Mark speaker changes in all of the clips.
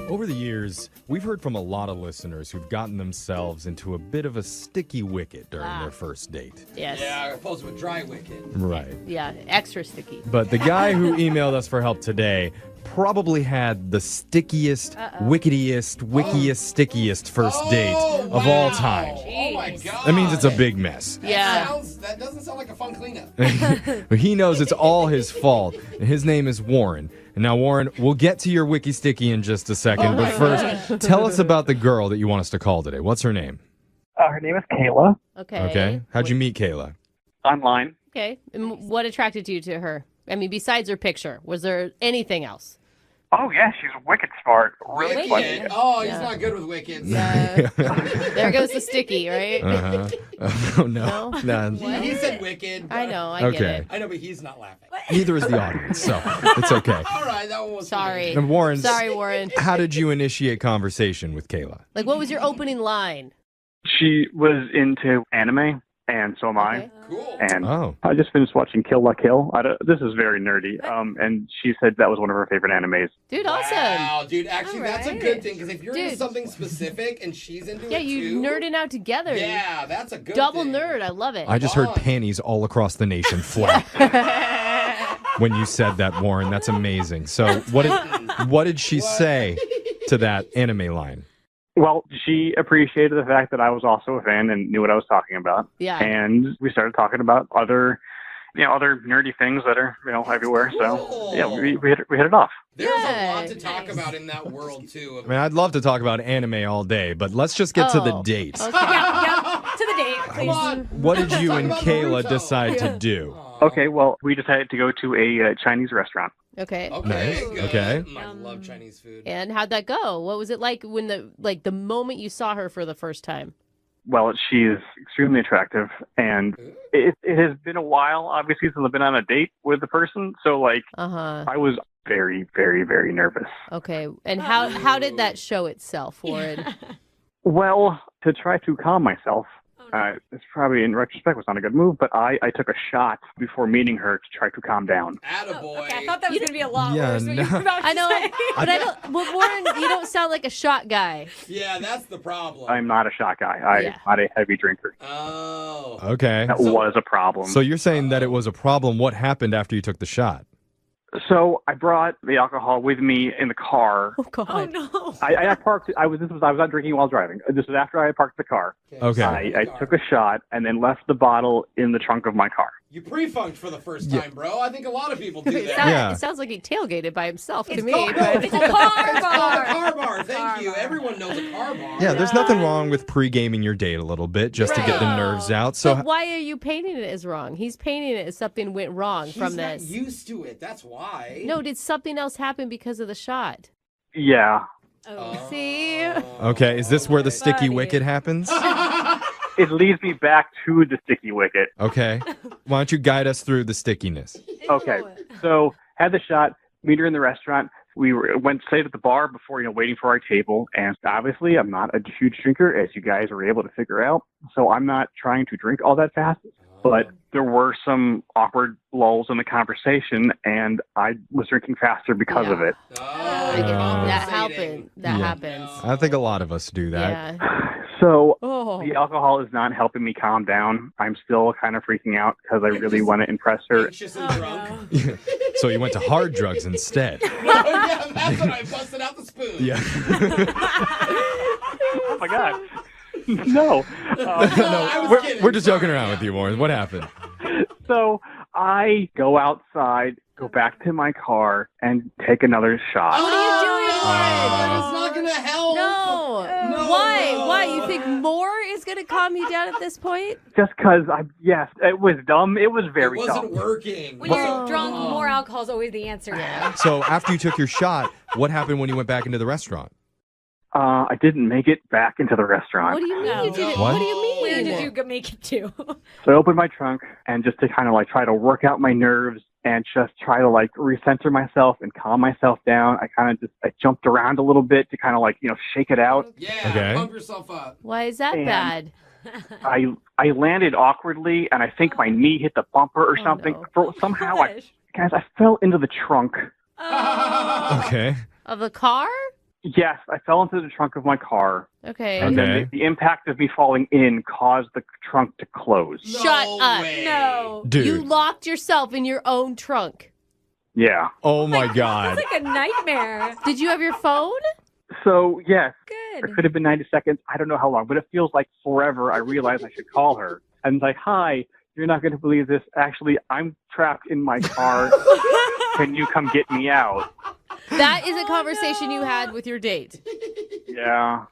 Speaker 1: Over the years, we've heard from a lot of listeners who've gotten themselves into a bit of a sticky wicket during their first date.
Speaker 2: Yes.
Speaker 3: Yeah, opposed to a dry wicket.
Speaker 1: Right.
Speaker 2: Yeah, extra sticky.
Speaker 1: But the guy who emailed us for help today probably had the stickiest, wickiest, stickiest first date of all time.
Speaker 3: Oh my god.
Speaker 1: That means it's a big mess.
Speaker 2: Yeah.
Speaker 3: That doesn't sound like a fun cleanup.
Speaker 1: But he knows it's all his fault. And his name is Warren. And now, Warren, we'll get to your wiki sticky in just a second. But first, tell us about the girl that you want us to call today. What's her name?
Speaker 4: Her name is Kayla.
Speaker 1: Okay. How'd you meet Kayla?
Speaker 4: Online.
Speaker 2: Okay. And what attracted you to her? I mean, besides her picture, was there anything else?
Speaker 4: Oh, yeah, she's wicked smart. Really
Speaker 3: Wicked.
Speaker 4: funny.
Speaker 3: Oh, he's not good with wickets.
Speaker 2: There goes the sticky, right?
Speaker 1: Oh, no. No.
Speaker 3: He said wicked.
Speaker 2: I know, I get it.
Speaker 3: I know, but he's not laughing.
Speaker 1: Neither is the audience, so it's okay.
Speaker 3: All right, that one was
Speaker 2: Sorry.
Speaker 1: And Warren,
Speaker 2: Sorry, Warren.
Speaker 1: how did you initiate conversation with Kayla?
Speaker 2: Like, what was your opening line?
Speaker 4: She was into anime, and so am I.
Speaker 3: Cool.
Speaker 4: And
Speaker 1: Oh.
Speaker 4: I just finished watching Kill La Kill. This is very nerdy. And she said that was one of her favorite animes.
Speaker 2: Dude, awesome.
Speaker 3: Wow, dude, actually,
Speaker 5: All
Speaker 3: that's a
Speaker 5: right.
Speaker 3: good thing, because if you're into
Speaker 2: Dude.
Speaker 3: something specific and she's into
Speaker 2: Yeah,
Speaker 3: it
Speaker 2: you
Speaker 3: too,
Speaker 2: nerding out together.
Speaker 3: yeah, that's a good
Speaker 2: Double
Speaker 3: thing.
Speaker 2: nerd. I love it.
Speaker 1: I just heard
Speaker 3: Wow.
Speaker 1: panties all across the nation flap when you said that, Warren. That's amazing. So what did she say to that anime line?
Speaker 4: Well, she appreciated the fact that I was also a fan and knew what I was talking about.
Speaker 2: Yeah.
Speaker 4: And we started talking about other nerdy things that are, everywhere. So, yeah, we hit it off.
Speaker 3: There's a lot
Speaker 2: Yeah.
Speaker 3: to talk about in that world, too.
Speaker 1: I mean, I'd love to talk about anime all day, but let's just get to the
Speaker 2: Oh.
Speaker 1: date.
Speaker 2: Okay.
Speaker 5: To the date,
Speaker 3: Come
Speaker 5: please.
Speaker 3: on.
Speaker 1: What did you
Speaker 3: Talk
Speaker 1: and
Speaker 3: about
Speaker 1: Kayla
Speaker 3: Naruto.
Speaker 1: decide to do?
Speaker 4: Okay, well, we decided to go to a Chinese restaurant.
Speaker 2: Okay.
Speaker 3: Okay,
Speaker 1: Nice.
Speaker 3: good.
Speaker 1: Okay.
Speaker 3: I love Chinese food.
Speaker 2: And how'd that go? What was it like when the moment you saw her for the first time?
Speaker 4: Well, she's extremely attractive, and it has been a while, obviously, since I've been on a date with the person. So,
Speaker 2: Uh-huh.
Speaker 4: I was very, very, very nervous.
Speaker 2: Okay. And how did that show itself, Warren?
Speaker 4: Well, to try to calm myself, it's probably in retrospect was not a good move, but I took a shot before meeting her to try to calm down.
Speaker 3: Attaboy.
Speaker 5: Okay, I thought that was going to be a lot
Speaker 1: Yeah,
Speaker 5: worse. What you
Speaker 1: no.
Speaker 5: were about to
Speaker 2: I know,
Speaker 5: say.
Speaker 2: but I don't. Well, Warren, you don't sound like a shot guy.
Speaker 3: Yeah, that's the problem.
Speaker 4: I'm not a shot guy. I'm
Speaker 2: Yeah.
Speaker 4: not a heavy drinker.
Speaker 3: Oh.
Speaker 1: Okay.
Speaker 4: That was a problem.
Speaker 1: So you're saying that it was a problem. What happened after you took the shot?
Speaker 4: So I brought the alcohol with me in the car.
Speaker 2: Oh God.
Speaker 5: Oh, no.
Speaker 4: I parked. I was not drinking while driving. This was after I parked the car.
Speaker 1: Okay.
Speaker 4: I took a shot and then left the bottle in the trunk of my car.
Speaker 3: You pre-funked for the first time, bro. I think a lot of people do
Speaker 2: It
Speaker 3: that.
Speaker 2: sounds,
Speaker 1: Yeah.
Speaker 2: it sounds like he tailgated by himself to
Speaker 5: It's
Speaker 2: me.
Speaker 5: called-
Speaker 2: But
Speaker 5: it's a car
Speaker 3: It's called a
Speaker 5: bar.
Speaker 3: car bar. Thank
Speaker 5: Car
Speaker 3: you.
Speaker 5: bar.
Speaker 3: Everyone knows a car bar.
Speaker 1: Yeah, there's nothing wrong with pre-gaming your date a little bit just to get the
Speaker 5: Right.
Speaker 1: nerves out. So
Speaker 2: but why are you painting it as wrong? He's painting it as something went wrong
Speaker 3: He's
Speaker 2: from
Speaker 3: not
Speaker 2: this.
Speaker 3: used to it. That's why.
Speaker 2: No, did something else happen because of the shot?
Speaker 4: Yeah.
Speaker 5: Oh.
Speaker 2: See?
Speaker 1: okay, is this where the sticky
Speaker 5: Funny.
Speaker 1: wicket happens?
Speaker 4: It leads me back to the sticky wicket.
Speaker 1: Okay. Why don't you guide us through the stickiness?
Speaker 4: Okay. So had the shot, meet her in the restaurant. We went stayed at the bar before, waiting for our table. And obviously, I'm not a huge drinker, as you guys were able to figure out. So I'm not trying to drink all that fast. But there were some awkward lulls in the conversation, and I was drinking faster because of it.
Speaker 3: Oh,
Speaker 2: I get it. That
Speaker 3: compensating.
Speaker 2: happened. That
Speaker 1: Yeah.
Speaker 2: happens.
Speaker 1: I think a lot of us do that.
Speaker 2: Yeah.
Speaker 4: So
Speaker 2: Oh.
Speaker 4: the alcohol is not helping me calm down. I'm still kind of freaking out because I really want to impress her.
Speaker 3: Anxious and drunk.
Speaker 1: So you went to hard drugs instead.
Speaker 3: Oh, yeah, that's when I busted out the spoon.
Speaker 1: Yeah.
Speaker 4: Oh my God. No.
Speaker 3: I was
Speaker 1: we're,
Speaker 3: kidding.
Speaker 1: we're just joking
Speaker 3: Sorry,
Speaker 1: around
Speaker 3: yeah.
Speaker 1: with you, Warren. What happened?
Speaker 4: So I go outside, go back to my car, and take another shot.
Speaker 2: What are you doing, Warren?
Speaker 3: It's not going to help.
Speaker 2: No.
Speaker 3: No.
Speaker 2: Why? Why? You think more is going to calm you down at this point?
Speaker 4: Just because, yes, it was dumb. It was
Speaker 3: It
Speaker 4: very
Speaker 3: wasn't
Speaker 4: dumb.
Speaker 3: working.
Speaker 5: When you're drunk, more alcohol is always the answer.
Speaker 2: Yeah.
Speaker 1: So after you took your shot, what happened when you went back into the restaurant?
Speaker 4: I didn't make it back into the restaurant.
Speaker 2: What do you mean
Speaker 5: No.
Speaker 2: you didn't?
Speaker 1: What?
Speaker 2: What do you mean?
Speaker 5: Where did you make it to?
Speaker 4: So I opened my trunk, and just to kind of try to work out my nerves and just try to recenter myself and calm myself down, I jumped around a little bit to kind of shake it out.
Speaker 3: Yeah,
Speaker 1: Okay.
Speaker 3: pump yourself up.
Speaker 2: Why is that
Speaker 4: And-
Speaker 2: bad?
Speaker 4: I landed awkwardly, and I think my knee hit the bumper or
Speaker 2: Oh,
Speaker 4: something.
Speaker 2: no.
Speaker 4: Somehow,
Speaker 5: Gosh.
Speaker 4: I fell into the trunk.
Speaker 5: Oh.
Speaker 1: Okay.
Speaker 2: Of the car?
Speaker 4: Yes, I fell into the trunk of my car,
Speaker 2: Okay.
Speaker 4: and then
Speaker 1: Okay.
Speaker 4: the impact of me falling in caused the trunk to close.
Speaker 2: Shut
Speaker 3: No
Speaker 2: up.
Speaker 3: way.
Speaker 5: No.
Speaker 1: Dude.
Speaker 2: You locked yourself in your own trunk.
Speaker 4: Yeah.
Speaker 1: Oh my God.
Speaker 5: It's like a nightmare.
Speaker 2: Did you have your phone?
Speaker 4: So, yes,
Speaker 5: Good.
Speaker 4: it could have been 90 seconds. I don't know how long, but it feels like forever. I realized I should call her. And it's like, hi, you're not going to believe this. Actually, I'm trapped in my car. Can you come get me out?
Speaker 2: That is a conversation you had with your date.
Speaker 4: Yeah.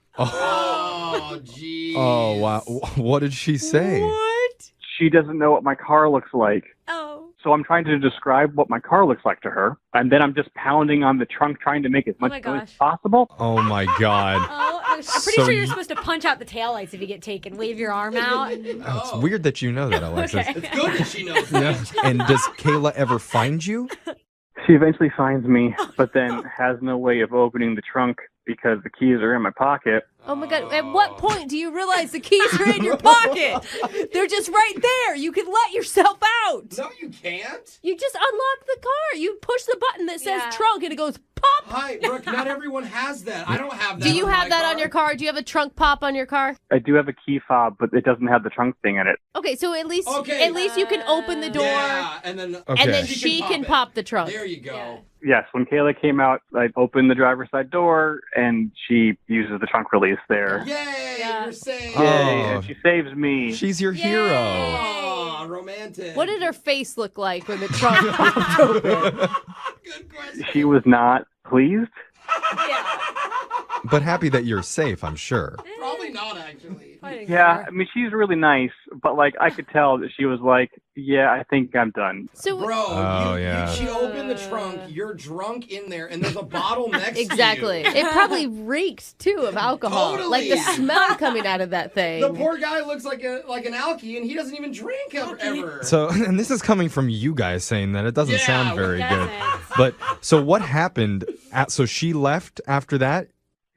Speaker 3: Oh, jeez.
Speaker 1: Oh, wow. What did she say?
Speaker 5: What?
Speaker 4: She doesn't know what my car looks like.
Speaker 5: Oh.
Speaker 4: So I'm trying to describe what my car looks like to her. And then I'm just pounding on the trunk trying to make as much
Speaker 5: my
Speaker 4: noise as
Speaker 5: gosh.
Speaker 4: possible.
Speaker 1: Oh my God.
Speaker 5: Oh, I'm pretty
Speaker 1: So
Speaker 5: sure you're
Speaker 1: you-
Speaker 5: supposed to punch out the taillights if you get taken. Wave your arm out.
Speaker 1: Oh, it's weird that you know that, Alexis.
Speaker 3: It's good that she knows
Speaker 1: Yeah.
Speaker 3: that.
Speaker 1: And does Kayla ever find you?
Speaker 4: She eventually finds me, but then has no way of opening the trunk because the keys are in my pocket.
Speaker 2: Oh my God. At what point do you realize the keys are in your pocket? They're just right there. You can let yourself out.
Speaker 3: No, you can't.
Speaker 2: You just unlock the car. You push the button that says
Speaker 5: Yeah.
Speaker 2: trunk and it goes pop.
Speaker 3: Hi, Brooke, not everyone has that. I don't have that.
Speaker 2: Do you
Speaker 3: on
Speaker 2: have
Speaker 3: my
Speaker 2: that
Speaker 3: car.
Speaker 2: on your car? Do you have a trunk pop on your car?
Speaker 4: I do have a key fob, but it doesn't have the trunk thing in it.
Speaker 2: Okay, so at least
Speaker 3: Okay.
Speaker 2: you can open the door
Speaker 3: Yeah, and then
Speaker 1: Okay.
Speaker 2: and then
Speaker 3: She
Speaker 2: she
Speaker 3: can
Speaker 2: can
Speaker 3: pop it.
Speaker 2: pop the trunk.
Speaker 3: there you go.
Speaker 5: Yeah.
Speaker 4: Yes, when Kayla came out, I opened the driver's side door, and she uses the trunk release there.
Speaker 3: Yay,
Speaker 5: Yeah.
Speaker 3: you're safe.
Speaker 1: Oh.
Speaker 4: Yay, and she saves me.
Speaker 1: She's your
Speaker 5: Yay.
Speaker 1: hero.
Speaker 3: Aw, romantic.
Speaker 2: What did her face look like when the trunk popped open?
Speaker 3: Good question.
Speaker 4: She was not pleased.
Speaker 5: Yeah.
Speaker 1: But happy that you're safe, I'm sure.
Speaker 3: Probably not, actually.
Speaker 5: I didn't
Speaker 4: Yeah,
Speaker 5: care.
Speaker 4: I mean, she's really nice, but like I could tell that she was like, yeah, I think I'm done.
Speaker 2: So
Speaker 3: Bro,
Speaker 1: Oh, yeah.
Speaker 3: she opened the trunk, you're drunk in there, and there's a bottle next
Speaker 2: exactly.
Speaker 3: to you.
Speaker 2: It probably reeked too of alcohol.
Speaker 3: Totally.
Speaker 2: Like the smell coming out of that thing.
Speaker 3: The poor guy looks like an alkie, and he doesn't even drink ever.
Speaker 1: So, and this is coming from you guys saying that. It doesn't
Speaker 3: Yeah,
Speaker 1: sound very
Speaker 5: it
Speaker 1: good.
Speaker 5: doesn't.
Speaker 1: But, so what happened? So she left after that?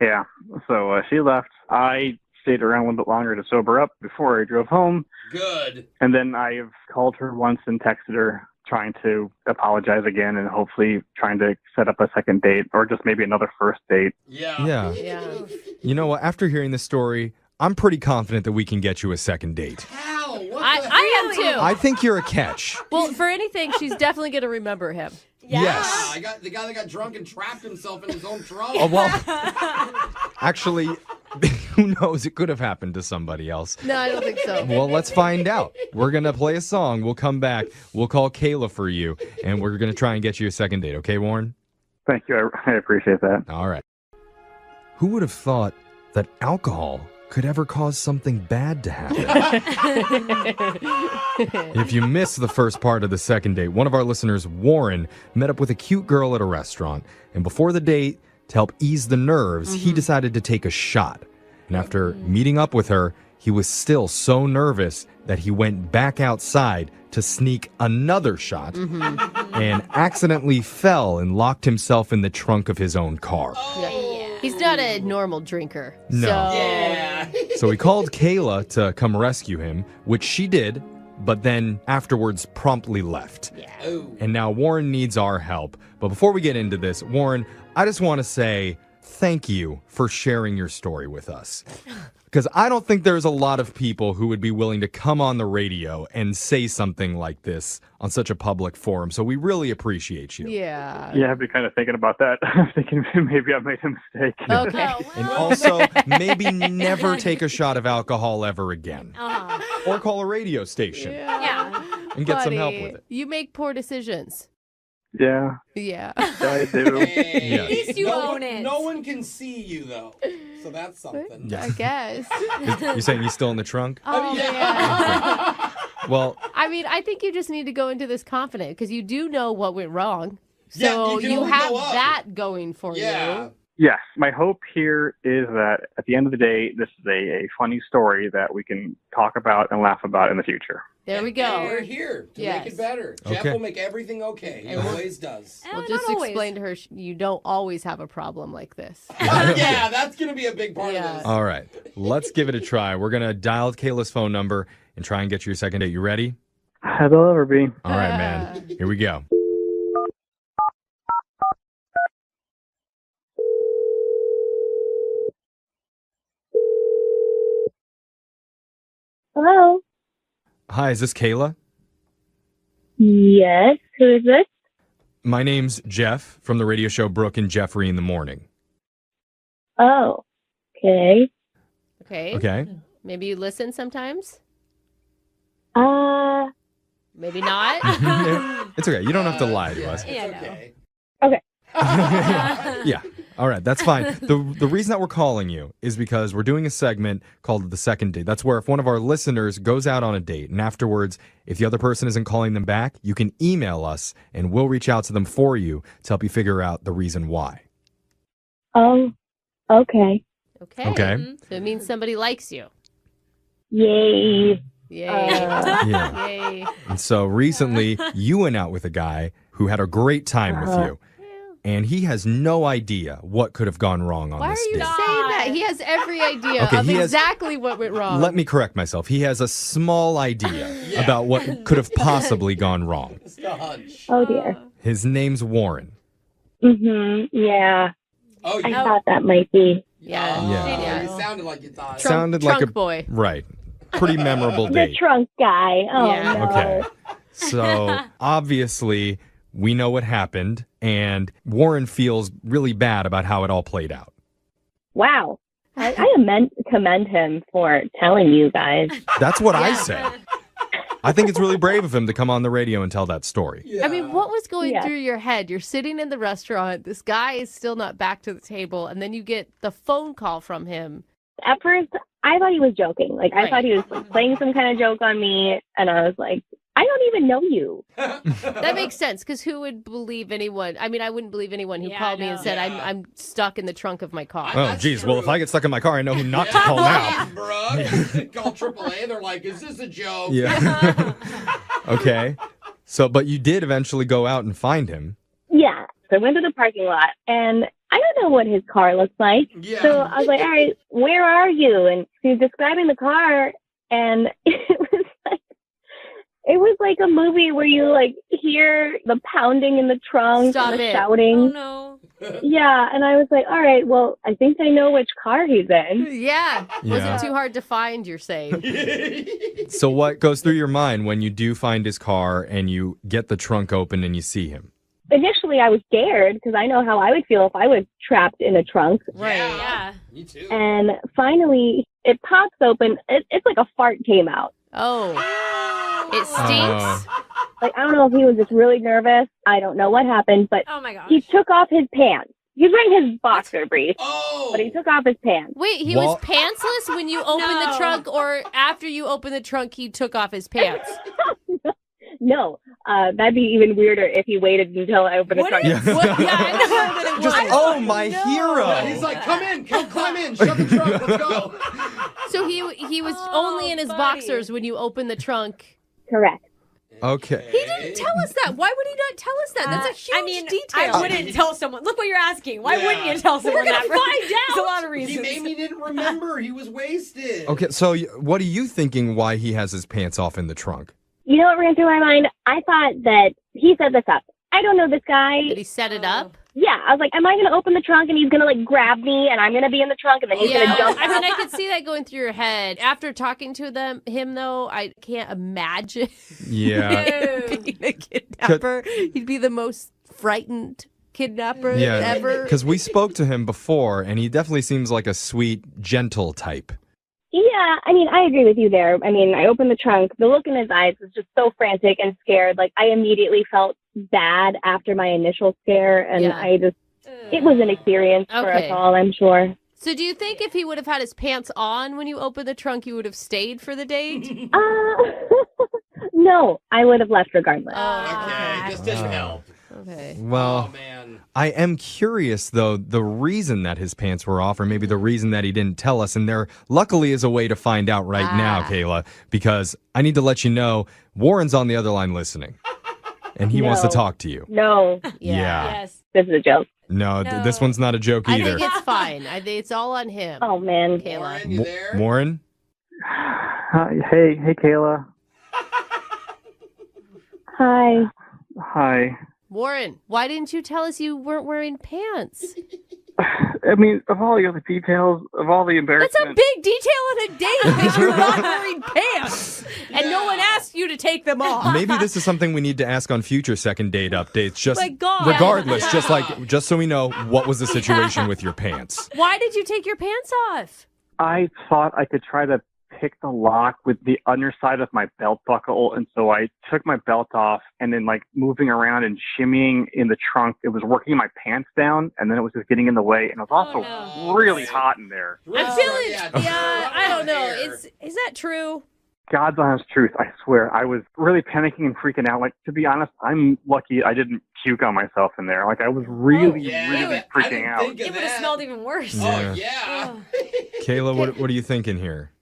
Speaker 4: Yeah, so she left. I stayed around a little bit longer to sober up before I drove home,
Speaker 3: Good.
Speaker 4: and then I've called her once and texted her trying to apologize again and hopefully trying to set up a second date or just maybe another first date.
Speaker 3: Yeah.
Speaker 1: Yeah.
Speaker 2: yeah.
Speaker 1: You know what? After hearing this story, I'm pretty confident that we can get you a second date.
Speaker 3: How? What the
Speaker 2: I am too.
Speaker 1: I think you're a catch.
Speaker 2: Well, for anything, she's definitely going to remember him.
Speaker 5: Yeah.
Speaker 1: Yes.
Speaker 3: I got the guy that got drunk and trapped himself in his own trunk.
Speaker 1: Oh, well, actually, who knows? It could have happened to somebody else.
Speaker 2: No, I don't think so.
Speaker 1: Well, let's find out. We're going to play a song. We'll come back. We'll call Kayla for you, and we're going to try and get you a second date. Okay, Warren?
Speaker 4: Thank you. I appreciate that.
Speaker 1: All right. Who would have thought that alcohol could ever cause something bad to happen? If you missed the first part of the second date, one of our listeners, Warren, met up with a cute girl at a restaurant. And before the date, to help ease the nerves, he decided to take a shot. And after meeting up with her, he was still so nervous that he went back outside to sneak another shot and accidentally fell and locked himself in the trunk of his own car.
Speaker 2: He's not a normal drinker.
Speaker 1: No.
Speaker 2: So,
Speaker 3: Yeah.
Speaker 1: So he called Kayla to come rescue him, which she did, but then afterwards promptly left.
Speaker 3: Oh.
Speaker 1: And now Warren needs our help. But before we get into this, Warren, I just want to say thank you for sharing your story with us. Because I don't think there's a lot of people who would be willing to come on the radio and say something like this on such a public forum. So we really appreciate you.
Speaker 2: yeah.
Speaker 4: Yeah, I've been kind of thinking about that. I'm thinking maybe I made a mistake.
Speaker 2: Okay.
Speaker 1: And also, maybe never take a shot of alcohol ever again.
Speaker 5: Uh-huh.
Speaker 1: Or call a radio station
Speaker 5: Yeah.
Speaker 1: and get some help
Speaker 2: Buddy,
Speaker 1: with it.
Speaker 2: You make poor decisions.
Speaker 4: Yeah,
Speaker 2: Yeah.
Speaker 4: I do.
Speaker 3: Hey.
Speaker 1: Yeah.
Speaker 5: At least you
Speaker 3: no
Speaker 5: own
Speaker 3: one,
Speaker 5: it.
Speaker 3: No one can see you though, so that's something.
Speaker 1: Yeah.
Speaker 2: I guess.
Speaker 1: You saying he's still in the trunk?
Speaker 2: Oh, man.
Speaker 3: Yeah.
Speaker 1: Well,
Speaker 2: I mean, I think you just need to go into this confident because you do know what went wrong.
Speaker 3: Yeah,
Speaker 2: So
Speaker 3: you can
Speaker 2: you
Speaker 3: only
Speaker 2: have
Speaker 3: go up.
Speaker 2: that going for
Speaker 3: Yeah.
Speaker 2: you.
Speaker 4: Yes, my hope here is that at the end of the day, this is a funny story that we can talk about and laugh about in the future.
Speaker 2: There we
Speaker 3: And
Speaker 2: go.
Speaker 3: we're here to
Speaker 2: Yes.
Speaker 3: make it better. Jeff
Speaker 1: Okay.
Speaker 3: will make everything okay. He always does.
Speaker 2: We'll
Speaker 5: Not
Speaker 2: just
Speaker 5: always.
Speaker 2: explain to her you don't always have a problem like this.
Speaker 3: Yeah, that's gonna be a big part
Speaker 2: Yeah.
Speaker 3: of this.
Speaker 1: all right. Let's give it a try. We're going to dial Kayla's phone number and try and get you your second date. You ready?
Speaker 4: As I'll ever be.
Speaker 1: All right, man. Here we go.
Speaker 6: Hello?
Speaker 1: Hi, is this Kayla?
Speaker 6: Yes, who is this?
Speaker 1: My name's Jeff from the radio show Brooke and Jeffrey in the Morning.
Speaker 6: Oh, okay.
Speaker 5: Okay.
Speaker 1: Okay.
Speaker 5: Maybe you listen sometimes?
Speaker 6: Uh,
Speaker 5: Maybe not?
Speaker 1: It's okay. You don't have to lie to us.
Speaker 5: Yeah,
Speaker 3: It's
Speaker 5: no.
Speaker 3: okay.
Speaker 6: okay.
Speaker 1: Yeah. All right. That's fine. The reason that we're calling you is because we're doing a segment called The Second Date. That's where if one of our listeners goes out on a date and afterwards, if the other person isn't calling them back, you can email us and we'll reach out to them for you to help you figure out the reason why.
Speaker 6: Oh, okay.
Speaker 5: Okay.
Speaker 1: Okay.
Speaker 5: So it means somebody likes you.
Speaker 6: Yay.
Speaker 5: Yay.
Speaker 1: Yeah.
Speaker 5: Yay.
Speaker 1: And so recently you went out with a guy who had a great time with you. And he has no idea what could have gone wrong on
Speaker 5: Why are
Speaker 1: this
Speaker 5: you
Speaker 1: date.
Speaker 5: saying that? He has every idea
Speaker 1: Okay,
Speaker 5: of
Speaker 1: he has-
Speaker 5: exactly what went wrong.
Speaker 1: Let me correct myself. He has a small idea about what could have possibly gone wrong.
Speaker 3: It's the hunch.
Speaker 6: Oh, dear.
Speaker 1: His name's Warren.
Speaker 6: Mm-hmm. Yeah,
Speaker 3: Oh, you
Speaker 6: I thought that might be
Speaker 5: Yeah.
Speaker 1: Yeah.
Speaker 3: You sounded like you thought.
Speaker 1: Sounded like
Speaker 5: Trunk
Speaker 1: a
Speaker 5: boy.
Speaker 1: right. Pretty memorable
Speaker 6: the
Speaker 1: date.
Speaker 6: trunk guy. Oh,
Speaker 5: Yeah.
Speaker 6: no.
Speaker 1: Okay. So obviously we know what happened and Warren feels really bad about how it all played out.
Speaker 6: Wow. I commend him for telling you guys.
Speaker 1: That's what I say. I think it's really brave of him to come on the radio and tell that story.
Speaker 3: Yeah.
Speaker 5: I mean, what was going
Speaker 6: Yeah.
Speaker 5: through your head? You're sitting in the restaurant. This guy is still not back to the table. And then you get the phone call from him.
Speaker 6: At first, I thought he was joking. Like,
Speaker 5: Right.
Speaker 6: I thought he was like, playing some kind of joke on me. And I was like, I don't even know you.
Speaker 5: That makes sense, because who would believe anyone? I mean, I wouldn't believe anyone who
Speaker 2: Yeah,
Speaker 5: called me
Speaker 2: I
Speaker 5: and
Speaker 2: know.
Speaker 5: said,
Speaker 3: Yeah.
Speaker 5: I'm stuck in the trunk of my car.
Speaker 1: Oh,
Speaker 3: That's
Speaker 1: geez. Well,
Speaker 3: true.
Speaker 1: if I get stuck in my car, I know who not to call now.
Speaker 3: Bruh. Call AAA. They're like, is this a joke?
Speaker 1: Yeah. Okay. So, but you did eventually go out and find him.
Speaker 6: Yeah. So I went to the parking lot, and I don't know what his car looks like.
Speaker 3: Yeah.
Speaker 6: So I was like, all right, where are you? And he was describing the car, and it was like a movie where you like hear the pounding in the trunk
Speaker 5: Stop
Speaker 6: and the
Speaker 5: it.
Speaker 6: shouting.
Speaker 2: Oh no.
Speaker 6: Yeah, and I was like, all right, well, I think I know which car he's in.
Speaker 5: Yeah.
Speaker 1: Yeah.
Speaker 5: Wasn't too hard to find, you're saying.
Speaker 1: So what goes through your mind when you do find his car and you get the trunk open and you see him?
Speaker 6: Initially, I was scared because I know how I would feel if I was trapped in a trunk.
Speaker 5: Right.
Speaker 2: Yeah.
Speaker 3: Me too.
Speaker 6: And finally, it pops open. It's like a fart came out.
Speaker 5: Oh. It stinks.
Speaker 6: Like, I don't know if he was just really nervous. I don't know what happened, but
Speaker 2: Oh my gosh.
Speaker 6: he took off his pants. He's wearing his boxer briefs,
Speaker 3: Oh.
Speaker 6: but he took off his pants.
Speaker 5: Wait, he
Speaker 1: Well-
Speaker 5: was pantsless when you opened the
Speaker 2: No.
Speaker 5: trunk, or after you opened the trunk, he took off his pants?
Speaker 6: No, that'd be even weirder if he waited until I opened the trunk.
Speaker 1: Yeah.
Speaker 5: What? Yeah, I know that it
Speaker 1: Just,
Speaker 5: was.
Speaker 1: oh, my
Speaker 3: Yeah,
Speaker 1: hero.
Speaker 3: he's like, come in, climb in, shut the trunk, let's go.
Speaker 5: So he was
Speaker 2: Oh,
Speaker 5: only in his
Speaker 2: buddy.
Speaker 5: boxers when you opened the trunk.
Speaker 6: Correct.
Speaker 1: Okay.
Speaker 5: He didn't tell us that. Why would he not tell us that? That's a huge
Speaker 2: I mean,
Speaker 5: detail.
Speaker 2: I wouldn't tell someone. Look what you're asking. Why
Speaker 3: Yeah.
Speaker 2: wouldn't you tell someone
Speaker 5: gonna
Speaker 2: that?
Speaker 5: find
Speaker 2: There's a
Speaker 5: out.
Speaker 2: lot of
Speaker 3: He
Speaker 2: reasons.
Speaker 3: maybe didn't remember. He was wasted.
Speaker 1: Okay, so what are you thinking why he has his pants off in the trunk?
Speaker 6: You know what ran through my mind? I thought that he set this up. I don't know this guy.
Speaker 5: Did he set it up?
Speaker 6: Yeah, I was like, am I going to open the trunk and he's going to like grab me and I'm going to be in the trunk and then he's going
Speaker 5: Yeah,
Speaker 6: to jump
Speaker 5: I mean, I could see that going through your head. After talking to him, though, I can't imagine
Speaker 1: Yeah.
Speaker 5: being a kidnapper. He'd be the most frightened kidnapper
Speaker 1: Yeah.
Speaker 5: ever.
Speaker 1: Because we spoke to him before, and he definitely seems like a sweet, gentle type.
Speaker 6: Yeah, I mean, I agree with you there. I mean, I opened the trunk. The look in his eyes was just so frantic and scared. Like, I immediately felt bad after my initial scare, and
Speaker 5: Yeah.
Speaker 6: it was an experience for us
Speaker 5: Okay.
Speaker 6: all, I'm sure.
Speaker 5: So do you think if he would have had his pants on when you opened the trunk, you would have stayed for the date?
Speaker 6: No, I would have left regardless.
Speaker 3: Okay, this didn't help.
Speaker 5: Okay.
Speaker 1: Well,
Speaker 3: Oh, man.
Speaker 1: I am curious, though, the reason that his pants were off, or maybe the reason that he didn't tell us. And there luckily is a way to find out right now, Kayla, because I need to let you know Warren's on the other line listening. And he wants to
Speaker 6: No.
Speaker 1: talk to you.
Speaker 6: No,
Speaker 1: Yeah.
Speaker 2: Yes.
Speaker 6: this is a joke.
Speaker 1: No,
Speaker 2: No.
Speaker 1: this one's not a joke
Speaker 5: I
Speaker 1: either.
Speaker 5: think it's fine. I think it's all on him.
Speaker 6: Oh, man.
Speaker 5: Kayla.
Speaker 3: Warren, you there?
Speaker 1: Warren?
Speaker 4: Hey, Kayla.
Speaker 6: Hi.
Speaker 4: Hi.
Speaker 5: Warren, why didn't you tell us you weren't wearing pants?
Speaker 4: I mean, of all the other details, of all the embarrassment.
Speaker 2: That's a big detail in a date that you're not wearing pants and no one asked you to take them off.
Speaker 1: Maybe this is something we need to ask on future second date updates. Just
Speaker 2: My God.
Speaker 1: regardless, just so we know what was the situation with your pants.
Speaker 2: Why did you take your pants off?
Speaker 4: I thought I could try to pick the lock with the underside of my belt buckle, and so I took my belt off, and then like moving around and shimmying in the trunk, it was working my pants down, and then it was just getting in the way, and it was also really hot in there.
Speaker 2: I'm feeling, I don't know. Is that true?
Speaker 4: God's honest truth, I swear. I was really panicking and freaking out. Like, to be honest, I'm lucky I didn't puke on myself in there. Like, I was really freaking out.
Speaker 2: It would have smelled even worse.
Speaker 1: Yeah.
Speaker 3: Oh, yeah.
Speaker 1: Kayla, what are you thinking here?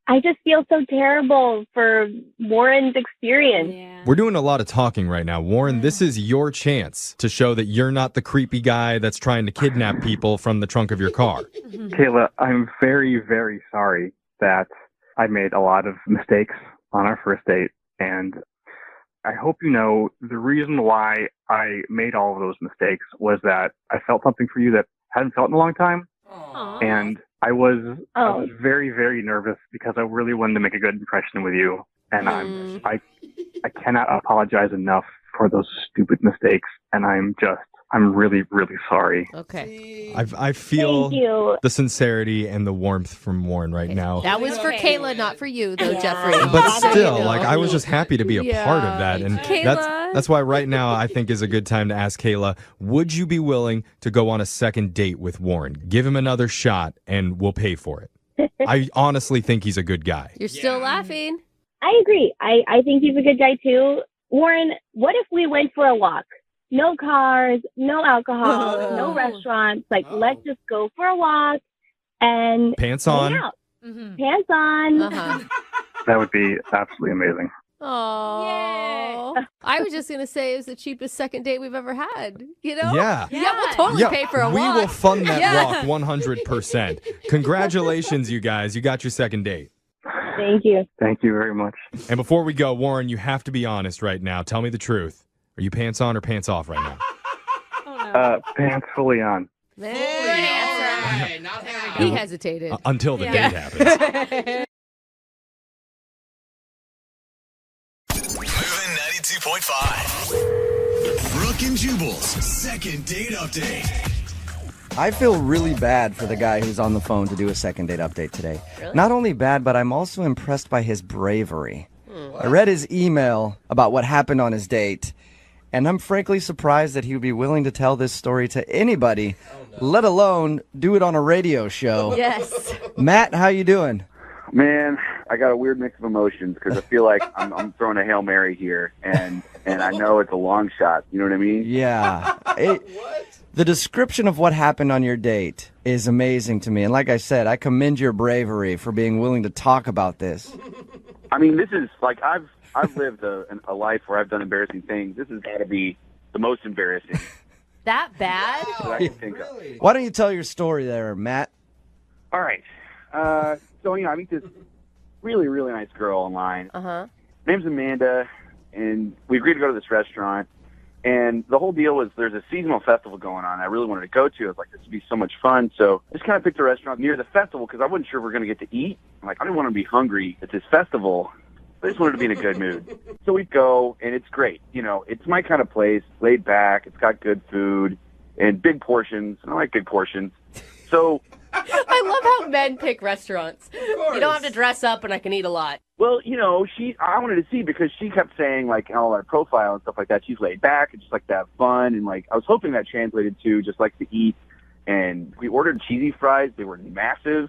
Speaker 6: I just feel so terrible for Warren's experience.
Speaker 2: Yeah.
Speaker 1: We're doing a lot of talking right now. Warren, this is your chance to show that you're not the creepy guy that's trying to kidnap people from the trunk of your car.
Speaker 4: Kayla, I'm very, very sorry that I made a lot of mistakes on our first date. And I hope you know the reason why I made all of those mistakes was that I felt something for you that I hadn't felt in a long time.
Speaker 2: Aww.
Speaker 4: And I was very, very nervous because I really wanted to make a good impression with you. And I cannot apologize enough for those stupid mistakes. And I'm really, really sorry.
Speaker 2: Okay.
Speaker 1: I feel
Speaker 6: Thank you.
Speaker 1: the sincerity and the warmth from Warren right now.
Speaker 5: That was for Kayla, not for you, though, Jeffrey.
Speaker 1: But
Speaker 5: So
Speaker 1: still,
Speaker 5: you know.
Speaker 1: like, I was just happy to be a part of that. And
Speaker 2: Kayla.
Speaker 1: that's why right now I think is a good time to ask Kayla, would you be willing to go on a second date with Warren? Give him another shot and we'll pay for it. I honestly think he's a good guy.
Speaker 5: You're still laughing.
Speaker 6: I agree. I think he's a good guy too. Warren, what if we went for a walk? No cars, no alcohol, no restaurants. Like, let's just go for a walk and
Speaker 1: Pants
Speaker 6: hang
Speaker 1: on.
Speaker 6: out.
Speaker 2: Mm-hmm.
Speaker 6: Pants on.
Speaker 5: Uh-huh.
Speaker 4: That would be absolutely amazing.
Speaker 5: Oh, I was just gonna say it was the cheapest second date we've ever had. You know?
Speaker 1: Yeah.
Speaker 5: Yeah, we'll totally pay for a
Speaker 1: we
Speaker 5: walk.
Speaker 1: will fund that
Speaker 2: Yeah.
Speaker 1: walk 100%. Congratulations, you guys. You got your second date.
Speaker 6: Thank you.
Speaker 4: Thank you very much.
Speaker 1: And before we go, Warren, you have to be honest right now. Tell me the truth. Are you pants on or pants off right now?
Speaker 4: Pants fully on.
Speaker 5: Man.
Speaker 3: All right, not half.
Speaker 5: He hesitated.
Speaker 1: Until the date happens.
Speaker 7: Moving 92.5. Brooke and Jubal's second date update.
Speaker 8: I feel really bad for the guy who's on the phone to do a second date update today.
Speaker 5: Really?
Speaker 8: Not only bad, but I'm also impressed by his bravery. I read his email about what happened on his date, and I'm frankly surprised that he would be willing to tell this story to anybody, let alone do it on a radio show.
Speaker 5: Yes.
Speaker 8: Matt, how you doing?
Speaker 9: Man, I got a weird mix of emotions because I feel like I'm throwing a Hail Mary here, and I know it's a long shot. You know what I mean?
Speaker 8: Yeah. The description of what happened on your date is amazing to me. And like I said, I commend your bravery for being willing to talk about this.
Speaker 9: I mean, this is like I've lived a life where I've done embarrassing things. This has got to be the most embarrassing
Speaker 5: That bad?
Speaker 9: that I can think of.
Speaker 8: Why don't you tell your story there, Matt?
Speaker 9: All right. So, I meet this really, really nice girl online.
Speaker 5: Uh-huh.
Speaker 9: Name's Amanda, and we agreed to go to this restaurant. And the whole deal was there's a seasonal festival going on I really wanted to go to. I was like, this would be so much fun. So I just kind of picked a restaurant near the festival because I wasn't sure if we were going to get to eat. I'm like, I didn't want to be hungry at this festival. I just wanted to be in a good mood. So we go, and it's great. You know, it's my kind of place, laid back. It's got good food and big portions. And I like big portions. So
Speaker 5: I love how men pick restaurants. You don't have to dress up, and I can eat a lot.
Speaker 9: well, you know, I wanted to see because she kept saying, like, all our profile and stuff like that, she's laid back and just like to have fun. And, like, I was hoping that translated to just like to eat. And we ordered cheesy fries. They were massive.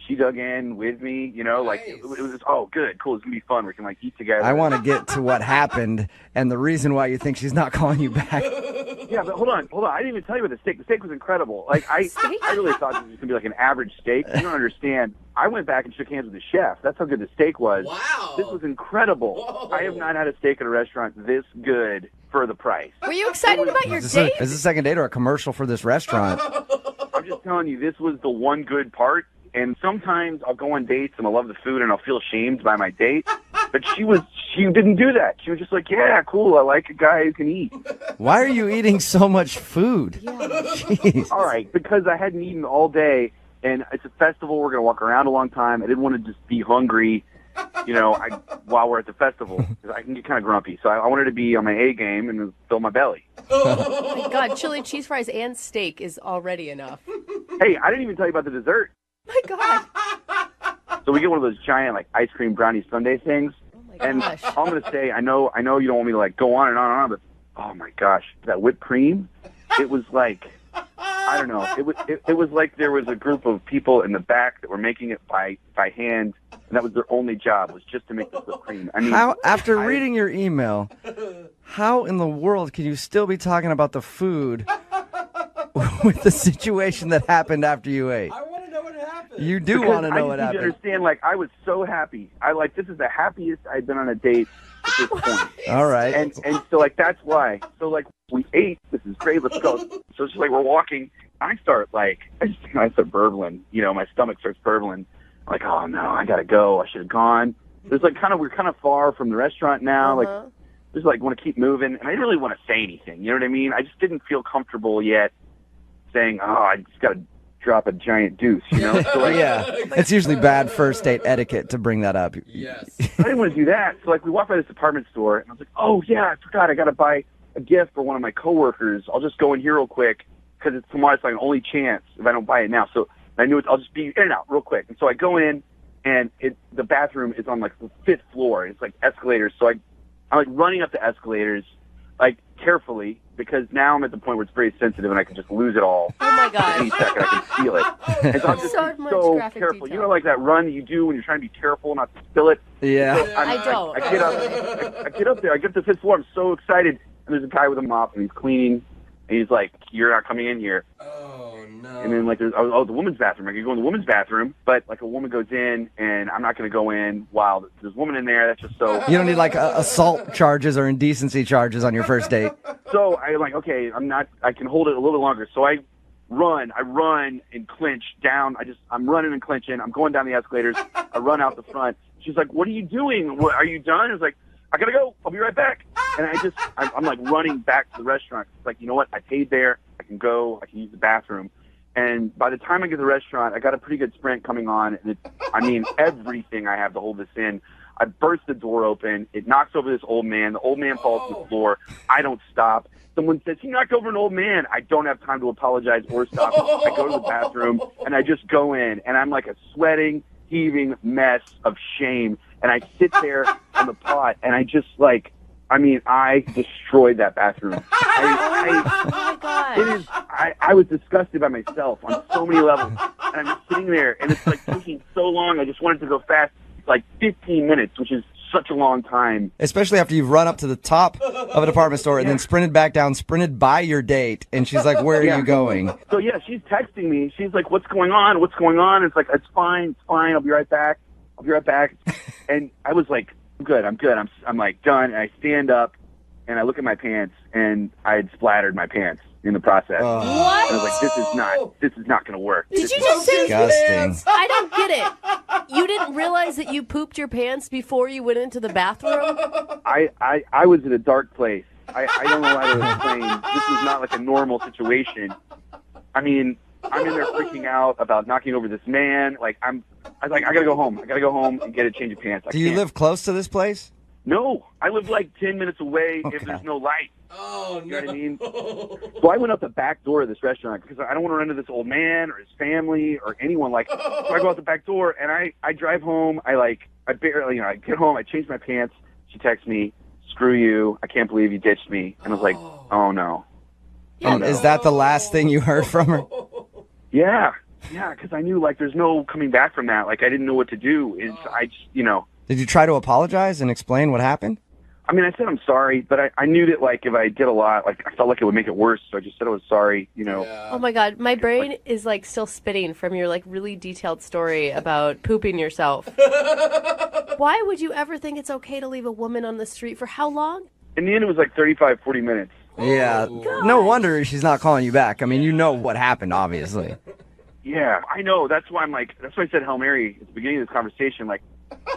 Speaker 9: She dug in with me, you know, like, it was, oh, good, cool, it's going to be fun. We can, like, eat together.
Speaker 8: I want to get to what happened and the reason why you think she's not calling you back.
Speaker 9: Yeah, but hold on. I didn't even tell you about the steak. The steak was incredible. Like, I really thought this was going to be like an average steak. You don't understand. I went back and shook hands with the chef. That's how good the steak was.
Speaker 3: Wow.
Speaker 9: This was incredible.
Speaker 3: Whoa.
Speaker 9: I have not had a steak at a restaurant this good for the price.
Speaker 5: Were you excited about your
Speaker 8: Is
Speaker 5: date?
Speaker 8: this a second date or a commercial for this restaurant?
Speaker 9: I'm just telling you, this was the one good part. And sometimes I'll go on dates and I'll love the food and I'll feel shamed by my date. But she didn't do that. She was just like, yeah, cool. I like a guy who can eat.
Speaker 8: Why are you eating so much food? Jeez.
Speaker 9: All right, because I hadn't eaten all day, and it's a festival. We're going to walk around a long time. I didn't want to just be hungry, while we're at the festival, because I can get kind of grumpy. So I wanted to be on my A game and fill my belly.
Speaker 5: Oh my God, chili cheese fries and steak is already enough.
Speaker 9: Hey, I didn't even tell you about the dessert.
Speaker 5: My God.
Speaker 9: So we get one of those giant ice cream brownie sundae things.
Speaker 5: Oh my
Speaker 9: And
Speaker 5: gosh.
Speaker 9: all I'm going to say, I know you don't want me to go on and on and on, but oh my gosh, that whipped cream, it was like, I don't know, it was like there was a group of people in the back that were making it by hand, and that was their only job, was just to make the whipped cream. I mean,
Speaker 8: After reading your email, how in the world can you still be talking about the food with the situation that happened after you ate?
Speaker 3: I want to know what happened.
Speaker 8: You do want to know what
Speaker 9: I
Speaker 8: happened.
Speaker 9: just need to understand, I was so happy. This is the happiest I'd been on a date at this point.
Speaker 8: All right.
Speaker 9: And so, that's why. So, we ate. This is great. Let's go. So, it's just we're walking. I start, I start burbling. My stomach starts burbling. I'm like, oh, no, I got to go. I should have gone. There's, we're kind of far from the restaurant now. Just, want to keep moving. And I didn't really want to say anything. You know what I mean? I just didn't feel comfortable yet saying, oh, I just got to drop a giant deuce, So,
Speaker 8: Yeah. It's usually bad first date etiquette to bring that up.
Speaker 3: Yes.
Speaker 9: I didn't want to do that. So, we walked by this department store, and I was like, oh, yeah, I forgot. I got to buy a gift for one of my coworkers. I'll just go in here real quick, because it's tomorrow. It's an only chance if I don't buy it now. So I knew I'll just be in and out real quick. And so I go in, and the bathroom is on the 5th floor. It's escalators. So I'm running up the escalators, carefully, because now I'm at the point where it's very sensitive and I can just lose it all.
Speaker 5: Oh my God.
Speaker 9: Any second I can feel it. And so I'm just
Speaker 5: So much
Speaker 9: so
Speaker 5: graphic
Speaker 9: careful.
Speaker 5: detail.
Speaker 9: That run that you do when you're trying to be careful not to spill it.
Speaker 8: Yeah.
Speaker 9: So
Speaker 5: I don't.
Speaker 9: I get up. I get up there. I get to the 5th floor. I'm so excited. And there's a guy with a mop, and he's cleaning. And he's like, you're not coming in here.
Speaker 3: Oh, no.
Speaker 9: And then, there's, the woman's bathroom. I can go in the woman's bathroom, but, a woman goes in, and I'm not going to go in while there's a woman in there. That's just so...
Speaker 8: You don't need, assault charges or indecency charges on your first date.
Speaker 9: So I'm like, okay, I can hold it a little bit longer. So I run and clinch down. I'm running and clinching. I'm going down the escalators. I run out the front. She's like, what are you doing? Are you done? I was like, I gotta go. I'll be right back. And I'm running back to the restaurant. It's you know what? I paid there. I can go. I can use the bathroom. And by the time I get to the restaurant, I got a pretty good sprint coming on. And everything I have to hold this in. I burst the door open. It knocks over this old man. The old man falls to the floor. I don't stop. Someone says, he knocked over an old man. I don't have time to apologize or stop. I go to the bathroom, and I just go in. And I'm like a sweating, heaving mess of shame. And I sit there on the pot, and I just I destroyed that bathroom.
Speaker 5: Oh my God.
Speaker 9: I was disgusted by myself on so many levels. And I'm just sitting there, and it's taking so long. I just wanted to go fast. It's 15 minutes, which is such a long time.
Speaker 8: Especially after you've run up to the top of a department store and then sprinted back down, sprinted by your date, and she's like, where are you going?
Speaker 9: So, yeah, she's texting me. She's like, what's going on? What's going on? It's it's fine. I'll be right back. And I was like, I'm good. I'm done. And I stand up, and I look at my pants, and I had splattered my pants in the process.
Speaker 5: What?
Speaker 9: And I was like, this is not going to work.
Speaker 5: Did you just say
Speaker 8: Disgusting.
Speaker 5: I don't get it. You didn't realize that you pooped your pants before you went into the bathroom?
Speaker 9: I was in a dark place. I don't know how to explain. This was not a normal situation. I mean, I'm in there freaking out about knocking over this man. I gotta go home. I gotta go home and get a change of pants.
Speaker 8: Do you live close to this place?
Speaker 9: No, I live 10 minutes away if there's no light.
Speaker 3: Oh,
Speaker 9: You know what I mean? So I went out the back door of this restaurant because I don't want to run into this old man or his family or anyone. So I go out the back door and I drive home. I barely, I get home. I change my pants. She texts me, "Screw you! I can't believe you ditched me." And I was like, "Oh no."
Speaker 8: And is that the last thing you heard from her?
Speaker 9: Yeah, because I knew there's no coming back from that. I didn't know what to do.
Speaker 8: Did you try to apologize and explain what happened?
Speaker 9: I mean, I said I'm sorry, but I knew that if I did a lot, I felt like it would make it worse. So I just said I was sorry.
Speaker 5: Oh my God, my brain is still spitting from your really detailed story about pooping yourself. Why would you ever think it's okay to leave a woman on the street for how long?
Speaker 9: In the end, it was 35, 40 minutes.
Speaker 8: Yeah, no wonder she's not calling you back. I mean, you know what happened, obviously.
Speaker 9: Yeah, I know. That's why that's why I said Hail Mary at the beginning of this conversation.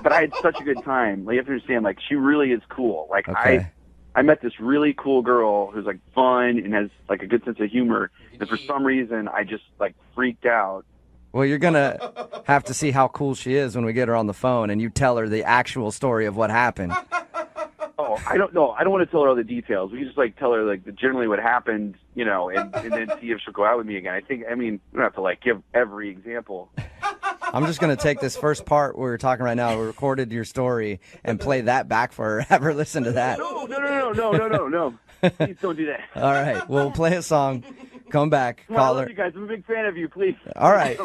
Speaker 9: but I had such a good time. Like, you have to understand, like, she really is cool. Like,
Speaker 8: Okay.
Speaker 9: I met this really cool girl who's, like, fun and has, like, a good sense of humor. And for some reason, I just, like, freaked out.
Speaker 8: Well, you're going to have to see how cool she is when we get her on the phone and you tell her the actual story of what happened.
Speaker 9: Oh, I don't know. I don't want to tell her all the details. We can just, like, tell her, like, generally what happened, you know, and then see if she'll go out with me again. We don't have to, like, give every example.
Speaker 8: I'm just going to take this first part where we're talking right now. We recorded your story and play that back for her. Have her listen to that.
Speaker 9: No. Please don't do that.
Speaker 8: All right. We'll play a song. Come back.
Speaker 9: I
Speaker 8: Call
Speaker 9: love
Speaker 8: her.
Speaker 9: you guys. I'm a big fan of you. Please.
Speaker 8: All right.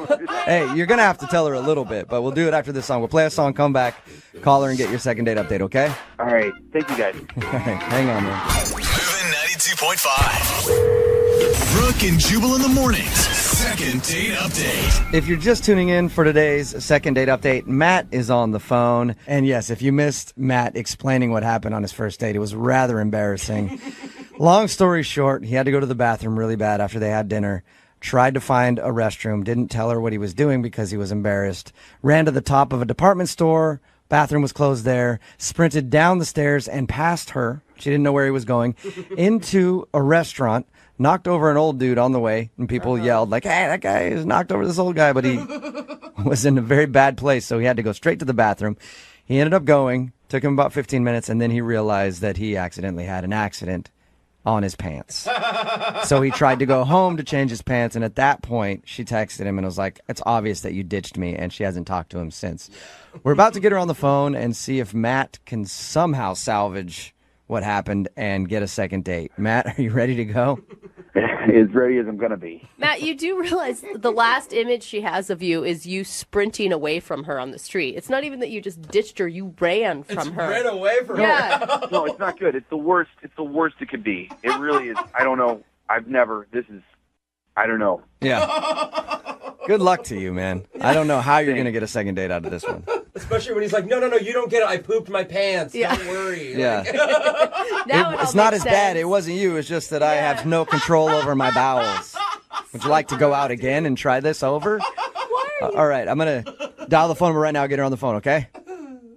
Speaker 8: Hey, you're going to have to tell her a little bit, but we'll do it after this song. We'll play a song, come back, call her, and get your second date update, okay?
Speaker 9: All right. Thank you, guys.
Speaker 8: All right. Hang on, man.
Speaker 7: Moving 92.5. Brooke and Jubal in the mornings. Second date update.
Speaker 8: If you're just tuning in for today's second date update, Matt is on the phone. And yes, if you missed Matt explaining what happened on his first date, it was rather embarrassing. Long story short, he had to go to the bathroom really bad after they had dinner. Tried to find a restroom, didn't tell her what he was doing because he was embarrassed. Ran to the top of a department store. Bathroom was closed there. Sprinted down the stairs and past her. She didn't know where he was going. Into a restaurant. Knocked over an old dude on the way, and people yelled, like, hey, that guy has knocked over this old guy, but he was in a very bad place, so he had to go straight to the bathroom. He ended up going, took him about 15 minutes, and then he realized that he accidentally had an accident on his pants. So he tried to go home to change his pants, and at that point, she texted him and was like, it's obvious that you ditched me, and she hasn't talked to him since. We're about to get her on the phone and see if Matt can somehow salvage what happened and get a second date. Matt, are you ready to go?
Speaker 9: As ready as I'm going to be.
Speaker 5: Matt, you do realize the last image she has of you is you sprinting away from her on the street. It's not even that you just ditched her, you ran from her.
Speaker 3: Ran away from her.
Speaker 5: Yeah.
Speaker 9: No, it's not good. It's the worst. It's the worst it could be. It really is. I don't know. I don't know.
Speaker 8: Yeah. Good luck to you, man. I don't know how you're going to get a second date out of this one.
Speaker 3: Especially when he's like, no, you don't get it. I pooped my pants.
Speaker 5: Yeah.
Speaker 3: Don't worry.
Speaker 8: Yeah.
Speaker 5: Now
Speaker 8: It's not as
Speaker 5: makes
Speaker 8: bad.
Speaker 5: sense.
Speaker 8: It wasn't you. It's just that I have no control over my bowels. Would you like to go out again and try this over? All right. I'm going to dial the phone number right now. Get her on the phone, okay?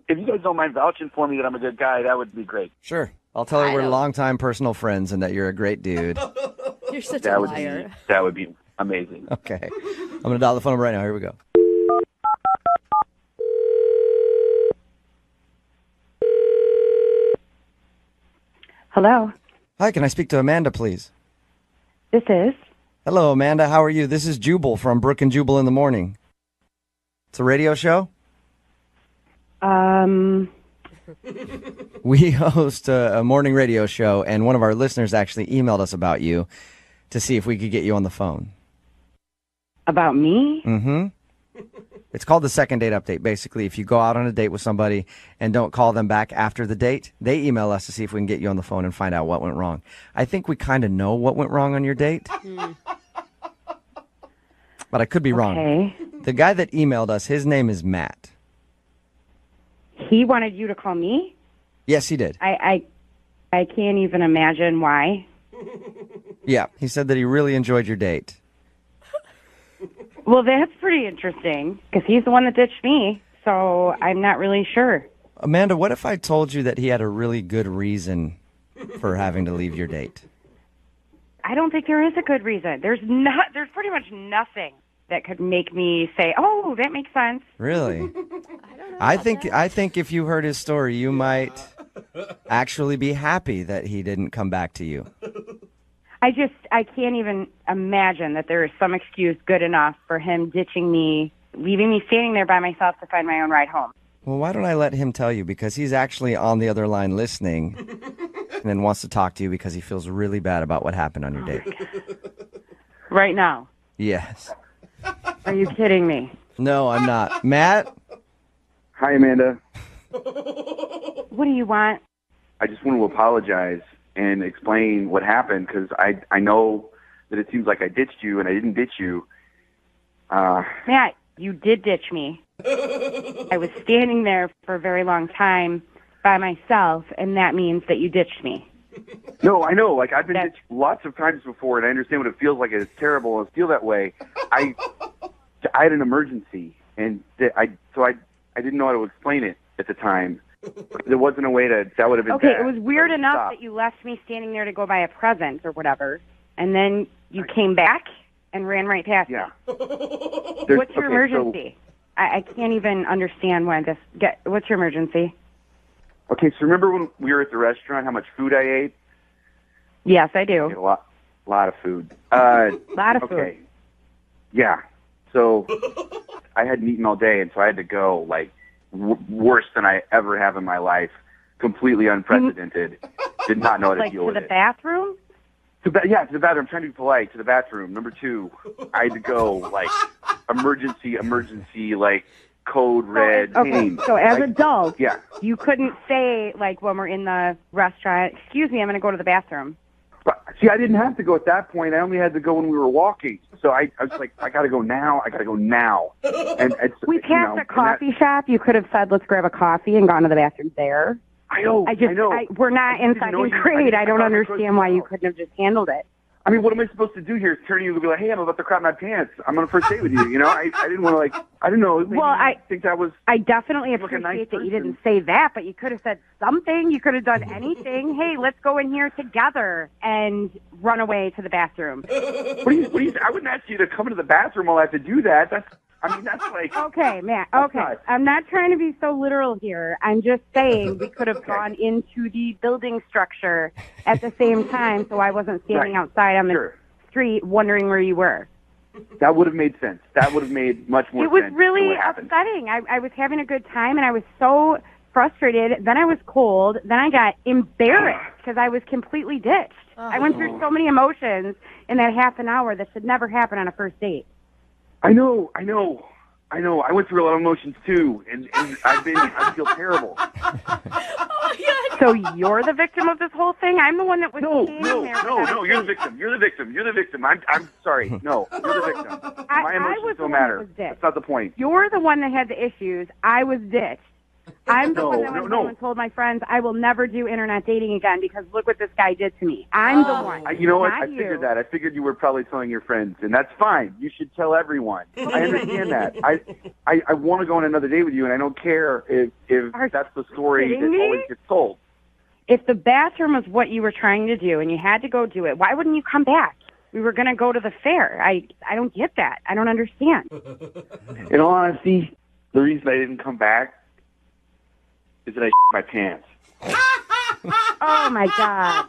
Speaker 9: If you guys don't mind vouching for me that I'm a good guy, that would be great.
Speaker 8: Sure. I'll tell her
Speaker 5: I
Speaker 8: we're
Speaker 5: don't-
Speaker 8: longtime personal friends and that you're a great dude.
Speaker 5: You're such
Speaker 9: That
Speaker 5: a
Speaker 9: would
Speaker 5: liar.
Speaker 9: be amazing.
Speaker 8: Okay. I'm going to dial the phone number right now. Here we go.
Speaker 10: Hello,
Speaker 8: Hi, can I speak to Amanda, please?
Speaker 10: this is.
Speaker 8: Hello, Amanda. How are you? This is Jubal from Brooke and Jubal in the Morning. It's a radio show. We host a morning radio show, and one of our listeners actually emailed us about you to see if we could get you on the phone.
Speaker 10: About me?
Speaker 8: Mm-hmm. It's called the second date update. Basically, if you go out on a date with somebody and don't call them back after the date, they email us to see if we can get you on the phone and find out what went wrong. I think we kind of know what went wrong on your date. But I could be wrong.
Speaker 10: Okay.
Speaker 8: The guy that emailed us, his name is Matt.
Speaker 10: He wanted you to call me?
Speaker 8: Yes, he did.
Speaker 10: I can't even imagine why.
Speaker 8: Yeah, he said that he really enjoyed your date.
Speaker 10: Well, that's pretty interesting, because he's the one that ditched me, so I'm not really sure.
Speaker 8: Amanda, what if I told you that he had a really good reason for having to leave your date?
Speaker 10: I don't think there is a good reason. There's pretty much nothing that could make me say, oh, that makes sense.
Speaker 8: Really? I think if you heard his story, you might actually be happy that he didn't come back to you.
Speaker 10: I can't even imagine that there is some excuse good enough for him ditching me, leaving me standing there by myself to find my own ride home.
Speaker 8: Well, why don't I let him tell you? Because he's actually on the other line listening and then wants to talk to you because he feels really bad about what happened on your date.
Speaker 10: Right now.
Speaker 8: Yes.
Speaker 10: Are you kidding me?
Speaker 8: No, I'm not. Matt?
Speaker 9: Hi, Amanda.
Speaker 10: What do you want?
Speaker 9: I just want to apologize and explain what happened because I know that it seems like I ditched you and I didn't ditch you.
Speaker 10: Matt, you did ditch me. I was standing there for a very long time by myself, and that means that you ditched me.
Speaker 9: No, I know. Like, I've been ditched lots of times before, and I understand what it feels like. It's terrible. I feel that way. I had an emergency, and I didn't know how to explain it. at the time. There wasn't a way that would have been
Speaker 10: Okay,
Speaker 9: bad.
Speaker 10: it was weird
Speaker 9: So
Speaker 10: enough
Speaker 9: stop.
Speaker 10: that you left me standing there to go buy a present or whatever, and then you came back and ran right past
Speaker 9: Yeah.
Speaker 10: me. What's your emergency? I can't even understand why this. What's your emergency?
Speaker 9: Okay, so remember when we were at the restaurant, how much food I ate?
Speaker 10: Yes, I
Speaker 9: I
Speaker 10: do.
Speaker 9: ate a lot of food.
Speaker 10: Lot of
Speaker 9: okay.
Speaker 10: food.
Speaker 9: Yeah. So I hadn't eaten all day, and so I had to go, like, worse than I ever have in my life. Completely unprecedented. Did not know how to
Speaker 10: Like
Speaker 9: deal
Speaker 10: to
Speaker 9: with
Speaker 10: the
Speaker 9: it.
Speaker 10: bathroom?
Speaker 9: To the bathroom. I'm trying to be polite. To the bathroom. Number 2, I had to go, like, emergency, like, code red.
Speaker 10: Okay,
Speaker 9: pain.
Speaker 10: so as
Speaker 9: Like,
Speaker 10: adults,
Speaker 9: yeah.
Speaker 10: you couldn't say, like, when we're in the restaurant, excuse me, I'm going to go to the bathroom.
Speaker 9: But, see, I didn't have to go at that point. I only had to go when we were walking. So I was like, I got to go now. And it's,
Speaker 10: We passed a coffee shop. You could have said, let's grab a coffee and gone to the bathroom there.
Speaker 9: I know.
Speaker 10: We're not in
Speaker 9: didn't know
Speaker 10: second
Speaker 9: you-
Speaker 10: grade.
Speaker 9: I
Speaker 10: I don't
Speaker 9: thought we were
Speaker 10: understand why you
Speaker 9: supposed to
Speaker 10: couldn't have just handled it.
Speaker 9: I mean, what am I supposed to do here? Turn to you and be like, hey, I'm about to crap my pants. I'm on a first date with you. You know, I didn't want to, like, I don't know. Maybe I think that was.
Speaker 10: I definitely
Speaker 9: like a
Speaker 10: appreciate
Speaker 9: nice
Speaker 10: that you
Speaker 9: person.
Speaker 10: didn't say that, but you could have said something. You could have done anything. Hey, let's go in here together and run away to the bathroom.
Speaker 9: What do you, I wouldn't ask you to come into the bathroom while I have to do that. That's like.
Speaker 10: Okay, Matt. Okay. I'm not trying to be so literal here. I'm just saying we could have gone into the building structure at the same time so I wasn't standing outside on the street wondering where you were.
Speaker 9: That would have made sense. That would have made much more
Speaker 10: It was
Speaker 9: sense. than
Speaker 10: really
Speaker 9: what happened.
Speaker 10: upsetting. I was having a good time, and I was so frustrated. Then I was cold. Then I got embarrassed because I was completely ditched. I went through so many emotions in that half an hour that should never happen on a first date.
Speaker 9: I know. I went through a lot of emotions too, and I feel terrible.
Speaker 10: So you're the victim of this whole thing? I'm the one that was
Speaker 9: No,
Speaker 10: standing there.
Speaker 9: you're the victim. You're the victim. I'm sorry. No, you're the victim. My
Speaker 10: I
Speaker 9: emotions
Speaker 10: was the
Speaker 9: don't
Speaker 10: one that
Speaker 9: matter.
Speaker 10: was ditched.
Speaker 9: That's not the point.
Speaker 10: You're the one that had the issues. I was ditched. I'm the one that went home and told my friends I will never do internet dating again because look what this guy did to me. I'm the one.
Speaker 9: You know what?
Speaker 10: not
Speaker 9: I figured that. I figured you were probably telling your friends, and that's fine. You should tell everyone. I understand that. I want to go on another date with you, and I don't care if that's the story
Speaker 10: kidding
Speaker 9: that
Speaker 10: me?
Speaker 9: always gets told.
Speaker 10: If the bathroom was what you were trying to do and you had to go do it, why wouldn't you come back? We were going to go to the fair. I don't get that. I don't understand.
Speaker 9: In all honesty, the reason I didn't come back is that I my pants
Speaker 10: Oh, my God.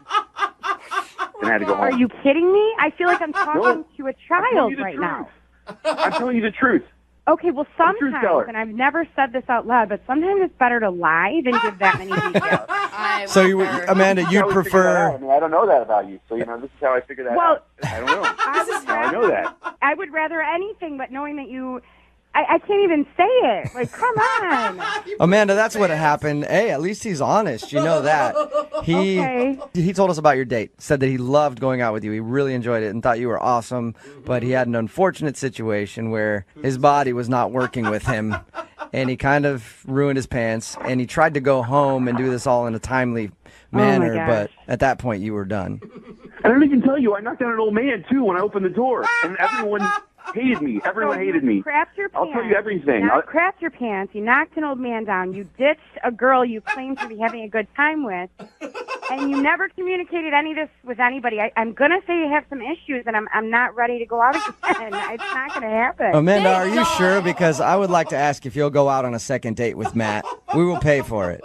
Speaker 9: and I had to go home.
Speaker 10: Are you kidding me? I feel like I'm talking to a
Speaker 9: I'm telling
Speaker 10: child
Speaker 9: you the
Speaker 10: right
Speaker 9: truth.
Speaker 10: now.
Speaker 9: I'm telling you the truth.
Speaker 10: Okay, well,
Speaker 9: I'm a truth teller.
Speaker 10: sometimes, and I've never said this out loud, but sometimes it's better to lie than give that many details.
Speaker 8: So, Amanda,
Speaker 9: This is
Speaker 8: you'd
Speaker 9: how we figured that out.
Speaker 8: prefer.
Speaker 9: I mean, I don't know that about you, so this is how I figured that
Speaker 10: Well,
Speaker 9: out. I don't know. I know that.
Speaker 10: I would rather anything but knowing that you... I can't even say it. Like, come on.
Speaker 8: Amanda, that's what happened. Hey, at least he's honest. You know that. He told us about your date. Said that he loved going out with you. He really enjoyed it and thought you were awesome. But he had an unfortunate situation where his body was not working with him. And he kind of ruined his pants. And he tried to go home and do this all in a timely manner.
Speaker 10: gosh.
Speaker 8: But at that point, you were done.
Speaker 9: And I don't even tell you, I knocked out an old man, too, when I opened the door. And everyone hated me. Everyone hated me.
Speaker 10: Crapped your pants.
Speaker 9: I'll tell you everything.
Speaker 10: You crapped your pants. You knocked an old man down. You ditched a girl you claimed to be having a good time with. And you never communicated any of this with anybody. I'm going to say you have some issues, and I'm not ready to go out again. It's not going to happen.
Speaker 8: Amanda, are you sure? Because I would like to ask if you'll go out on a second date with Matt. We will pay for it.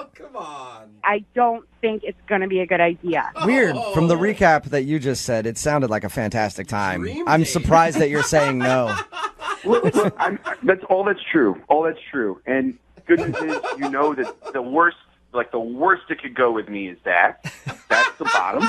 Speaker 10: I don't think it's going to be a good idea.
Speaker 8: Weird. From the recap that you just said, it sounded like a fantastic time. I'm surprised that you're saying no.
Speaker 9: Look, that's all that's true. All that's true. And good news is, you know that the worst it could go with me is that. That's the bottom.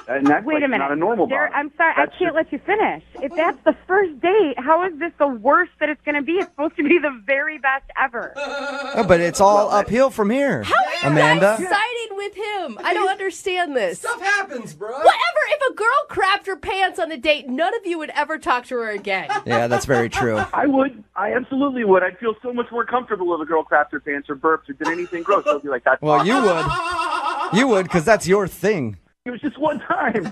Speaker 9: And that's
Speaker 10: Wait a minute.
Speaker 9: not a normal bottom.
Speaker 10: I'm sorry. I can't let you finish. If that's the first date, how is this the worst that it's going to be? It's supposed to be the very best ever.
Speaker 8: Oh, but it's all uphill from here,
Speaker 2: How are you
Speaker 8: Amanda.
Speaker 2: guys siding with him? I don't understand this.
Speaker 3: Stuff happens, bro.
Speaker 2: Whatever. If a girl crapped her pants on a date, none of you would ever talk to her again.
Speaker 8: Yeah, that's very true.
Speaker 9: I would. I absolutely would. I'd feel so much more comfortable if a girl crapped her pants or burped or did anything gross. I'd be like, that's
Speaker 8: Well,
Speaker 9: awesome.
Speaker 8: you would. You would, because that's your thing.
Speaker 9: It was just one time.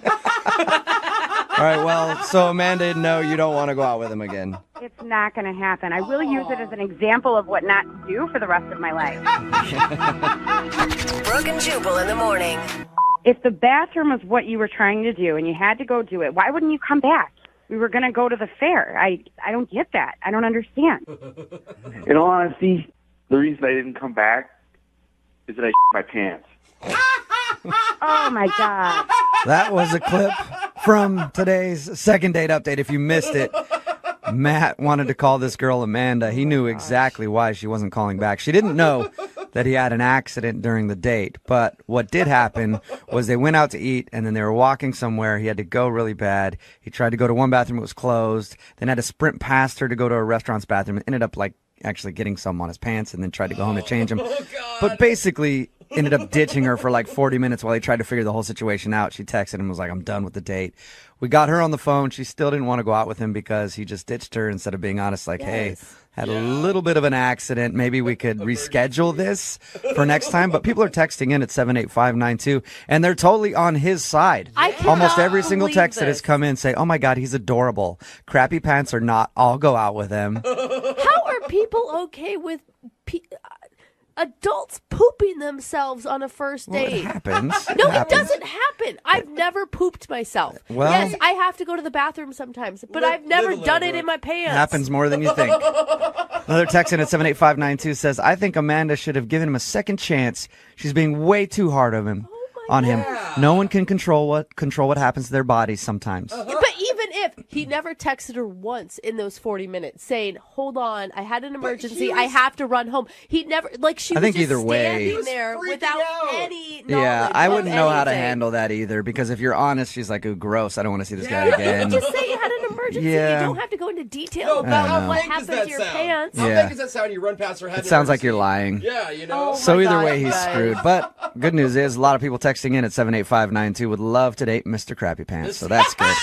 Speaker 8: All right, well, so Amanda, no, you don't want to go out with him again.
Speaker 10: It's not going to happen. I will use it as an example of what not to do for the rest of my life.
Speaker 11: Brooke and Jubal in the morning.
Speaker 10: If the bathroom was what you were trying to do and you had to go do it, why wouldn't you come back? We were going to go to the fair. I don't get that. I don't understand.
Speaker 9: In all honesty, the reason I didn't come back is that I my pants.
Speaker 10: Oh, my God.
Speaker 8: That was a clip from today's second date update. If you missed it, Matt wanted to call this girl Amanda. He knew exactly why she wasn't calling back. She didn't know that he had an accident during the date. But what did happen was they went out to eat, and then they were walking somewhere. He had to go really bad. He tried to go to one bathroom. It was closed. Then had to sprint past her to go to a restaurant's bathroom. Ended up, actually getting some on his pants and then tried to go home to change them. But basically ended up ditching her for 40 minutes while he tried to figure the whole situation out. She texted him and was like, I'm done with the date. We got her on the phone. She still didn't want to go out with him because he just ditched her instead of being honest, hey, had a little bit of an accident. Maybe we could reschedule this for next time. But people are texting in at 78592, and they're totally on his side. Almost every single text that has come in say, oh, my God, he's adorable. Crappy pants or not, I'll go out with him.
Speaker 5: How are people okay with adults pooping themselves on a first date?
Speaker 8: Well, it happens.
Speaker 5: No, it doesn't happen. I've never pooped myself.
Speaker 8: Well,
Speaker 5: yes, I have to go to the bathroom sometimes, but I've never done it in my pants.
Speaker 8: Happens more than you think. Another text in at 78592 says, I think Amanda should have given him a second chance. She's being way too hard on him. No one can control what happens to their bodies sometimes.
Speaker 5: But even if he never texted her once in those 40 minutes saying, hold on, I had an emergency, I have to run home. He never, she
Speaker 8: I
Speaker 5: was
Speaker 8: think
Speaker 5: just
Speaker 8: either way,
Speaker 5: standing there without any knowledge.
Speaker 8: Yeah, I wouldn't know how to
Speaker 5: anything.
Speaker 8: handle that either, because if you're honest, she's like, ooh, gross, I don't want to see this guy again.
Speaker 5: Just say you had an emergency.
Speaker 8: Yeah.
Speaker 5: You don't have to go into detail about what happened to your pants.
Speaker 3: How big does that sound? You run past her head.
Speaker 8: It sounds like you're lying.
Speaker 3: Yeah, you know.
Speaker 8: So either way, he's screwed. But good news is, a lot of people texting in at 78592 would love to date Mr. Crappy Pants, so that's good.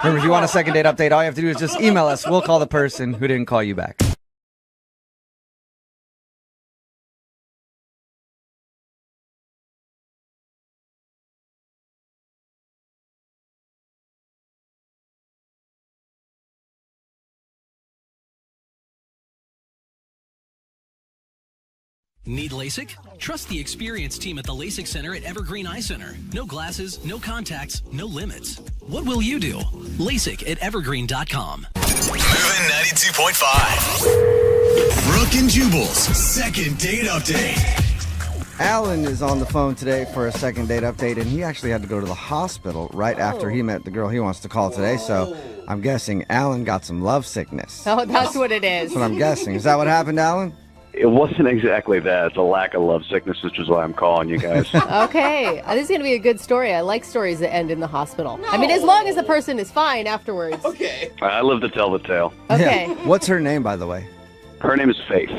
Speaker 8: Remember, if you want a second date update, all you have to do is just email us. We'll call the person who didn't call you back.
Speaker 12: Need LASIK? Trust the experienced team at the LASIK Center at Evergreen Eye Center. No glasses, no contacts, no limits. What will you do? LASIK at evergreen.com.
Speaker 7: Moving 92.5. Brooke and Jubal's second date update.
Speaker 8: Alan is on the phone today for a second date update, and he actually had to go to the hospital right after he met the girl he wants to call today. So I'm guessing Alan got some love sickness.
Speaker 2: Oh, that's what it is.
Speaker 8: That's what I'm guessing. Is that what happened, Alan?
Speaker 4: It wasn't exactly that. It's a lack of love sickness, which is why I'm calling you guys.
Speaker 2: Okay. This is going to be a good story. I like stories that end in the hospital. I mean, as long as the person is fine afterwards.
Speaker 3: Okay.
Speaker 4: I live to tell the tale.
Speaker 2: Okay.
Speaker 8: Yeah. What's her name, by the way?
Speaker 4: Her name is Faith.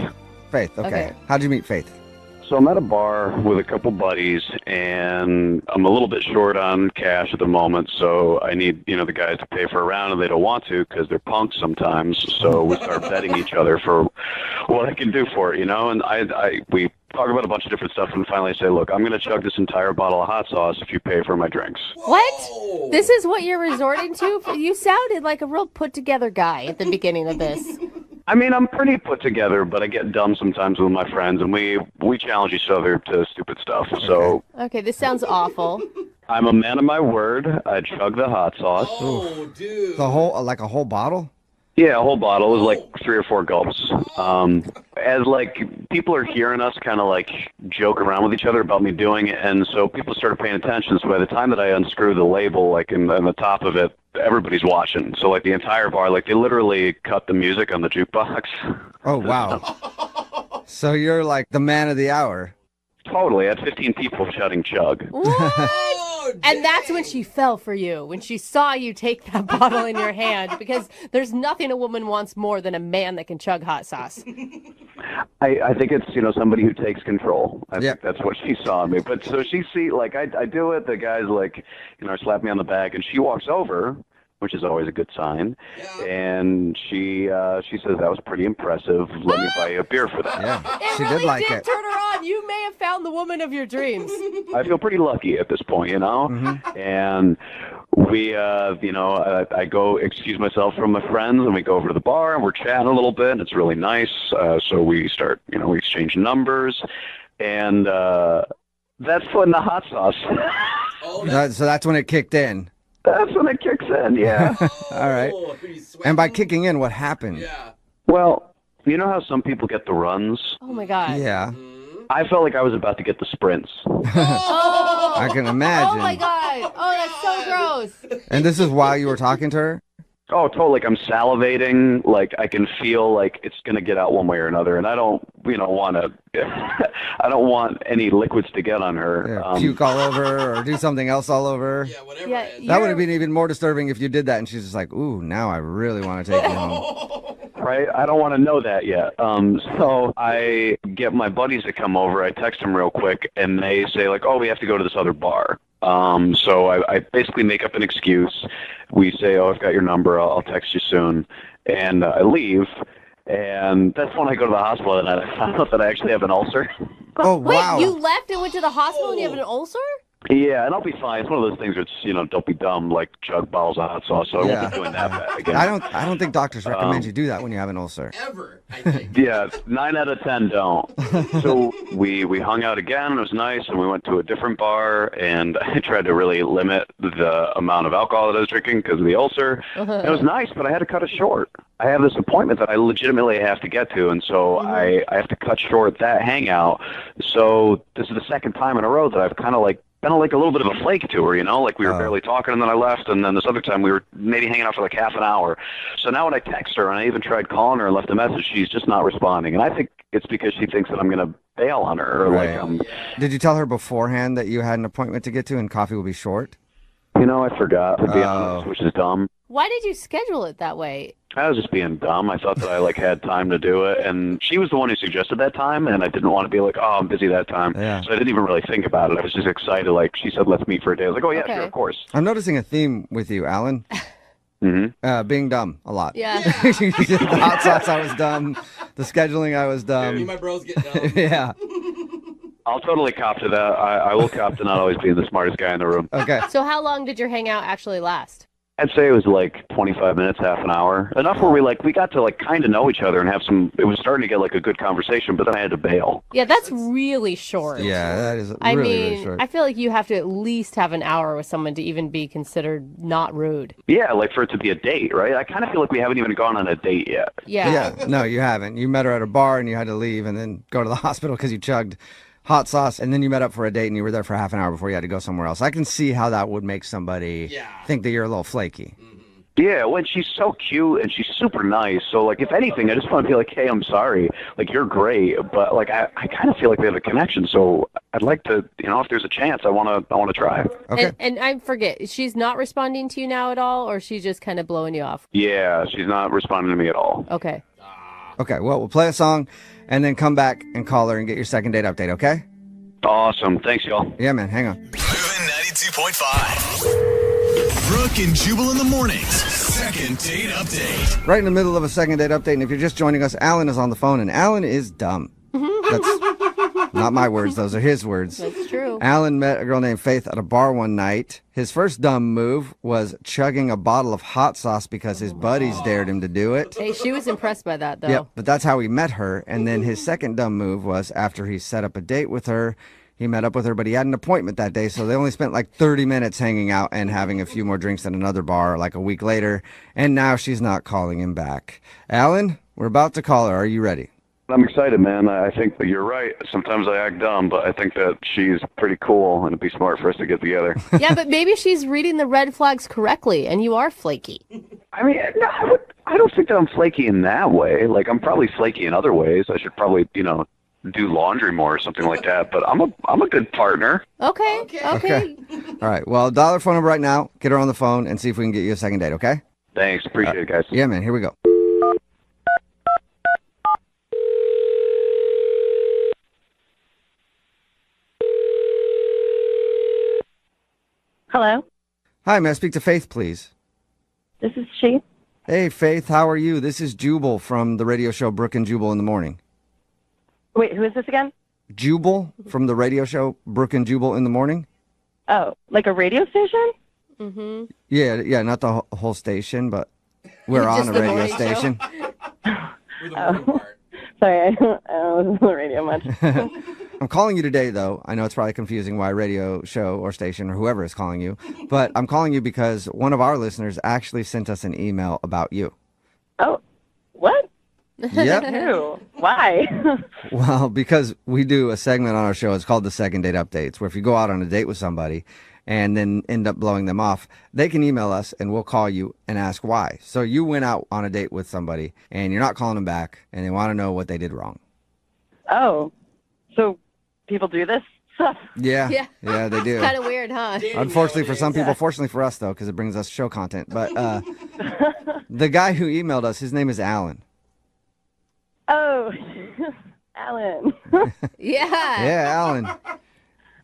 Speaker 8: Faith, okay. How'd you meet Faith?
Speaker 4: So I'm at a bar with a couple buddies, and I'm a little bit short on cash at the moment, so I need, the guys to pay for a round, and they don't want to because they're punks sometimes. So we start betting each other for what I can do for it, and we talk about a bunch of different stuff, and finally say, look, I'm going to chug this entire bottle of hot sauce if you pay for my drinks.
Speaker 2: What? This is what you're resorting to? You sounded like a real put-together guy at the beginning of this.
Speaker 4: I mean, I'm pretty put together, but I get dumb sometimes with my friends, and we challenge each other to stupid stuff. So
Speaker 2: Okay, this sounds awful.
Speaker 4: I'm a man of my word. I chug the hot sauce.
Speaker 3: Oh, dude.
Speaker 8: The whole, a whole bottle?
Speaker 4: Yeah, a whole bottle. It was 3 or 4 gulps. As people are hearing us kind of joke around with each other about me doing it, and so people started paying attention. So by the time that I unscrew the label, in the top of it, everybody's watching. So the entire bar, they literally cut the music on the jukebox.
Speaker 8: Oh, wow. So you're the man of the hour.
Speaker 4: Totally. I had 15 people shouting chug.
Speaker 2: What? And that's when she fell for you, when she saw you take that bottle in your hand, because there's nothing a woman wants more than a man that can chug hot sauce.
Speaker 4: I think it's, somebody who takes control. I think that's what she saw in me. But so she I do it, the guy's slap me on the back, and she walks over, which is always a good sign. Yeah. And she says, that was pretty impressive. Let me buy you a beer for that.
Speaker 8: Yeah,
Speaker 2: she really did like it. Turn her on. You may have found the woman of your dreams.
Speaker 4: I feel pretty lucky at this point,
Speaker 8: Mm-hmm.
Speaker 4: And
Speaker 11: I go excuse myself from my friends, and we go over to the bar, and we're chatting a little bit, and it's really nice. So we start, we exchange numbers, and that's when the hot sauce.
Speaker 8: So that's when it kicked in.
Speaker 11: That's when it kicks in, yeah.
Speaker 8: All right. And by kicking in, what happened?
Speaker 3: Yeah.
Speaker 11: Well, you know how some people get the runs?
Speaker 2: Oh, my God.
Speaker 8: Yeah.
Speaker 11: I felt like I was about to get the sprints.
Speaker 2: Oh,
Speaker 8: I can imagine.
Speaker 2: oh, my God. Oh, that's so gross.
Speaker 8: And this is while you were talking to her?
Speaker 11: Oh, totally. Like I'm salivating. Like I can feel like it's going to get out one way or another. And I don't, want to, I don't want any liquids to get on her.
Speaker 8: Yeah, puke all over or do something else all over.
Speaker 3: Yeah, whatever.
Speaker 2: Yeah,
Speaker 8: That would have been even more disturbing if you did that and she's just like, ooh, now I really want to take you home.
Speaker 11: Right? I don't want to know that yet. So I get my buddies to come over. I text them real quick, and they say, like, oh, we have to go to this other bar. So I basically make up an excuse. We say, oh, I've got your number. I'll text you soon. And I leave. And that's when I go to the hospital, and I found out that I actually have an ulcer.
Speaker 8: Oh, wow.
Speaker 2: Wait, you left and went to the hospital and you have an ulcer?
Speaker 11: Yeah, and I'll be fine. It's one of those things where it's, don't be dumb, like chug bottles of hot sauce, so I won't be doing that again.
Speaker 8: I don't think doctors recommend you do that when you have an ulcer.
Speaker 3: Ever, I think.
Speaker 11: Yeah, 9 out of 10 don't. So we hung out again. It was nice, and we went to a different bar, and I tried to really limit the amount of alcohol that I was drinking because of the ulcer. It was nice, but I had to cut it short. I have this appointment that I legitimately have to get to, and so I have to cut short that hangout. So this is the second time in a row that I've kind of been like a little bit of a flake to her, like we were barely talking and then I left, and then this other time we were maybe hanging out for like half an hour. So now when I text her and I even tried calling her and left a message, she's just not responding. And I think it's because she thinks that I'm going to bail on her. Or
Speaker 8: Right. Did you tell her beforehand that you had an appointment to get to and coffee will be short?
Speaker 11: I forgot, to be honest, which is dumb.
Speaker 2: Why did you schedule it that way?
Speaker 11: I was just being dumb. I thought that I had time to do it, and she was the one who suggested that time, and I didn't want to be like, oh, I'm busy that time.
Speaker 8: Yeah.
Speaker 11: So I didn't even really think about it. I was just excited. Like she said, let's meet for a day. I was like, oh yeah, sure, of course.
Speaker 8: I'm noticing a theme with you, Alan. Being dumb a lot.
Speaker 2: Yeah.
Speaker 8: The hot sauce, I was dumb. The scheduling, I was dumb.
Speaker 3: Me and my bros get dumb.
Speaker 8: Yeah.
Speaker 11: I'll totally cop to that. I will cop to not always being the smartest guy in the room.
Speaker 8: Okay.
Speaker 2: So how long did your hangout actually last?
Speaker 11: I'd say it was like 25 minutes, half an hour. Enough where we got to kind of know each other and have some, it was starting to get a good conversation, but then I had to bail.
Speaker 2: Yeah, that's really short.
Speaker 8: Yeah, that is
Speaker 2: I
Speaker 8: really,
Speaker 2: mean,
Speaker 8: really short.
Speaker 2: I feel like you have to at least have an hour with someone to even be considered not rude.
Speaker 11: Yeah, for it to be a date, right? I kind of feel like we haven't even gone on a date yet.
Speaker 2: Yeah.
Speaker 8: No, you haven't. You met her at a bar and you had to leave and then go to the hospital because you chugged hot sauce, and then you met up for a date and you were there for half an hour before you had to go somewhere else. I can see how that would make somebody think that you're a little flaky.
Speaker 11: Yeah, well, she's so cute and she's super nice. So, if anything, I just want to be like, hey, I'm sorry. You're great, but I kind of feel like we have a connection. So I'd like to, if there's a chance, I want to try.
Speaker 8: Okay.
Speaker 2: And I forget, she's not responding to you now at all, or she's just kind of blowing you off?
Speaker 11: Yeah, she's not responding to me at all.
Speaker 2: Okay.
Speaker 8: Okay, well, we'll play a song and then come back and call her and get your second date update, okay?
Speaker 11: Awesome. Thanks, y'all.
Speaker 8: Yeah, man, hang on.
Speaker 7: Moving 92.5. Brooke and Jubal in the mornings. Second date update.
Speaker 8: Right in the middle of a second date update, and if you're just joining us, Alan is on the phone, and Alan is dumb. That's not my words, those are his words.
Speaker 2: That's true.
Speaker 8: Alan met a girl named Faith at a bar one night. His first dumb move was chugging a bottle of hot sauce because his buddies dared him to do it.
Speaker 2: Hey, she was impressed by that, though.
Speaker 8: Yep, but that's how he met her. And then his second dumb move was after he set up a date with her, he met up with her, but he had an appointment that day, so they only spent 30 minutes hanging out and having a few more drinks at another bar a week later, and now she's not calling him back. Alan, we're about to call her. Are you ready?
Speaker 11: I'm excited, man. I think that you're right. Sometimes I act dumb, but I think that she's pretty cool, and it'd be smart for us to get together.
Speaker 2: Yeah, but maybe she's reading the red flags correctly, and you are flaky.
Speaker 11: I mean, no, I don't think that I'm flaky in that way. I'm probably flaky in other ways. I should probably, do laundry more or something like that. But I'm a good partner.
Speaker 2: Okay.
Speaker 8: All right. Well, dial her phone number right now. Get her on the phone and see if we can get you a second date. Okay?
Speaker 11: Thanks. Appreciate it, guys.
Speaker 8: Yeah, man. Here we go.
Speaker 13: Hello.
Speaker 8: Hi, may I speak to Faith, please?
Speaker 13: This is she.
Speaker 8: Hey, Faith. How are you? This is Jubal from the radio show Brooke and Jubal in the Morning.
Speaker 13: Wait, who is this again?
Speaker 8: Jubal from the radio show Brooke and Jubal in the Morning.
Speaker 13: Oh, like a radio station?
Speaker 2: Mm-hmm.
Speaker 8: Yeah, not the whole station, but we're on
Speaker 2: Just
Speaker 8: a
Speaker 2: the
Speaker 8: radio
Speaker 2: morning show.
Speaker 8: station.
Speaker 13: Sorry, I don't listen to the radio much.
Speaker 8: I'm calling you today, though. I know it's probably confusing why radio show or station or whoever is calling you, but I'm calling you because one of our listeners actually sent us an email about you.
Speaker 13: Oh, what?
Speaker 8: Yep.
Speaker 13: Who? Why?
Speaker 8: Well, because we do a segment on our show. It's called the Second Date Updates, where if you go out on a date with somebody and then end up blowing them off, they can email us and we'll call you and ask why. So you went out on a date with somebody and you're not calling them back and they want to know what they did wrong.
Speaker 13: Oh, so people do this stuff?
Speaker 8: Yeah, they do.
Speaker 2: Kind of weird, huh?
Speaker 8: Unfortunately for some people, fortunately for us, though, because it brings us show content. But the guy who emailed us, his name is Alan.
Speaker 13: Oh, Alan.
Speaker 2: Yeah,
Speaker 8: Alan.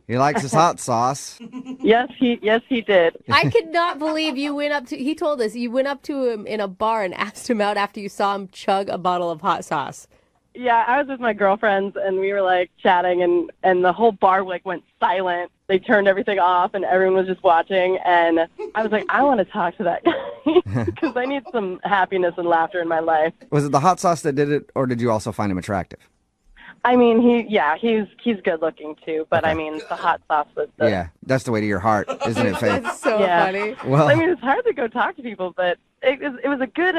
Speaker 8: He likes his hot sauce.
Speaker 13: Yes, he did.
Speaker 2: I could not believe you went up to, he told us you went up to him in a bar and asked him out after you saw him chug a bottle of hot sauce.
Speaker 13: Yeah, I was with my girlfriends and we were like chatting and the whole bar like went silent. They turned everything off and everyone was just watching and I was like, I want to talk to that guy because I need some happiness and laughter in my life.
Speaker 8: Was it the hot sauce that did it, or did you also find him attractive?
Speaker 13: I mean, he's good looking too, but I mean, the hot sauce was the...
Speaker 8: Yeah, that's the way to your heart, isn't it, Faith?
Speaker 2: That's so funny.
Speaker 8: Well,
Speaker 13: I mean, it's hard to go talk to people, but it was a good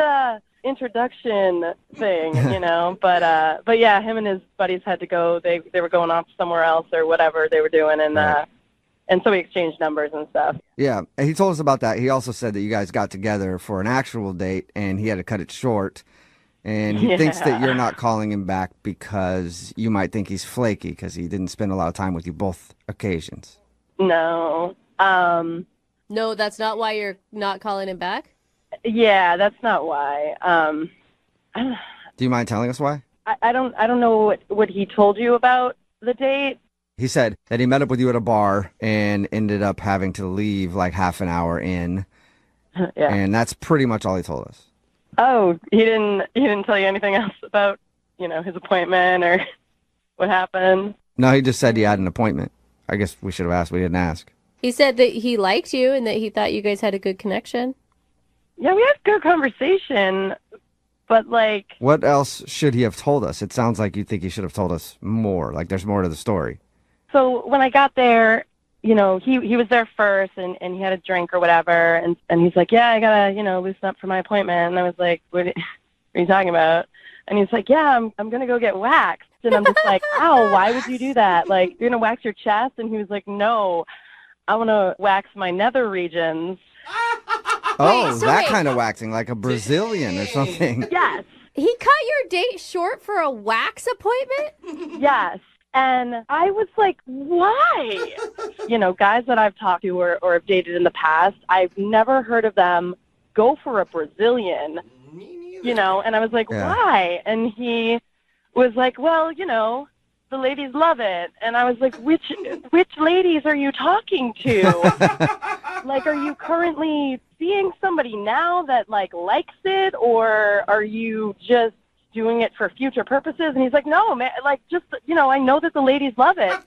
Speaker 13: introduction thing, you know. But yeah, him and his buddies had to go. They were going off somewhere else or whatever they were doing, and so we exchanged numbers and stuff.
Speaker 8: Yeah, and he told us about that. He also said that you guys got together for an actual date, and he had to cut it short. And he thinks that you're not calling him back because you might think he's flaky because he didn't spend a lot of time with you both occasions.
Speaker 13: No.
Speaker 2: No, that's not why you're not calling him back?
Speaker 13: Yeah, that's not why.
Speaker 8: Do you mind telling us why?
Speaker 13: I don't know what he told you about the date.
Speaker 8: He said that he met up with you at a bar and ended up having to leave like half an hour in.
Speaker 13: Yeah.
Speaker 8: And that's pretty much all he told us.
Speaker 13: Oh, he didn't tell you anything else about, his appointment or what happened?
Speaker 8: No, he just said he had an appointment. I guess we should have asked. We didn't ask.
Speaker 2: He said that he liked you and that he thought you guys had a good connection.
Speaker 13: Yeah, we had good conversation, but like...
Speaker 8: What else should he have told us? It sounds like you think he should have told us more. Like there's more to the story.
Speaker 13: So when I got there, he was there first and he had a drink or whatever. And he's like, yeah, I gotta, loosen up for my appointment. And I was like, what are you talking about? And he's like, yeah, I'm going to go get waxed. And I'm just like, ow, why would you do that? Like, you're going to wax your chest? And he was like, no, I want to wax my nether regions.
Speaker 8: Oh, wait, kind of waxing, like a Brazilian or something.
Speaker 13: Yes.
Speaker 2: He cut your date short for a wax appointment?
Speaker 13: Yes. And I was like, why? Guys that I've talked to or have dated in the past, I've never heard of them go for a Brazilian, and I was like, why? And he was like, well, the ladies love it. And I was like, which ladies are you talking to? Like, are you currently seeing somebody now that likes it, or are you just doing it for future purposes? And he's like, no, man, I know that the ladies love it.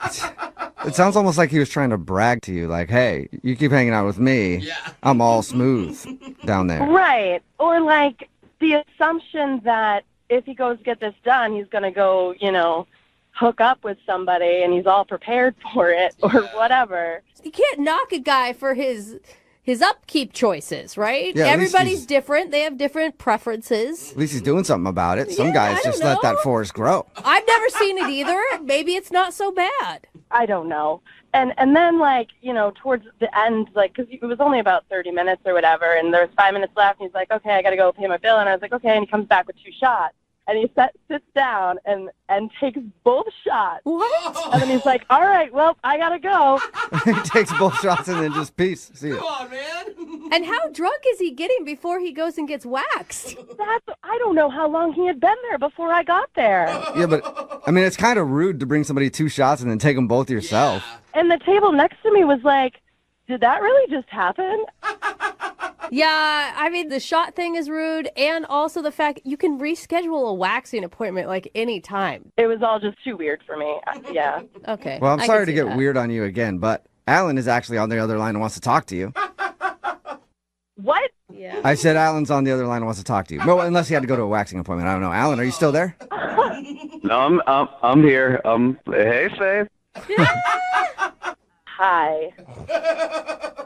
Speaker 8: It sounds almost like he was trying to brag to you, like, hey, you keep hanging out with me, I'm all smooth down there.
Speaker 13: Right. Or like the assumption that if he goes get this done, he's going to go, hook up with somebody and he's all prepared for it or whatever.
Speaker 2: You can't knock a guy for his upkeep choices, right?
Speaker 8: Yeah,
Speaker 2: everybody's different. They have different preferences.
Speaker 8: At least he's doing something about it. Some guys just let that forest grow.
Speaker 2: I've never seen it either. Maybe it's not so bad.
Speaker 13: I don't know. And then, towards the end, because it was only about 30 minutes or whatever, and there was 5 minutes left, and he's like, okay, I got to go pay my bill. And I was like, okay, and he comes back with 2 shots. And he sits down and takes both shots.
Speaker 2: What?
Speaker 13: And then he's like, all right, well, I got to go.
Speaker 8: He takes both shots and then just peace. See ya.
Speaker 3: Come on, man.
Speaker 2: And how drunk is he getting before he goes and gets waxed?
Speaker 13: I don't know how long he had been there before I got there.
Speaker 8: Yeah, but, it's kind of rude to bring somebody 2 shots and then take them both yourself.
Speaker 3: Yeah.
Speaker 13: And the table next to me was like, did that really just happen?
Speaker 2: Yeah, the shot thing is rude, and also the fact you can reschedule a waxing appointment any time.
Speaker 13: It was all just too weird for me. Yeah.
Speaker 2: Okay.
Speaker 8: Well, I'm
Speaker 2: I
Speaker 8: sorry
Speaker 2: can
Speaker 8: to
Speaker 2: see
Speaker 8: get
Speaker 2: that.
Speaker 8: weird on you again, but Alan is actually on the other line and wants to talk to you.
Speaker 13: What?
Speaker 2: Yeah.
Speaker 8: I said Alan's on the other line and wants to talk to you. No, unless he had to go to a waxing appointment. I don't know. Alan, are you still there?
Speaker 11: No, I'm here. Hey, Faith.
Speaker 13: Hi.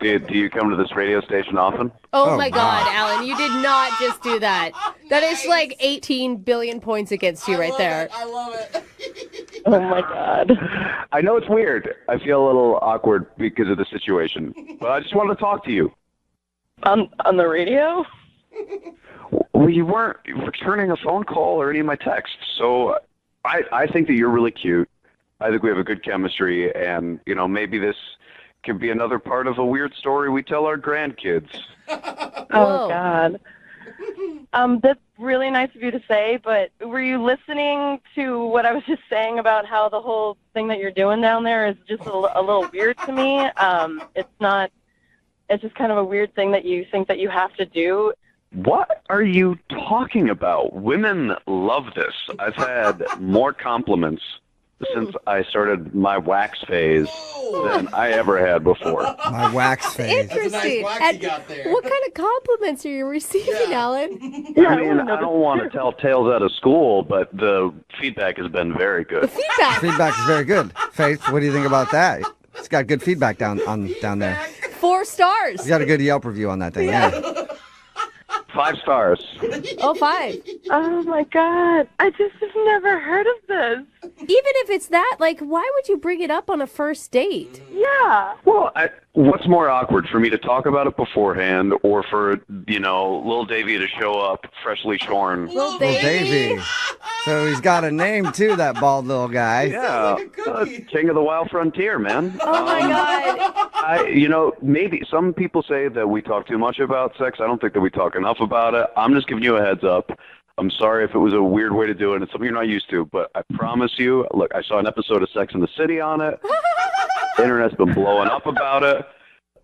Speaker 11: Do you come to this radio station often?
Speaker 2: Oh my God, Alan, you did not just do that. That is like 18 billion points against you right there.
Speaker 3: I love it.
Speaker 13: Oh my God.
Speaker 11: I know it's weird. I feel a little awkward because of the situation, but I just wanted to talk to you.
Speaker 13: On the radio?
Speaker 11: Well, you weren't returning a phone call or any of my texts, so I think that you're really cute. I think we have a good chemistry, and, you know, maybe this could be another part of a weird story we tell our grandkids.
Speaker 13: Oh, God. That's really nice of you to say, but were you listening to what I was just saying about how the whole thing that you're doing down there is just a little weird to me? It's just kind of a weird thing that you think that you have to do.
Speaker 11: What are you talking about? Women love this. I've had more compliments since I started my wax phase than I ever had before.
Speaker 8: My wax phase.
Speaker 2: Interesting. And what kind of compliments are you receiving, Alan?
Speaker 11: I mean, I don't want to tell tales out of school, but the feedback has been very good.
Speaker 8: Feedback is very good. Faith, what do you think about that? It's got good feedback down there.
Speaker 2: 4 stars.
Speaker 8: You got a good Yelp review on that thing, yeah.
Speaker 11: 5 stars.
Speaker 2: Oh, 5.
Speaker 13: Oh my God. I just have never heard of this.
Speaker 2: Even if it's that, like, why would you bring it up on a first date?
Speaker 13: Yeah.
Speaker 11: Well, what's more awkward, for me to talk about it beforehand or for, you know, Lil Davey to show up freshly shorn?
Speaker 2: Lil
Speaker 8: Davey. So he's got a name, too, that bald little guy.
Speaker 11: Yeah. King of the Wild Frontier, man.
Speaker 2: Oh, my God.
Speaker 11: You know, maybe some people say that we talk too much about sex. I don't think that we talk enough about it. I'm just giving you a heads up. I'm sorry if it was a weird way to do it. It's something you're not used to, but I promise you, look, I saw an episode of Sex and the City on it. The internet's been blowing up about it.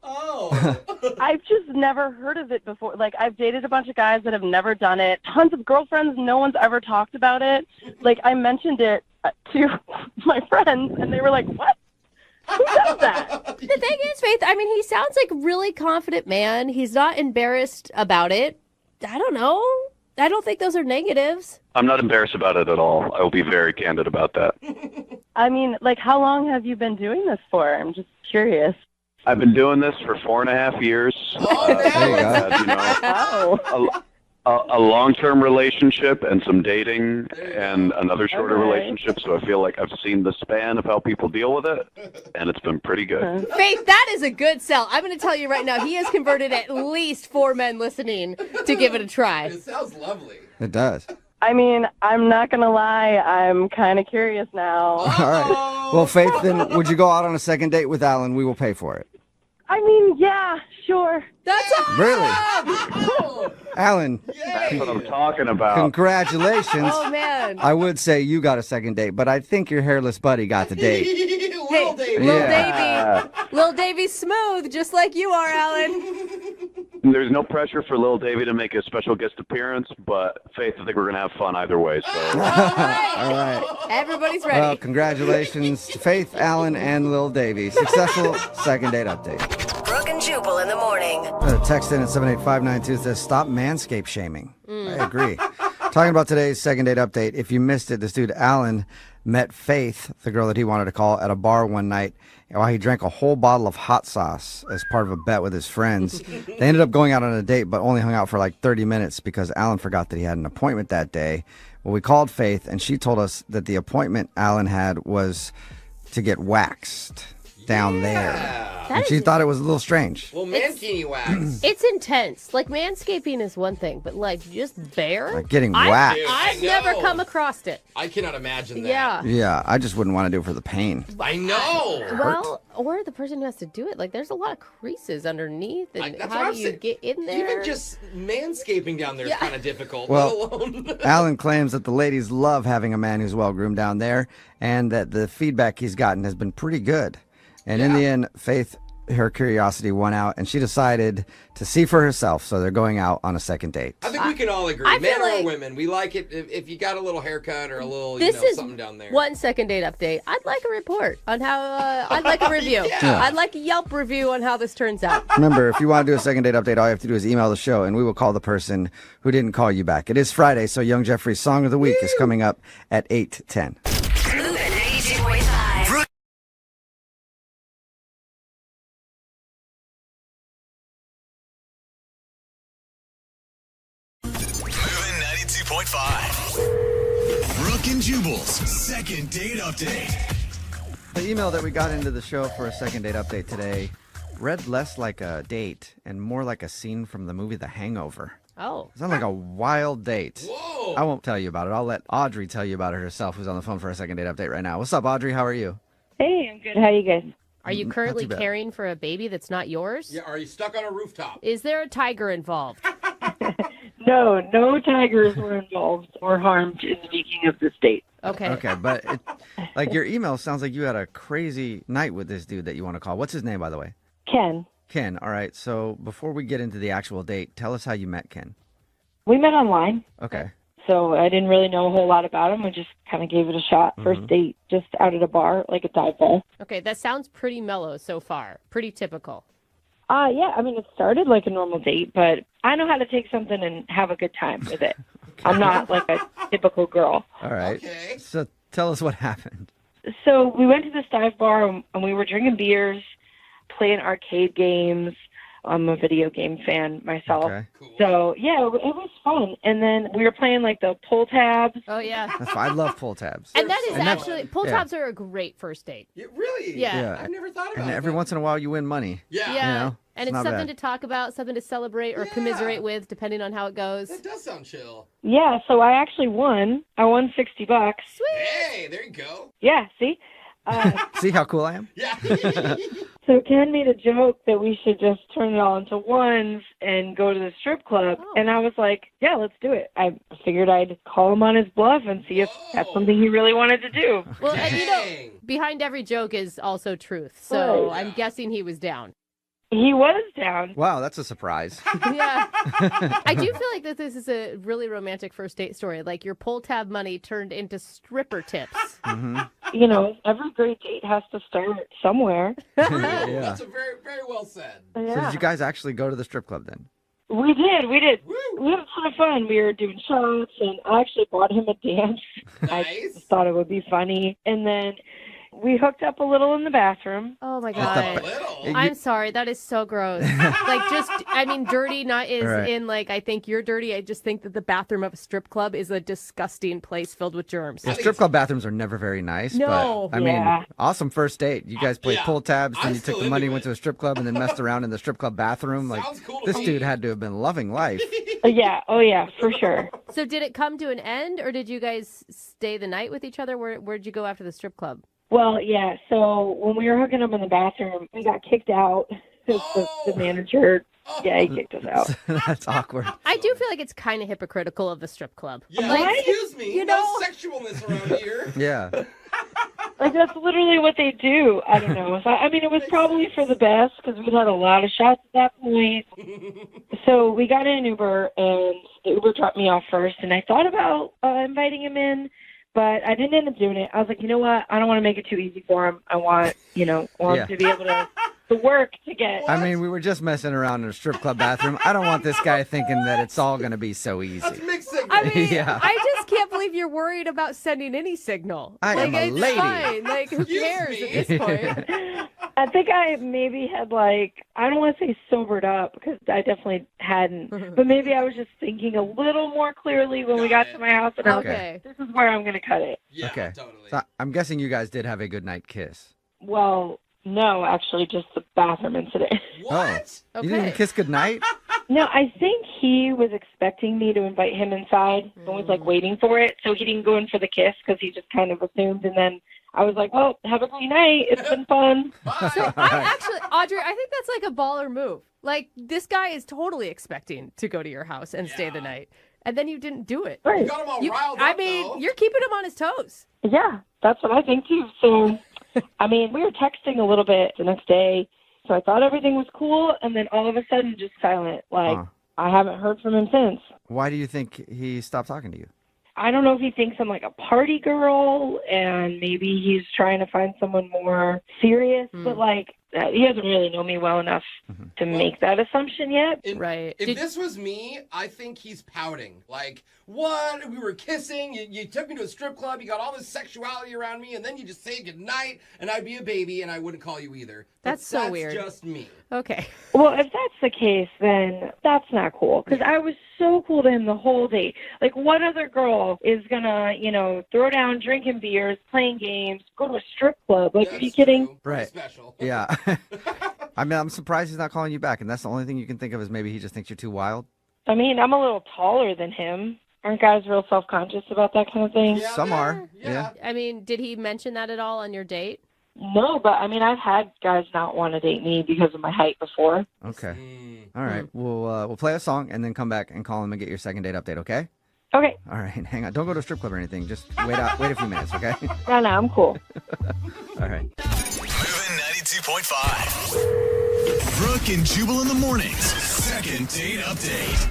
Speaker 3: Oh.
Speaker 13: I've just never heard of it before. Like, I've dated a bunch of guys that have never done it. Tons of girlfriends, no one's ever talked about it. Like, I mentioned it to my friends, and they were like, what? Who does that?
Speaker 2: The thing is, Faith, I mean, he sounds like a really confident man. He's not embarrassed about it. I don't know. I don't think those are negatives.
Speaker 11: I'm not embarrassed about it at all. I will be very candid about that.
Speaker 13: I mean, like, how long have you been doing this for? I'm just curious.
Speaker 11: I've been doing this for 4.5 years. A long-term relationship and some dating and another shorter relationship. So I feel like I've seen the span of how people deal with it, and it's been pretty good.
Speaker 2: Faith, that is a good sell. I'm going to tell you right now, he has converted at least 4 men listening to give it a try.
Speaker 3: It sounds lovely.
Speaker 8: It does.
Speaker 13: I mean, I'm not going to lie. I'm kind of curious now.
Speaker 8: All right. Well, Faith, then would you go out on a second date with Alan? We will pay for it.
Speaker 13: I mean, yeah, sure.
Speaker 2: That's awesome!
Speaker 8: Really? Alan.
Speaker 11: That's what I'm talking about.
Speaker 8: Congratulations.
Speaker 2: Oh, man.
Speaker 8: I would say you got a second date, but I think your hairless buddy got the date.
Speaker 2: Lil Davey. Lil Davey's smooth, just like you are, Alan.
Speaker 11: There's no pressure for Lil Davey to make a special guest appearance, but Faith, I think we're going to have fun either way. So.
Speaker 8: All right.
Speaker 2: Everybody's ready.
Speaker 8: Well, congratulations to Faith, Alan, and Lil Davey. Successful second date update.
Speaker 14: Brooke and Jubal in the morning.
Speaker 8: Text in at 78592 says, stop manscape shaming. I agree. Talking about today's second date update. If you missed it, this dude, Alan, met Faith, the girl that he wanted to call, at a bar one night while he drank a whole bottle of hot sauce as part of a bet with his friends. They ended up going out on a date, but only hung out for like 30 minutes because Alan forgot that he had an appointment that day. Well, we called Faith, and she told us that the appointment Alan had was to get waxed down there. And she thought it was a little strange.
Speaker 3: Well, mankini wax.
Speaker 2: It's intense. Like, manscaping is one thing, but, like, just bare?
Speaker 8: Like getting waxed.
Speaker 2: I've never come across it.
Speaker 3: I cannot imagine that.
Speaker 2: Yeah.
Speaker 8: Yeah, I just wouldn't want to do it for the pain.
Speaker 3: I know.
Speaker 2: Well, or the person who has to do it. Like, there's a lot of creases underneath, and how do you get in there?
Speaker 3: Even just manscaping down there is kind of difficult.
Speaker 8: Well,
Speaker 3: let alone...
Speaker 8: Alan claims that the ladies love having a man who's well-groomed down there, and that the feedback he's gotten has been pretty good. And in the end, Faith her curiosity won out, and she decided to see for herself. So they're going out on a second date.
Speaker 3: I think we can all agree, men or women, we like it if you got a little haircut or a little, something down there.
Speaker 2: 1 second date update. I'd like a report on how, I'd like a review.
Speaker 8: Yeah.
Speaker 2: I'd like a Yelp review on how this turns out.
Speaker 8: Remember, if you want to do a second date update, all you have to do is email the show, and we will call the person who didn't call you back. It is Friday, so Young Jeffrey's Song of the Week is coming up at 8:10.
Speaker 14: Move at 92.5.
Speaker 7: Moving 92.5. Brooke and Jubal's second date update.
Speaker 8: The email that we got into the show for a second date update today read less like a date and more like a scene from the movie The Hangover.
Speaker 2: Oh.
Speaker 8: It sounded like a wild date.
Speaker 3: Whoa.
Speaker 8: I won't tell you about it. I'll let Audrey tell you about it herself, who's on the phone for a second date update right now. What's up, Audrey? How are you?
Speaker 15: Hey, I'm good. How are you guys?
Speaker 2: Are you currently caring for a baby that's not yours?
Speaker 3: Yeah, are you stuck on a rooftop?
Speaker 2: Is there a tiger involved?
Speaker 15: No tigers were involved or harmed in the making of this date.
Speaker 2: Okay.
Speaker 8: Okay, but like your email sounds like you had a crazy night with this dude that you want to call. What's his name, by the way?
Speaker 15: Ken.
Speaker 8: Ken. All right. So before we get into the actual date, tell us how you met Ken.
Speaker 15: We met online,
Speaker 8: Okay.
Speaker 15: so I didn't really know a whole lot about him. We just kind of gave it a shot. First date, just out at a bar, like a dive bar.
Speaker 2: Okay, that sounds pretty mellow so far. Pretty typical.
Speaker 15: Yeah, I mean, it started like a normal date, but I know how to take something and have a good time with it. I'm not like a typical girl.
Speaker 8: All right.
Speaker 3: Okay.
Speaker 8: So tell us what happened.
Speaker 15: So we went to this dive bar and we were drinking beers, playing arcade games. I'm a video game fan myself.
Speaker 8: Okay.
Speaker 15: So, yeah, it was fun. And then we were playing like the pull tabs.
Speaker 2: Oh, yeah.
Speaker 8: That's fine. I love pull tabs.
Speaker 2: And that is actually, pull
Speaker 8: yeah.
Speaker 2: tabs are a great first date.
Speaker 3: Yeah, really?
Speaker 2: Yeah.
Speaker 3: I've never thought about
Speaker 8: And
Speaker 3: it.
Speaker 8: every once in a while you win money.
Speaker 3: Yeah.
Speaker 2: Yeah.
Speaker 8: You know,
Speaker 2: and it's
Speaker 8: not
Speaker 2: something
Speaker 8: bad.
Speaker 2: to talk about, something to celebrate or commiserate with, depending on how it goes.
Speaker 3: That does sound chill.
Speaker 15: Yeah, so I actually won. I won $60.
Speaker 3: Hey, there you go.
Speaker 15: Yeah, see?
Speaker 8: See how cool I am?
Speaker 3: Yeah.
Speaker 15: So Ken made a joke that we should just turn it all into ones and go to the strip club.
Speaker 2: Oh.
Speaker 15: And I was like, yeah, let's do it. I figured I'd call him on his bluff and see if that's something he really wanted to do.
Speaker 2: Well, and you know, behind every joke is also truth. So
Speaker 15: Right.
Speaker 2: I'm guessing he was down.
Speaker 15: He was down.
Speaker 8: Wow, that's a surprise.
Speaker 2: Yeah. I do feel like that this is a really romantic first date story. Like your pull tab money turned into stripper tips.
Speaker 15: You know, every great date has to start somewhere.
Speaker 8: Yeah.
Speaker 3: That's a very, very well said.
Speaker 8: So did you guys actually go to the strip club then?
Speaker 15: We did. We had a ton of fun. We were doing shots, and I actually bought him a dance. I just thought it would be funny. And then we hooked up a little in the bathroom.
Speaker 2: Oh, my God. I'm sorry. That is so gross. Like, just, I mean, dirty not is
Speaker 8: Right.
Speaker 2: in, like, I think you're dirty. I just think that the bathroom of a strip club is a disgusting place filled with germs.
Speaker 8: Yeah, strip club bathrooms are never very nice.
Speaker 2: No.
Speaker 8: But, I mean, awesome first date. You guys played pull tabs, then you took the money, went to a strip club, and then messed around in the strip club bathroom. Like, this dude had to have been loving life.
Speaker 15: Yeah. Oh, yeah, for sure.
Speaker 2: So did it come to an end, or did you guys stay the night with each other? Where'd you go after the strip club?
Speaker 15: Well, yeah, so when we were hooking up in the bathroom, we got kicked out. The manager, yeah, he kicked us out.
Speaker 8: That's awkward.
Speaker 2: I do feel like it's kind of hypocritical of the strip club.
Speaker 3: Yeah,
Speaker 2: Like,
Speaker 3: excuse me.
Speaker 2: you
Speaker 3: no
Speaker 2: know-
Speaker 3: sexualness around here.
Speaker 8: Yeah.
Speaker 15: Like, that's literally what they do. I don't know. So, I mean, it was probably for the best because we'd had a lot of shots at that point. So we got in an Uber, and the Uber dropped me off first, and I thought about inviting him in, but I didn't end up doing it. I was like, you know what? I don't want to make it too easy for him. I want, him to be able to work to get.
Speaker 8: I mean, we were just messing around in a strip club bathroom. I don't want this guy thinking that it's all going to be so easy.
Speaker 2: I mean,
Speaker 8: Yeah.
Speaker 2: I just can't believe you're worried about sending any signal.
Speaker 8: I
Speaker 2: like,
Speaker 8: am a
Speaker 2: it's
Speaker 8: lady.
Speaker 2: fine. Like, who cares at this point?
Speaker 15: I think I maybe had I don't want to say sobered up because I definitely hadn't, but maybe I was just thinking a little more clearly when we got to my house and I was
Speaker 8: Okay.
Speaker 15: like, this is where I'm going to cut it.
Speaker 3: Yeah,
Speaker 8: okay.
Speaker 3: totally.
Speaker 8: So I'm guessing you guys did have a good night kiss.
Speaker 15: Well, no, actually just the bathroom incident.
Speaker 3: What?
Speaker 8: Oh. You didn't even kiss goodnight?
Speaker 15: No, I think he was expecting me to invite him inside and was waiting for it. So he didn't go in for the kiss because he just kind of assumed. And then I was like, well, have a great night. It's been fun.
Speaker 2: So Audrey, I think that's like a baller move. Like, this guy is totally expecting to go to your house and stay the night. And then you didn't do it.
Speaker 15: Right.
Speaker 3: You got him all riled
Speaker 2: I
Speaker 3: up,
Speaker 2: mean,
Speaker 3: though.
Speaker 2: you're keeping him on his toes.
Speaker 15: Yeah, that's what I think too. So, I mean, we were texting a little bit the next day. So I thought everything was cool, and then all of a sudden, just silent. Like, I haven't heard from him since.
Speaker 8: Why do you think he stopped talking to you?
Speaker 15: I don't know if he thinks I'm like a party girl, and maybe he's trying to find someone more serious, but like, he doesn't really know me well enough to make that assumption yet.
Speaker 2: Right.
Speaker 3: If this was me, I think he's pouting. Like, what? We were kissing. You took me to a strip club. You got all this sexuality around me, and then you just say goodnight, and I'd be a baby, and I wouldn't call you either.
Speaker 2: That's so weird.
Speaker 3: That's just me.
Speaker 2: Okay.
Speaker 15: Well, if that's the case, then that's not cool. Because I was so cool to him the whole date. Like, what other girl is going to, throw down drinking beers, playing games, go to a strip club? Like, are you kidding?
Speaker 8: Right.
Speaker 3: Special.
Speaker 8: Yeah. I mean, I'm surprised he's not calling you back, and that's the only thing you can think of is maybe he just thinks you're too wild.
Speaker 15: I mean, I'm a little taller than him. Aren't guys real self-conscious about that kind of thing?
Speaker 3: Yeah,
Speaker 8: Some are. Yeah.
Speaker 2: I mean, did he mention that at all on your date?
Speaker 15: No, but I mean, I've had guys not want to date me because of my height before.
Speaker 8: Okay. All right. We'll play a song and then come back and call him and get your second date update, okay?
Speaker 15: Okay.
Speaker 8: All right. Hang on. Don't go to a strip club or anything. Just wait a few minutes, okay?
Speaker 15: No, I'm cool.
Speaker 8: All right.
Speaker 7: Moving 92.5. Brooke and Jubal in the mornings. Second date update.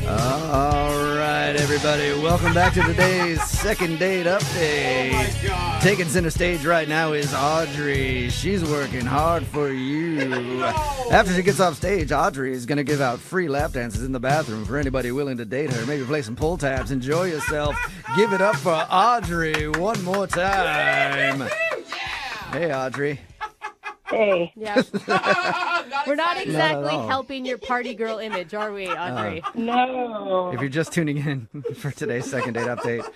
Speaker 8: All right, everybody. Welcome back to today's second date update.
Speaker 3: Oh, my God.
Speaker 8: Taking center stage right now is Audrey. She's working hard for you. After she gets off stage, Audrey is going to give out free lap dances in the bathroom for anybody willing to date her. Maybe play some pull tabs. Enjoy yourself. Give it up for Audrey one more time. Hey, Audrey.
Speaker 15: Hey.
Speaker 2: Yeah. We're not exactly
Speaker 8: all.
Speaker 2: helping your party girl image, are we, Audrey?
Speaker 15: No.
Speaker 8: If you're just tuning in for today's second date update,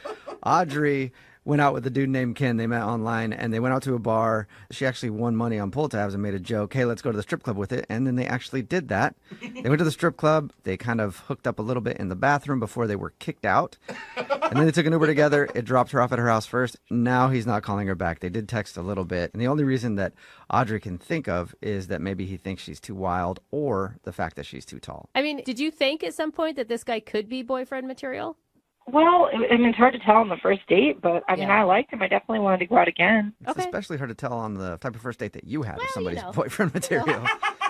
Speaker 8: Audrey went out with a dude named Ken. They met online, and they went out to a bar. She actually won money on pull tabs and made a joke, hey, let's go to the strip club with it. And then they actually did that. They went to the strip club. They kind of hooked up a little bit in the bathroom before they were kicked out. And then they took an Uber together. It dropped her off at her house first. Now he's not calling her back. They did text a little bit. And the only reason that Audrey can think of is that maybe he thinks she's too wild or the fact that she's too tall.
Speaker 2: I mean, did you think at some point that this guy could be boyfriend material?
Speaker 15: Well, I mean, it's hard to tell on the first date, but I mean, I liked him. I definitely wanted to go out again.
Speaker 8: It's especially hard to tell on the type of first date that you had if somebody's
Speaker 2: you know.
Speaker 8: boyfriend material.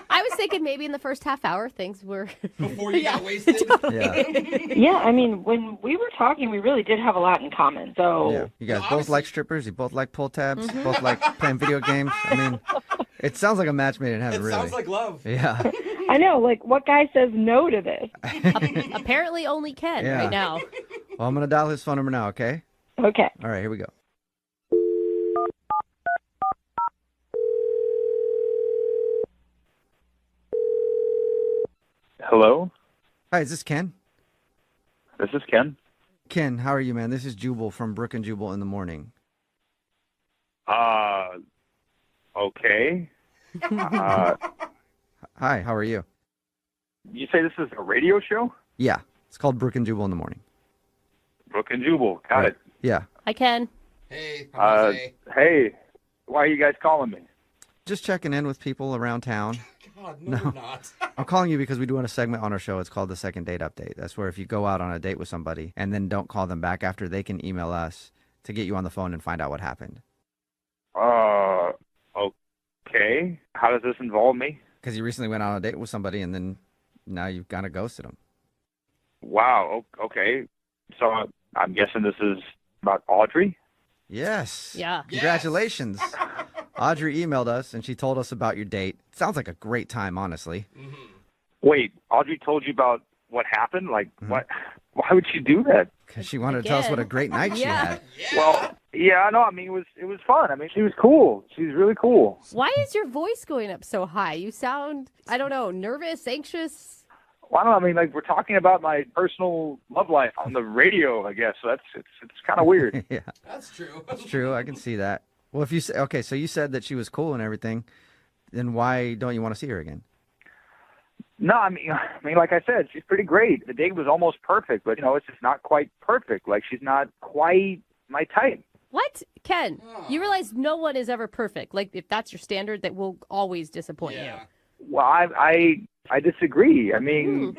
Speaker 2: I was thinking maybe in the first half hour things were...
Speaker 3: Before you got wasted?
Speaker 15: Yeah, I mean, when we were talking, we really did have a lot in common. So
Speaker 8: Yeah. You guys both like strippers. You both like pull tabs. Both like playing video games. I mean, it sounds like a match made in heaven, really.
Speaker 3: Sounds like love.
Speaker 8: Yeah.
Speaker 15: I know, like, what guy says no to this?
Speaker 2: Apparently only Ken
Speaker 8: Yeah.
Speaker 2: right now.
Speaker 8: Well, I'm going to dial his phone number now, okay?
Speaker 15: Okay.
Speaker 8: All right, here we go.
Speaker 9: Hello?
Speaker 8: Hi, is this Ken?
Speaker 9: This is Ken.
Speaker 8: Ken, how are you, man? This is Jubal from Brooke and Jubal in the morning.
Speaker 9: Okay.
Speaker 8: Hi, how are you?
Speaker 9: You say this is a radio show?
Speaker 8: Yeah, it's called Brooke and Jubal in the morning.
Speaker 9: Brooke and Jubal. Got it.
Speaker 8: Yeah.
Speaker 2: Hi, Ken.
Speaker 3: Hey.
Speaker 9: Hey, why are you guys calling me?
Speaker 8: Just checking in with people around town.
Speaker 3: God, no, you're not.
Speaker 8: I'm calling you because we do a segment on our show. It's called the Second Date Update. That's where if you go out on a date with somebody and then don't call them back after, they can email us to get you on the phone and find out what happened.
Speaker 9: Okay. How does this involve me?
Speaker 8: Because you recently went on a date with somebody and then now you've kind of ghosted them.
Speaker 9: Wow, okay. So I'm guessing this is about Audrey?
Speaker 8: Yes.
Speaker 2: Yeah.
Speaker 8: Congratulations. Audrey emailed us and she told us about your date. Sounds like a great time, honestly.
Speaker 9: Wait, Audrey told you about what happened? Like, what? Why would she do that?
Speaker 8: Because she wanted to tell us what a great night she had.
Speaker 9: Well, yeah, no, I mean, it was fun. I mean, she was cool. She's really cool.
Speaker 2: Why is your voice going up so high? You sound, I don't know, nervous, anxious?
Speaker 9: Well, I don't know. I mean, like, we're talking about my personal love life on the radio, I guess. So it's kind of weird.
Speaker 8: Yeah.
Speaker 3: That's true.
Speaker 8: That's true. I can see that. Well, if you say, okay, so you said that she was cool and everything, then why don't you want to see her again?
Speaker 9: No, I mean, like I said, she's pretty great. The date was almost perfect, but, it's just not quite perfect. Like, she's not quite my type.
Speaker 2: What? Ken, you realize no one is ever perfect. Like, if that's your standard, that will always disappoint you.
Speaker 9: Well, I disagree. I mean,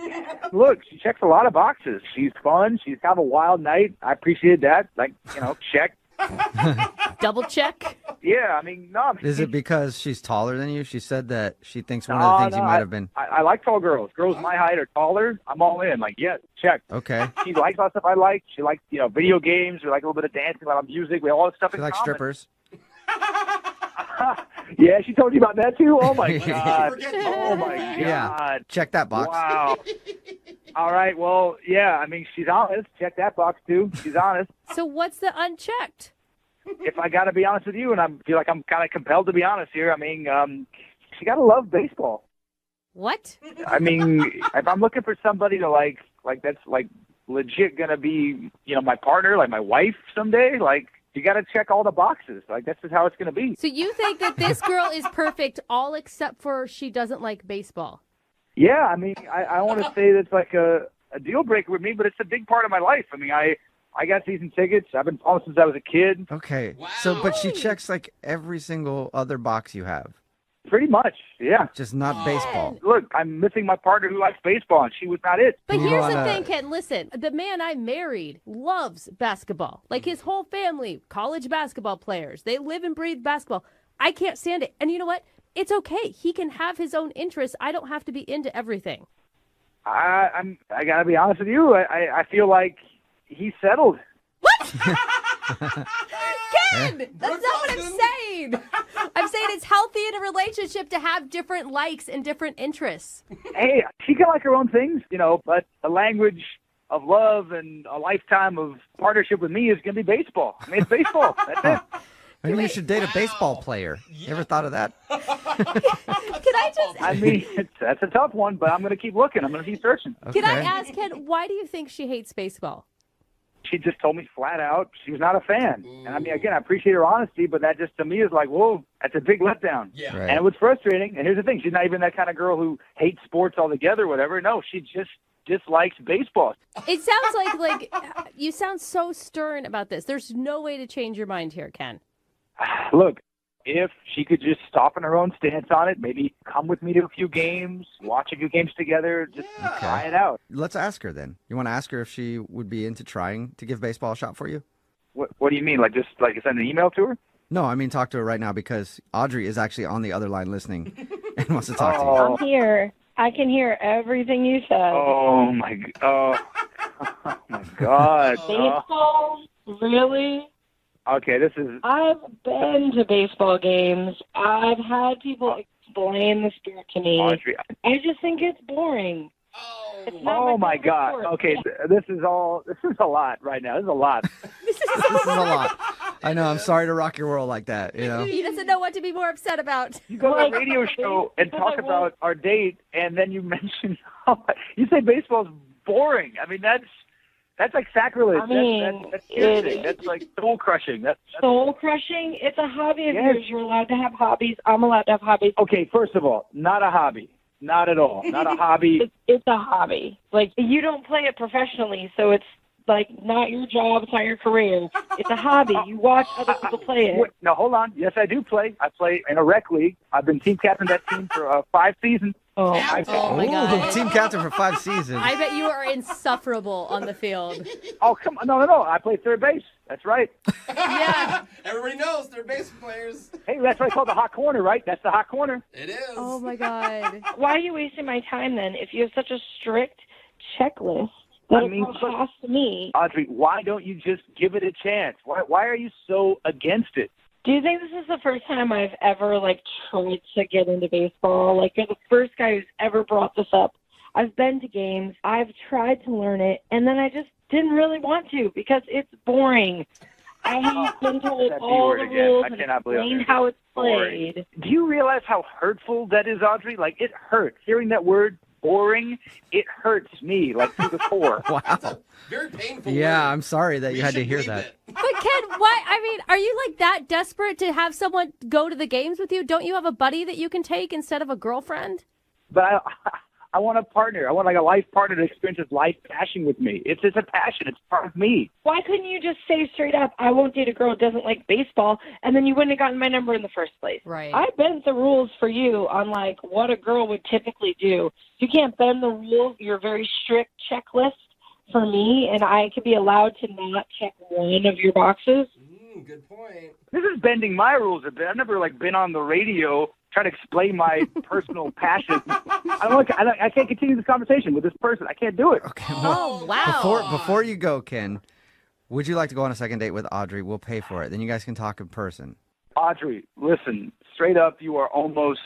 Speaker 9: look, she checks a lot of boxes. She's fun. She's have a wild night. I appreciate that. Like, check.
Speaker 2: Double check.
Speaker 16: Yeah, I mean, no.
Speaker 8: Is it because she's taller than you? She said that she thinks one of the things you might have been.
Speaker 16: I like tall girls. Girls my height are taller. I'm all in. Like, yeah, check.
Speaker 8: Okay.
Speaker 16: She likes all the stuff I like. She likes, video games. We like a little bit of dancing, a lot of music. We have all this stuff in
Speaker 8: She likes
Speaker 16: common.
Speaker 8: strippers.
Speaker 16: Yeah, she told you about that too? Oh, my God. Oh, my God.
Speaker 8: Yeah. Check that box.
Speaker 16: Wow. All right. Well, yeah, I mean, she's honest. Check that box, too. She's honest.
Speaker 2: So what's the unchecked?
Speaker 16: If I got to be honest with you, and I feel like I'm kind of compelled to be honest here, I mean, she got to love baseball.
Speaker 2: What?
Speaker 16: I mean, if I'm looking for somebody to like that's like legit going to be, my partner, like my wife someday, like, you got to check all the boxes. Like, that's just how it's going to be.
Speaker 2: So you think that this girl is perfect all except for she doesn't like baseball?
Speaker 16: Yeah, I mean, I want to say that's like a deal breaker with me, but it's a big part of my life. I mean, I got season tickets. I've been following since I was a kid.
Speaker 8: Okay. Wow. So, but she checks like every single other box you have.
Speaker 16: Pretty much, yeah.
Speaker 8: Just not baseball.
Speaker 16: Look, I'm missing my partner who likes baseball, and she was not it.
Speaker 2: But here's the thing, Ken. Listen, the man I married loves basketball. Like his whole family, college basketball players. They live and breathe basketball. I can't stand it. And you know what? It's okay. He can have his own interests. I don't have to be into everything.
Speaker 16: I got to be honest with you. I feel like he's settled.
Speaker 2: Ken, that's not what I'm saying. I'm saying it's healthy in a relationship to have different likes and different interests.
Speaker 16: Hey, she can like her own things, but a language of love and a lifetime of partnership with me is going to be baseball. I mean, it's baseball. That's it.
Speaker 8: Maybe you should date a baseball player. You ever thought of that?
Speaker 2: Can I just...
Speaker 16: I mean, that's a tough one, but I'm going to keep looking. I'm going to keep searching.
Speaker 2: Okay. Can I ask, Ken, why do you think she hates baseball?
Speaker 16: She just told me flat out she was not a fan. And I mean, again, I appreciate her honesty, but that just to me is like, whoa, that's a big letdown.
Speaker 3: Yeah.
Speaker 8: Right.
Speaker 16: And it was frustrating. And here's the thing. She's not even that kind of girl who hates sports altogether or whatever. No, she just dislikes baseball.
Speaker 2: It sounds like you sound so stern about this. There's no way to change your mind here, Ken.
Speaker 16: Look, if she could just soften her own stance on it, maybe come with me to a few games, watch a few games together, just try it out.
Speaker 8: Let's ask her then. You want to ask her if she would be into trying to give baseball a shot for you?
Speaker 16: What do you mean? Like just like send an email to her?
Speaker 8: No, I mean talk to her right now because Audrey is actually on the other line listening and wants to talk to you.
Speaker 15: I'm here. I can hear everything you said.
Speaker 16: Oh my God!
Speaker 15: Baseball? Really?
Speaker 16: Okay, this is...
Speaker 15: I've been to baseball games. I've had people explain the sport to me.
Speaker 16: Audrey,
Speaker 15: I just think it's boring.
Speaker 16: Oh my God!
Speaker 15: sport.
Speaker 16: Okay, this is a lot right now. This is a lot.
Speaker 8: This is a lot. I know. I'm sorry to rock your world like that.
Speaker 2: He doesn't know what to be more upset about.
Speaker 16: You go to a radio show and talk about our date, and then you mention you say baseball's boring. I mean, that's like sacrilege.
Speaker 15: I mean,
Speaker 16: that's piercing. That's like soul crushing. That's
Speaker 15: soul crushing. It's a hobby of
Speaker 16: Yes.
Speaker 15: yours. You're allowed to have hobbies. I'm allowed to have hobbies.
Speaker 16: Okay, first of all, not a hobby. Not at all. Not a hobby.
Speaker 15: It's a hobby. Like, you don't play it professionally, so it's like not your job. It's not your career. It's a hobby. You watch other people play it.
Speaker 16: Wait, no, hold on. Yes, I do play. I play in a rec league. I've been team captain of that team for 5 seasons.
Speaker 2: Oh my God.
Speaker 8: Team captain for 5 seasons.
Speaker 2: I bet you are insufferable on the field.
Speaker 16: Oh, come on. No. I play third base. That's right.
Speaker 2: Yeah.
Speaker 3: Everybody knows they're base players.
Speaker 16: Hey, that's what I call the hot corner, right? That's the hot corner.
Speaker 3: It is.
Speaker 2: Oh my God.
Speaker 15: Why are you wasting my time then if you have such a strict checklist that
Speaker 16: I mean,
Speaker 15: it has to me?
Speaker 16: Audrey, why don't you just give it a chance? Why are you so against it?
Speaker 15: Do you think this is the first time I've ever, tried to get into baseball? Like, you're the first guy who's ever brought this up. I've been to games. I've tried to learn it, and then I just didn't really want to because it's boring. I have been told
Speaker 16: That B
Speaker 15: all
Speaker 16: word
Speaker 15: the
Speaker 16: again.
Speaker 15: rules
Speaker 16: I
Speaker 15: and
Speaker 16: cannot believe
Speaker 15: explained
Speaker 16: it.
Speaker 15: how it's
Speaker 16: Boring.
Speaker 15: played.
Speaker 16: Do you realize how hurtful that is, Audrey? Like, it hurts. Hearing that word, boring, it hurts me, to the core.
Speaker 8: Wow.
Speaker 3: Very painful.
Speaker 8: Yeah,
Speaker 3: word.
Speaker 8: I'm sorry that you had to hear
Speaker 3: leave
Speaker 8: that.
Speaker 3: it.
Speaker 2: But Ken, why? I mean, are you that desperate to have someone go to the games with you? Don't you have a buddy that you can take instead of a girlfriend?
Speaker 16: But I want a partner. I want a life partner to experience this life passion with me. It's a passion. It's part of me.
Speaker 15: Why couldn't you just say straight up, I won't date a girl who doesn't like baseball, and then you wouldn't have gotten my number in the first place?
Speaker 2: Right.
Speaker 15: I bent the rules for you on, what a girl would typically do. You can't bend the rules, your very strict checklist for me, and I could be allowed to not check one of your boxes.
Speaker 3: Good point.
Speaker 16: This is bending my rules a bit. I've never been on the radio trying to explain my personal passion. I can't continue this conversation with this person. I can't do it.
Speaker 8: Okay,
Speaker 2: Oh, wow.
Speaker 8: Before you go, Ken, would you like to go on a second date with Audrey? We'll pay for it. Then you guys can talk in person.
Speaker 16: Audrey, listen, straight up, you are almost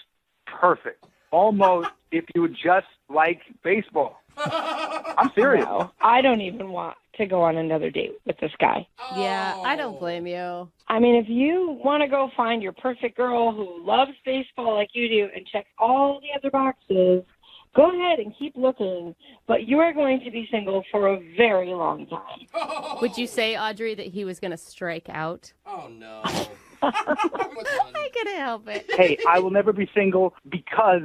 Speaker 16: perfect. Almost if you would just like baseball. I'm serious.
Speaker 15: No, I don't even want to go on another date with this guy.
Speaker 2: Yeah, I don't blame you.
Speaker 15: I mean, if you want to go find your perfect girl who loves baseball like you do and checks all the other boxes, go ahead and keep looking. But you are going to be single for a very long time.
Speaker 2: Would you say, Audrey, that he was going to strike out?
Speaker 3: Oh, no.
Speaker 2: I couldn't help it.
Speaker 16: Hey, I will never be single because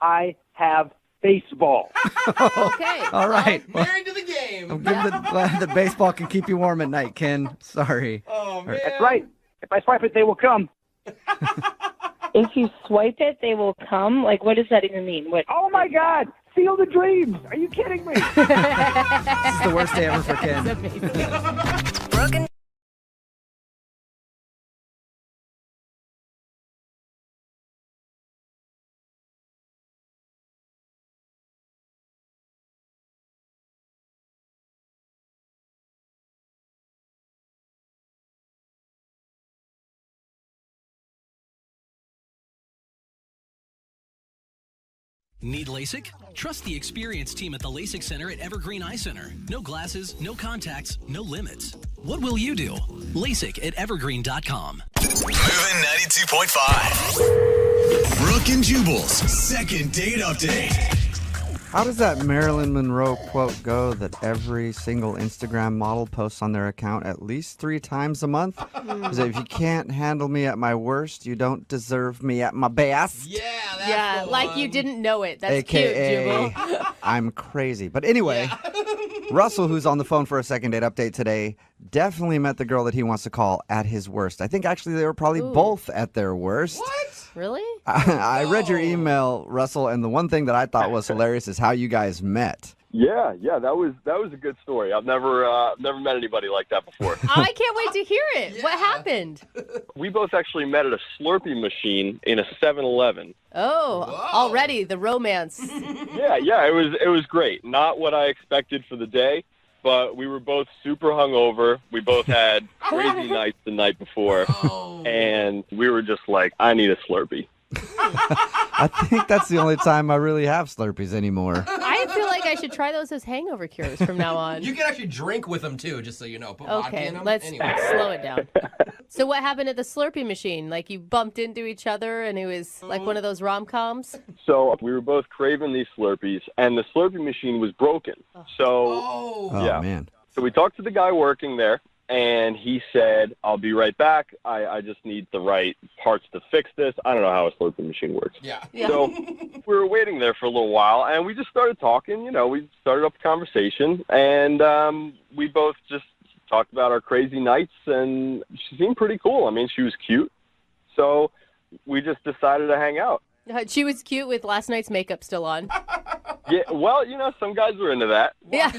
Speaker 16: I have baseball.
Speaker 2: Okay.
Speaker 8: All right. Well,
Speaker 3: Married to the game.
Speaker 8: I'm glad that baseball can keep you warm at night, Ken. Sorry.
Speaker 3: Oh, man.
Speaker 16: That's right. If I swipe it, they will come.
Speaker 15: If you swipe it, they will come? Like, what does that even mean? What?
Speaker 16: Oh, my God. Seal the dreams. Are you kidding me?
Speaker 8: This is the worst day ever for Ken.
Speaker 14: Brooke
Speaker 12: Need LASIK? Trust the experienced team at the LASIK Center at Evergreen Eye Center. No glasses, no contacts, no limits. What will you do? LASIK at evergreen.com.
Speaker 7: Moving 92.5. Brooke and Jubal's second date update.
Speaker 8: How does that Marilyn Monroe quote go that every single Instagram model posts on their account at least 3 times a month? Is it, if you can't handle me at my worst, you don't deserve me at my best?
Speaker 3: Yeah, that's
Speaker 2: Yeah,
Speaker 3: the
Speaker 2: like
Speaker 3: one.
Speaker 2: you didn't know it. That's
Speaker 8: AKA,
Speaker 2: cute, Jubal.
Speaker 8: I'm crazy. But anyway, Russell, who's on the phone for a second date update today, definitely met the girl that he wants to call at his worst. I think actually they were probably both at their worst.
Speaker 3: What?
Speaker 2: Really?
Speaker 8: I read your email, Russell, and the one thing that I thought was hilarious is how you guys met.
Speaker 11: Yeah, that was a good story. I've never met anybody like that before.
Speaker 2: I can't wait to hear it. What happened?
Speaker 11: We both actually met at a Slurpee machine in a 7-Eleven.
Speaker 2: Oh, already the romance.
Speaker 11: Yeah, it was great. Not what I expected for the day, but we were both super hungover. We both had crazy nights the night before, and we were just like, I need a Slurpee.
Speaker 8: I think that's the only time I really have Slurpees anymore.
Speaker 2: I feel like I should try those as hangover cures from now on.
Speaker 3: You can actually drink with them, too, just so you know. Put vodka
Speaker 2: Okay,
Speaker 3: in them.
Speaker 2: let's
Speaker 3: Anyway.
Speaker 2: slow it down. So what happened at the Slurpee machine? Like you bumped into each other and it was like one of those rom-coms?
Speaker 11: So we were both craving these Slurpees, and the Slurpee machine was broken. So,
Speaker 8: Oh, man.
Speaker 11: So we talked to the guy working there, and he said, I'll be right back. I just need the right parts to fix this. I don't know how a Slurpee machine works.
Speaker 3: Yeah.
Speaker 11: So we were waiting there for a little while, and we just started talking. You know, we started up a conversation, and we both just talked about our crazy nights, and she seemed pretty cool. I mean, she was cute. So we just decided to hang out.
Speaker 2: She was cute with last night's makeup still on.
Speaker 11: Yeah, well, you know, some guys were into that.
Speaker 2: Yeah.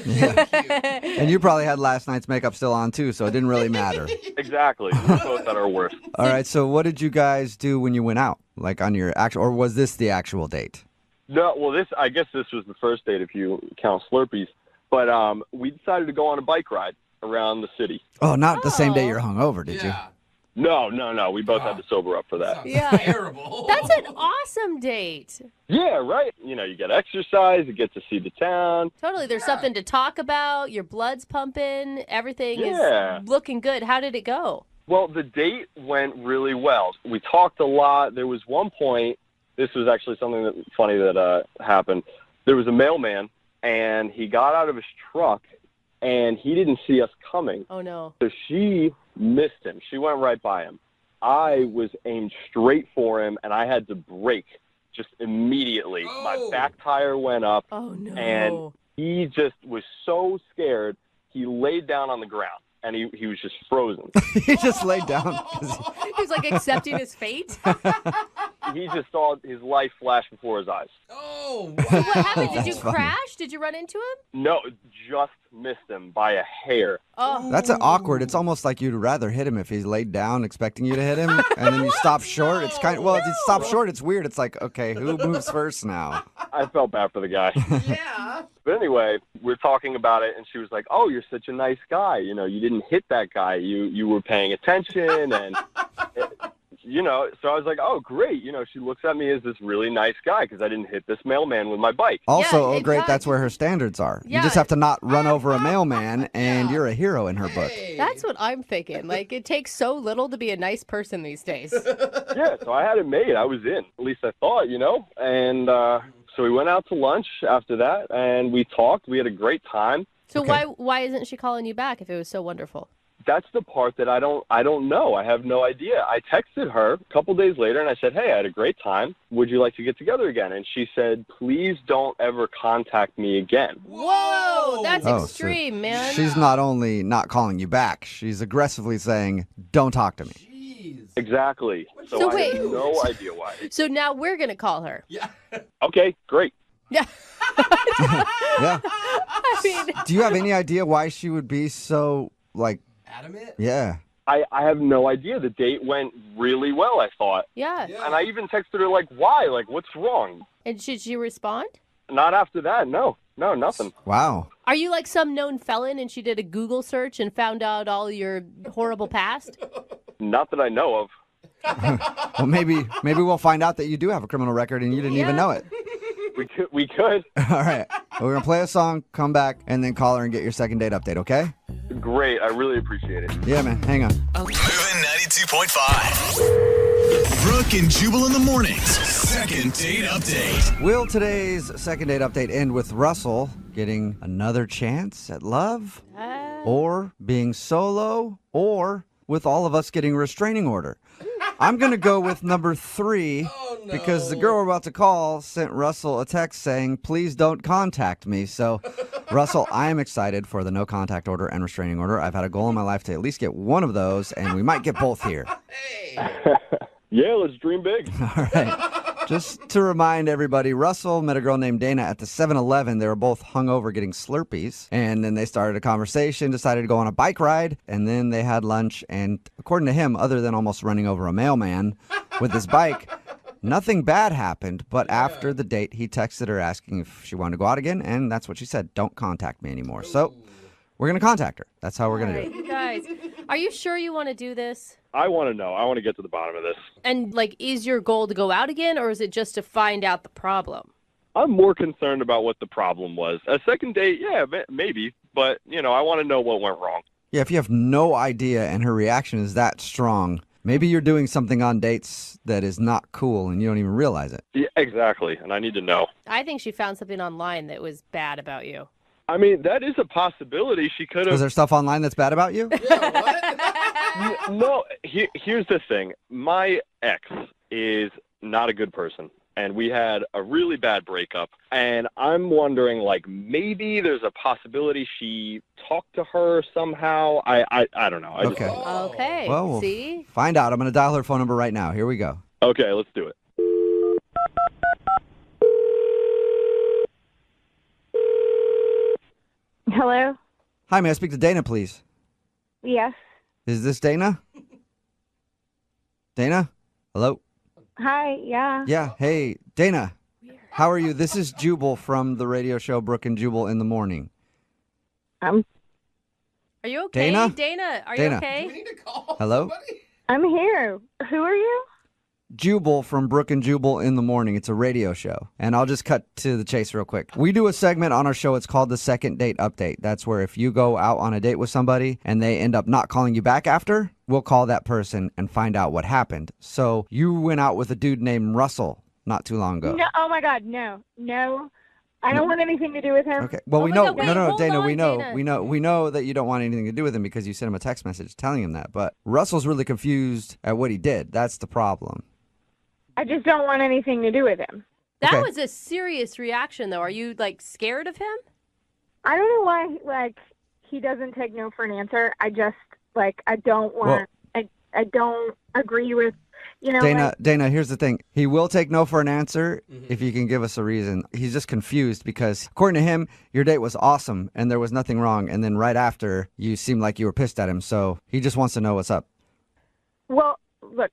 Speaker 8: And you probably had last night's makeup still on, too, so it didn't really matter.
Speaker 11: Exactly. We were both at our worst.
Speaker 8: All right, so what did you guys do when you went out? Like on your actual, or was this the actual date?
Speaker 11: No, well, I guess this was the first date if you count Slurpees. But we decided to go on a bike ride around the city.
Speaker 8: Oh, not the same day you're hungover, did you?
Speaker 11: No. We both had to sober up for that.
Speaker 2: Yeah.
Speaker 3: Terrible.
Speaker 2: That's an awesome date.
Speaker 11: Yeah, right. You know, you get exercise, you get to see the town.
Speaker 2: Totally. There's something to talk about. Your blood's pumping. Everything
Speaker 11: Yeah.
Speaker 2: is looking good. How did it go?
Speaker 11: Well, the date went really well. We talked a lot. There was one point, this was actually something funny that happened. There was a mailman, and he got out of his truck, and he didn't see us coming.
Speaker 2: Oh, no.
Speaker 11: So she missed him. She went right by him. I was aimed straight for him, and I had to brake just immediately. My back tire went up, and he just was so scared, he laid down on the ground, and he was just frozen.
Speaker 8: He just laid down.
Speaker 2: He was like accepting his fate.
Speaker 17: he just saw his life flash before his eyes.
Speaker 3: Oh,
Speaker 2: So what happened? Did you
Speaker 8: That's funny.
Speaker 2: crash? Did you run into him?
Speaker 17: No, just missed him by a hair.
Speaker 2: Oh.
Speaker 8: That's awkward. It's almost like you'd rather hit him if he's laid down expecting you to hit him, and then you stop short. It's kind of, well, if you stop short, it's weird. It's like, okay, who moves first now?
Speaker 17: I felt bad for the guy.
Speaker 3: Yeah.
Speaker 17: But anyway, we're talking about it, and she was like, "Oh, you're such a nice guy. You know, you didn't hit that guy. You were paying attention, and you know." So I was like, "Oh, great." You know, she looks at me as this really nice guy because I didn't hit this mailman with my bike.
Speaker 8: Also,
Speaker 2: Yeah,
Speaker 8: oh, great,
Speaker 2: exactly.
Speaker 8: that's where her standards are. You
Speaker 2: Yeah.
Speaker 8: just have to not run over a mailman, and you're a hero in her book.
Speaker 2: That's what I'm thinking. Like, it takes so little to be a nice person these days.
Speaker 17: Yeah, so I had it made. I was in. At least I thought, you know. And so we went out to lunch after that, and we talked. We had a great time.
Speaker 2: So why isn't she calling you back if it was so wonderful?
Speaker 17: That's the part that I don't know. I have no idea. I texted her a couple days later, and I said, "Hey, I had a great time. Would you like to get together again?" And she said, "Please don't ever contact me again."
Speaker 2: Whoa, that's
Speaker 8: Oh, so
Speaker 2: extreme, man.
Speaker 8: She's not only not calling you back, she's aggressively saying, don't talk to me.
Speaker 17: Exactly. So
Speaker 2: So
Speaker 17: I
Speaker 2: wait.
Speaker 17: have no idea why.
Speaker 2: So now we're going to call her.
Speaker 3: Yeah.
Speaker 17: Okay, great.
Speaker 8: Yeah.
Speaker 2: I mean,
Speaker 8: Do you have any idea why she would be so, like,
Speaker 3: Adamant?
Speaker 8: yeah.
Speaker 17: I have no idea. The date went really well, I thought.
Speaker 2: yeah.
Speaker 17: And I even texted her, like, why? Like, what's wrong?
Speaker 2: And should she respond?
Speaker 17: Not after that, no. No, nothing.
Speaker 8: Wow.
Speaker 2: Are you like some known felon and she did a Google search and found out all your horrible past?
Speaker 17: Not that I know of.
Speaker 8: Well, maybe we'll find out that you do have a criminal record and you didn't even know it.
Speaker 17: We could.
Speaker 8: All right. Well, we're going to play a song, come back, and then call her and get your second date update, okay?
Speaker 17: Great. I really appreciate it.
Speaker 8: Yeah, man. Hang on.
Speaker 7: Moving 92.5. Brooke and Jubal in the mornings. Second date update.
Speaker 8: Will today's second date update end with Russell getting another chance at love? Or being solo? Or with all of us getting a restraining order? I'm going to go with number 3 because the girl we're about to call sent Russell a text saying, please don't contact me. So, Russell, I am excited for the no contact order and restraining order. I've had a goal in my life to at least get one of those, and we might get both here.
Speaker 17: Yeah, let's dream big.
Speaker 8: All right. Just to remind everybody, Russell met a girl named Dana at the 7-Eleven. They were both hungover getting Slurpees. And then they started a conversation, decided to go on a bike ride, and then they had lunch. And according to him, other than almost running over a mailman with his bike, nothing bad happened. But after the date, he texted her asking if she wanted to go out again. And that's what she said. Don't contact me anymore. So we're going to contact her. That's how we're going to do it.
Speaker 2: You guys, are you sure you want to do this?
Speaker 17: I want to know. I want to get to the bottom of this.
Speaker 2: And, like, is your goal to go out again, or is it just to find out the problem?
Speaker 17: I'm more concerned about what the problem was. A second date, yeah, maybe. But, you know, I want to know what went wrong.
Speaker 8: Yeah, if you have no idea and her reaction is that strong, maybe you're doing something on dates that is not cool and you don't even realize it.
Speaker 17: Yeah, exactly. And I need to know.
Speaker 2: I think she found something online that was bad about you.
Speaker 17: I mean, that is a possibility. She could have...
Speaker 8: Was there stuff online that's bad about you?
Speaker 17: No, here's the thing. My ex is not a good person, and we had a really bad breakup, and I'm wondering, like, maybe there's a possibility she talked to her somehow. I don't know.
Speaker 8: Okay.
Speaker 2: Okay,
Speaker 8: Well, we'll
Speaker 2: see?
Speaker 8: find out. I'm going to dial her phone number right now. Here we go.
Speaker 17: Okay, let's do it.
Speaker 10: Hello?
Speaker 8: Hi, may I speak to Dana, please?
Speaker 10: Yes.
Speaker 8: Is this Dana? Dana? Hello?
Speaker 10: Hi, yeah.
Speaker 8: Yeah, hey, Dana. How are you? This is Jubal from the radio show Brooke and Jubal in the Morning.
Speaker 2: Are you okay?
Speaker 8: Dana?
Speaker 2: Dana, are
Speaker 8: Dana.
Speaker 2: you okay?
Speaker 8: Hello?
Speaker 10: I'm here. Who are you?
Speaker 8: Jubal from Brooke and Jubal in the Morning. It's a radio show. And I'll just cut to the chase real quick. We do a segment on our show. It's called the Second Date Update. That's where if you go out on a date with somebody and they end up not calling you back after, we'll call that person and find out what happened. So you went out with a dude named Russell not too long ago.
Speaker 10: No, oh my God, no. I don't want anything to do with him.
Speaker 8: Okay. Well,
Speaker 2: Oh
Speaker 8: we
Speaker 2: my
Speaker 8: know.
Speaker 2: God, wait,
Speaker 8: No,
Speaker 2: hold
Speaker 8: Dana.
Speaker 2: on,
Speaker 8: We know.
Speaker 2: Dana.
Speaker 8: We know that you don't want anything to do with him because you sent him a text message telling him that. But Russell's really confused at what he did. That's the problem.
Speaker 10: I just don't want anything to do with him.
Speaker 2: That
Speaker 8: Okay.
Speaker 2: was a serious reaction, though. Are you, like, scared of him?
Speaker 10: I don't know why, like, he doesn't take no for an answer. I just, like, I don't want, I don't agree with,
Speaker 18: You know,
Speaker 8: Dana, here's the thing. He will take no for an answer if you can give us a reason. He's just confused because, according to him, your date was awesome and there was nothing wrong. And then right after, you seemed like you were pissed at him. So he just wants to know what's up.
Speaker 18: well, look,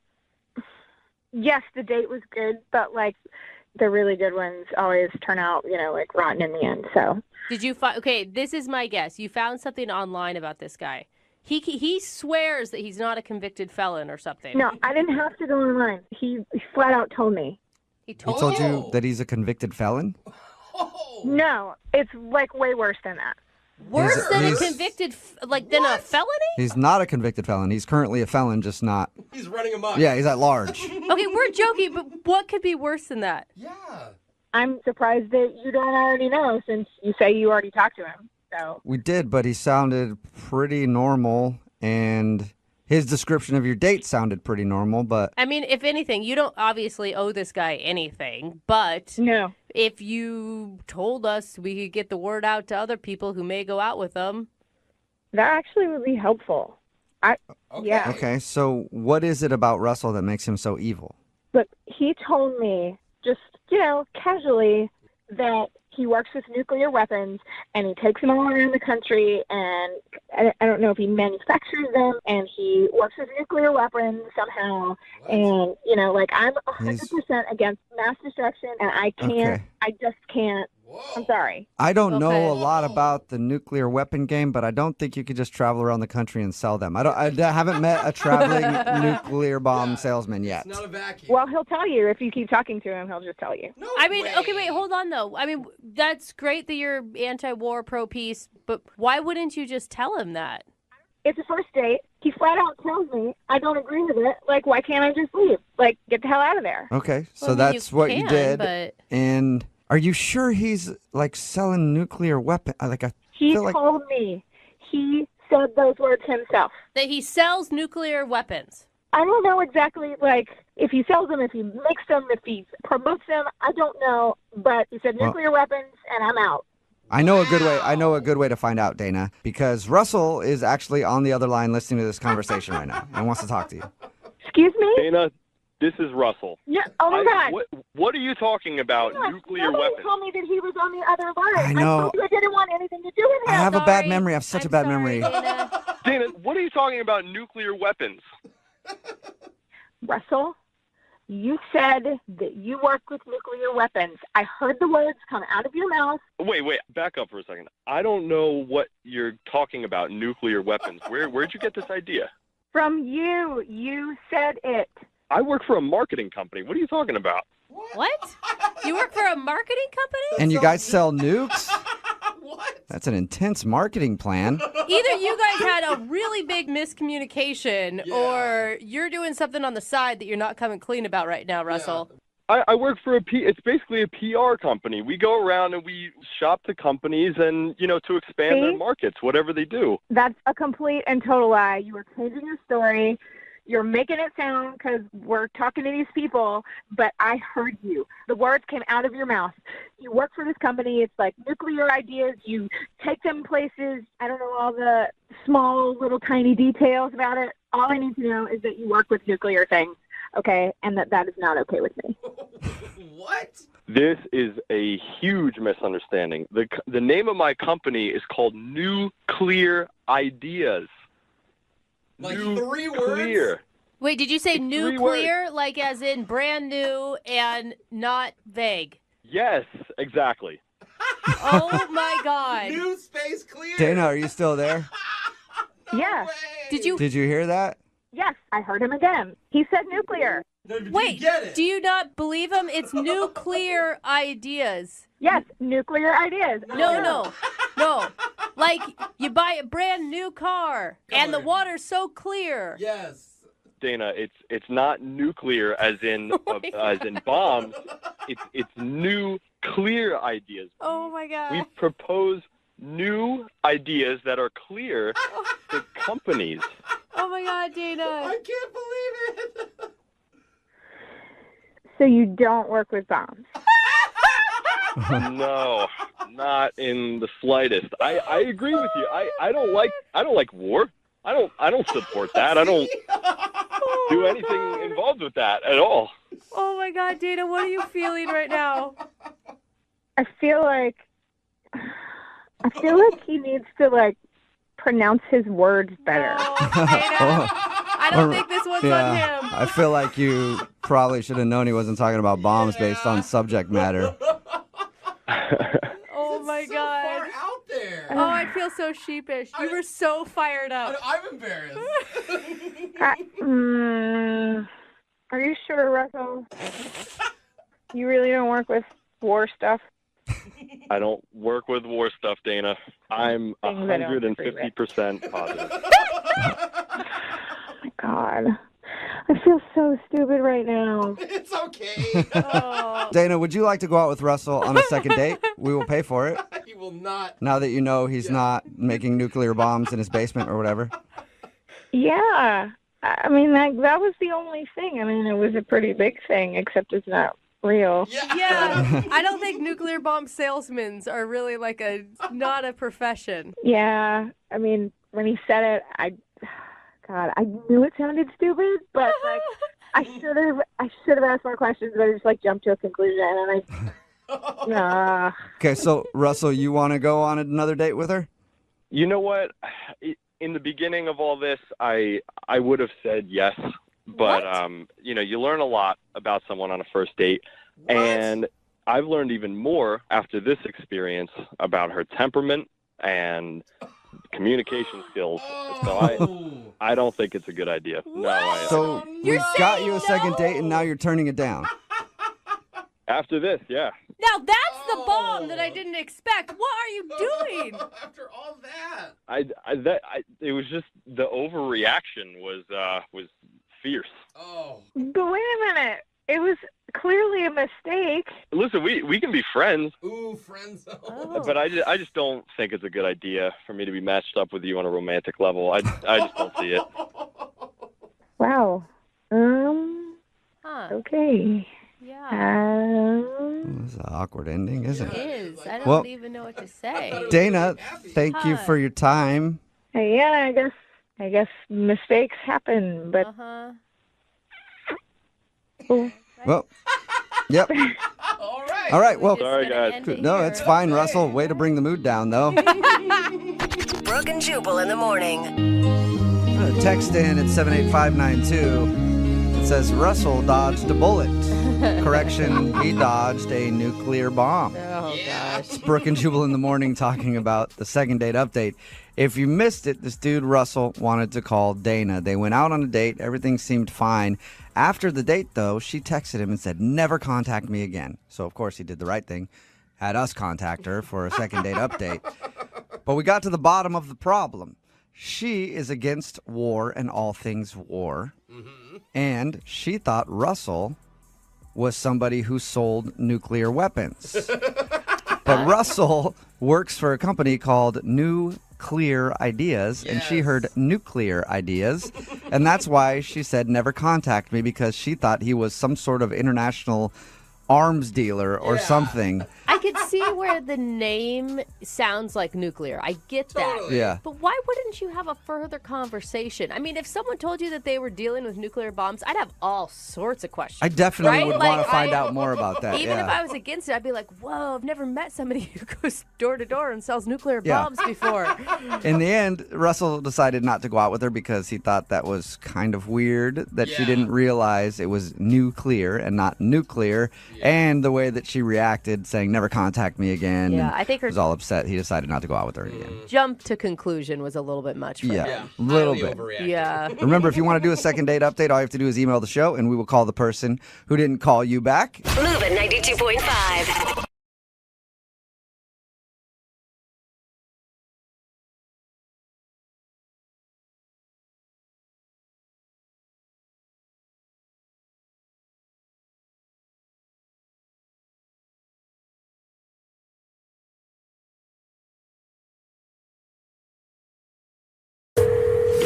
Speaker 18: yes, the date was good, but like the really good ones always turn out, you know, like rotten in the end. So
Speaker 2: Did you find? Okay, this is my guess. You found something online about this guy. He swears that he's not a convicted felon or something.
Speaker 18: no, I didn't have to go online. He flat out told me.
Speaker 2: He
Speaker 8: He told
Speaker 3: Oh.
Speaker 8: you that he's a convicted felon?
Speaker 18: No, it's like way worse than that.
Speaker 2: Worse
Speaker 8: He's-
Speaker 2: than a
Speaker 8: he's-
Speaker 2: convicted, than a felony?
Speaker 8: He's not a convicted felon. He's currently a felon, just not.
Speaker 3: He's running amok.
Speaker 8: Yeah, he's at large.
Speaker 2: Okay, we're joking, but what could be worse than that?
Speaker 18: I'm surprised that you don't already know since you say you already talked to him. So
Speaker 8: We did, but he sounded pretty normal, and his description of your date sounded pretty normal, but
Speaker 2: I mean, if anything, you don't obviously owe this guy anything, but
Speaker 18: no.
Speaker 2: If you told us we could get the word out to other people who may go out with him.
Speaker 18: That actually would be helpful. Yeah.
Speaker 8: okay, so what is it about Russell that makes him so evil?
Speaker 18: Look, he told me just, you know, casually that he works with nuclear weapons and he takes them all around the country, and I don't know if he manufactures them, and he works with nuclear weapons somehow. And, you know, like I'm 100% against mass destruction, and I can't,
Speaker 8: Okay.
Speaker 18: I just can't. I'm sorry.
Speaker 8: I don't
Speaker 18: Okay.
Speaker 8: know a lot about the nuclear weapon game, but I don't think you could just travel around the country and sell them. I haven't met a traveling nuclear bomb salesman yet.
Speaker 18: Well, he'll tell you if you keep talking to him. He'll just tell you.
Speaker 2: I mean, okay, wait, hold on though. I mean, that's great that you're anti-war, pro-peace, but why wouldn't you just tell him that?
Speaker 18: It's a first date. He flat out tells me I don't agree with it. Like, why can't I just leave? Like, get the hell out of there.
Speaker 8: Okay, so
Speaker 18: Well, I mean,
Speaker 8: that's
Speaker 18: you
Speaker 8: what you
Speaker 18: can,
Speaker 8: did.
Speaker 18: but-
Speaker 8: And are you sure he's like selling nuclear weapon? Like I
Speaker 18: He
Speaker 8: feel like
Speaker 18: told me. He said those words himself.
Speaker 2: That he sells nuclear weapons.
Speaker 18: I don't know exactly, like, if he sells them, if he makes them, if he promotes them. I don't know. But he said
Speaker 8: Well-
Speaker 18: nuclear weapons, and I'm out.
Speaker 8: I know a good way. I know a good way to find out, Dana, because Russell is actually on the other line listening to this conversation right now and wants to talk to you.
Speaker 18: Excuse me?
Speaker 17: Dana, this is Russell.
Speaker 18: Yeah. Oh, my God.
Speaker 17: What are you talking about?
Speaker 18: Gosh,
Speaker 17: Nuclear
Speaker 18: nobody
Speaker 17: weapons?
Speaker 18: told me that he was on the other line.
Speaker 8: I know.
Speaker 18: told you I didn't want anything to do with
Speaker 8: I
Speaker 18: him.
Speaker 8: have a bad memory. I have such a bad memory.
Speaker 17: Dana, what are you talking about? Nuclear weapons?
Speaker 18: Russell, you said that you work with nuclear weapons. I heard the words come out of your mouth.
Speaker 17: Wait, back up for a second. I don't know what you're talking about. Nuclear weapons. Where'd you get this idea?
Speaker 18: From you. You said it.
Speaker 17: I work for a marketing company. What are you talking about?
Speaker 2: What? You work for a marketing company?
Speaker 8: And you guys sell nukes? What? That's an intense marketing plan.
Speaker 2: Either you guys had a really big miscommunication or you're doing something on the side that you're not coming clean about right now, Russell.
Speaker 17: I work for it's basically a PR company. We go around and we shop to companies and, to expand their
Speaker 18: See?
Speaker 17: markets, whatever they do.
Speaker 18: That's a complete and total lie. You were changing your story. You're making it sound because we're talking to these people, but I heard you. The words came out of your mouth. You work for this company. It's like nuclear ideas. You take them places. I don't know all the small, little, tiny details about it. All I need to know is that you work with nuclear things, okay, and that is not okay with me.
Speaker 17: This is a huge misunderstanding. The name of my company is called Nuclear Ideas.
Speaker 3: Like
Speaker 17: Nuclear.
Speaker 3: 3 words?
Speaker 2: Wait, did you say
Speaker 17: It's 3
Speaker 2: nuclear, like as in brand new and not vague?
Speaker 17: Yes, exactly.
Speaker 2: Oh my God.
Speaker 3: New space clear.
Speaker 8: Dana, are you still there?
Speaker 18: Yeah.
Speaker 2: Did you?
Speaker 8: Did you hear that?
Speaker 18: Yes, I heard him again. He said nuclear.
Speaker 2: Wait, do you not believe him? It's nuclear ideas.
Speaker 18: Yes, nuclear ideas.
Speaker 2: No. Like you buy a brand new car and the water's so clear.
Speaker 3: Yes.
Speaker 17: Dana, it's not nuclear as in bombs. It's new clear ideas.
Speaker 2: Oh my God.
Speaker 17: We propose new ideas that are clear to companies.
Speaker 2: Oh my God, Dana.
Speaker 3: I can't believe it.
Speaker 18: So you don't work with bombs?
Speaker 17: No, not in the slightest. I agree with you. I don't like war. I don't support that. I don't. do anything involved with that at all.
Speaker 5: Oh my God, Dana, what are you feeling right now?
Speaker 18: I feel like he needs to like pronounce his words better.
Speaker 5: I don't think this one's on him.
Speaker 8: I feel like you probably should have known he wasn't talking about bombs based on subject matter.
Speaker 5: Oh my God.
Speaker 3: Far out there.
Speaker 5: Oh, I feel so sheepish. You were so fired up.
Speaker 3: I'm embarrassed.
Speaker 18: Are you sure, Russell? You really don't work with war stuff?
Speaker 17: I don't work with war stuff, Dana. I'm
Speaker 18: Things I don't agree
Speaker 17: 150% positive.
Speaker 18: Oh my God. I feel so stupid right now.
Speaker 3: It's okay.
Speaker 8: Dana, would you like to go out with Russell on a second date? We will pay for it.
Speaker 3: He will not.
Speaker 8: Now that you know he's not making nuclear bombs in his basement or whatever.
Speaker 18: Yeah. I mean, that was the only thing. I mean, it was a pretty big thing, except it's not real.
Speaker 5: Yeah. I don't think nuclear bomb salesmen are really like not a profession.
Speaker 18: Yeah. I mean, when he said it, I knew it sounded stupid, but like I should have asked more questions, but I just like jumped to a conclusion and
Speaker 8: Okay, so Russell, you want to go on another date with her?
Speaker 17: You know what? In the beginning of all this, I would have said yes, but you learn a lot about someone on a first date, and I've learned even more after this experience about her temperament and communication skills. So I don't think it's a good idea. No.
Speaker 8: So we got you a second date, and now you're turning it down.
Speaker 17: After this, yeah.
Speaker 5: Now that's the bomb that I didn't expect. What are you doing?
Speaker 3: After all that.
Speaker 17: It was just the overreaction was fierce.
Speaker 3: Oh.
Speaker 18: But wait a minute. It was clearly a mistake.
Speaker 17: Listen, we can be friends.
Speaker 3: Ooh, friends.
Speaker 17: But I just don't think it's a good idea for me to be matched up with you on a romantic level. I just don't see it.
Speaker 18: Wow. Okay.
Speaker 5: Yeah.
Speaker 8: It's an awkward ending, isn't
Speaker 5: It
Speaker 8: it?
Speaker 5: is. I don't even know what to say.
Speaker 8: Dana, thank you for your time.
Speaker 18: Yeah, I guess mistakes happen, but
Speaker 8: Well, yep. All right. Well,
Speaker 17: sorry, guys.
Speaker 8: No, it's fine, Russell. Way to bring the mood down, though.
Speaker 14: Brooke and Jubal in the morning.
Speaker 8: Text in at 78592. It says Russell dodged a bullet. Correction, he dodged a nuclear bomb.
Speaker 5: Oh, gosh.
Speaker 8: It's Brooke and Jubal in the morning talking about the second date update. If you missed it, this dude, Russell, wanted to call Dana. They went out on a date. Everything seemed fine. After the date, though, she texted him and said, never contact me again. So, of course, he did the right thing. Had us contact her for a second date update. But we got to the bottom of the problem. She is against war and all things war. And she thought Russell was somebody who sold nuclear weapons. But Russell works for a company called New Clear Ideas, and she heard nuclear ideas, and that's why she said never contact me, because she thought he was some sort of international arms dealer or something.
Speaker 2: I could see where the name sounds like nuclear. I get that.
Speaker 8: Totally. Yeah.
Speaker 2: But why wouldn't you have a further conversation? I mean, if someone told you that they were dealing with nuclear bombs, I'd have all sorts of questions.
Speaker 8: I definitely
Speaker 2: right?
Speaker 8: would want to find out more about that.
Speaker 2: Even if I was against it, I'd be like, whoa, I've never met somebody who goes door to door and sells nuclear bombs before.
Speaker 8: In the end, Russell decided not to go out with her because he thought that was kind of weird, that she didn't realize it was nuclear and not nuclear, and the way that she reacted, saying never contact me again.
Speaker 2: Yeah,
Speaker 8: and
Speaker 2: I think her
Speaker 8: was all upset. He decided not to go out with her again.
Speaker 2: jump to conclusion was a little bit much for him.
Speaker 8: A little bit.
Speaker 2: Yeah.
Speaker 8: Remember, if you want to do a second date update, all you have to do is email the show, and we will call the person who didn't call you back.
Speaker 14: Move at 92.5.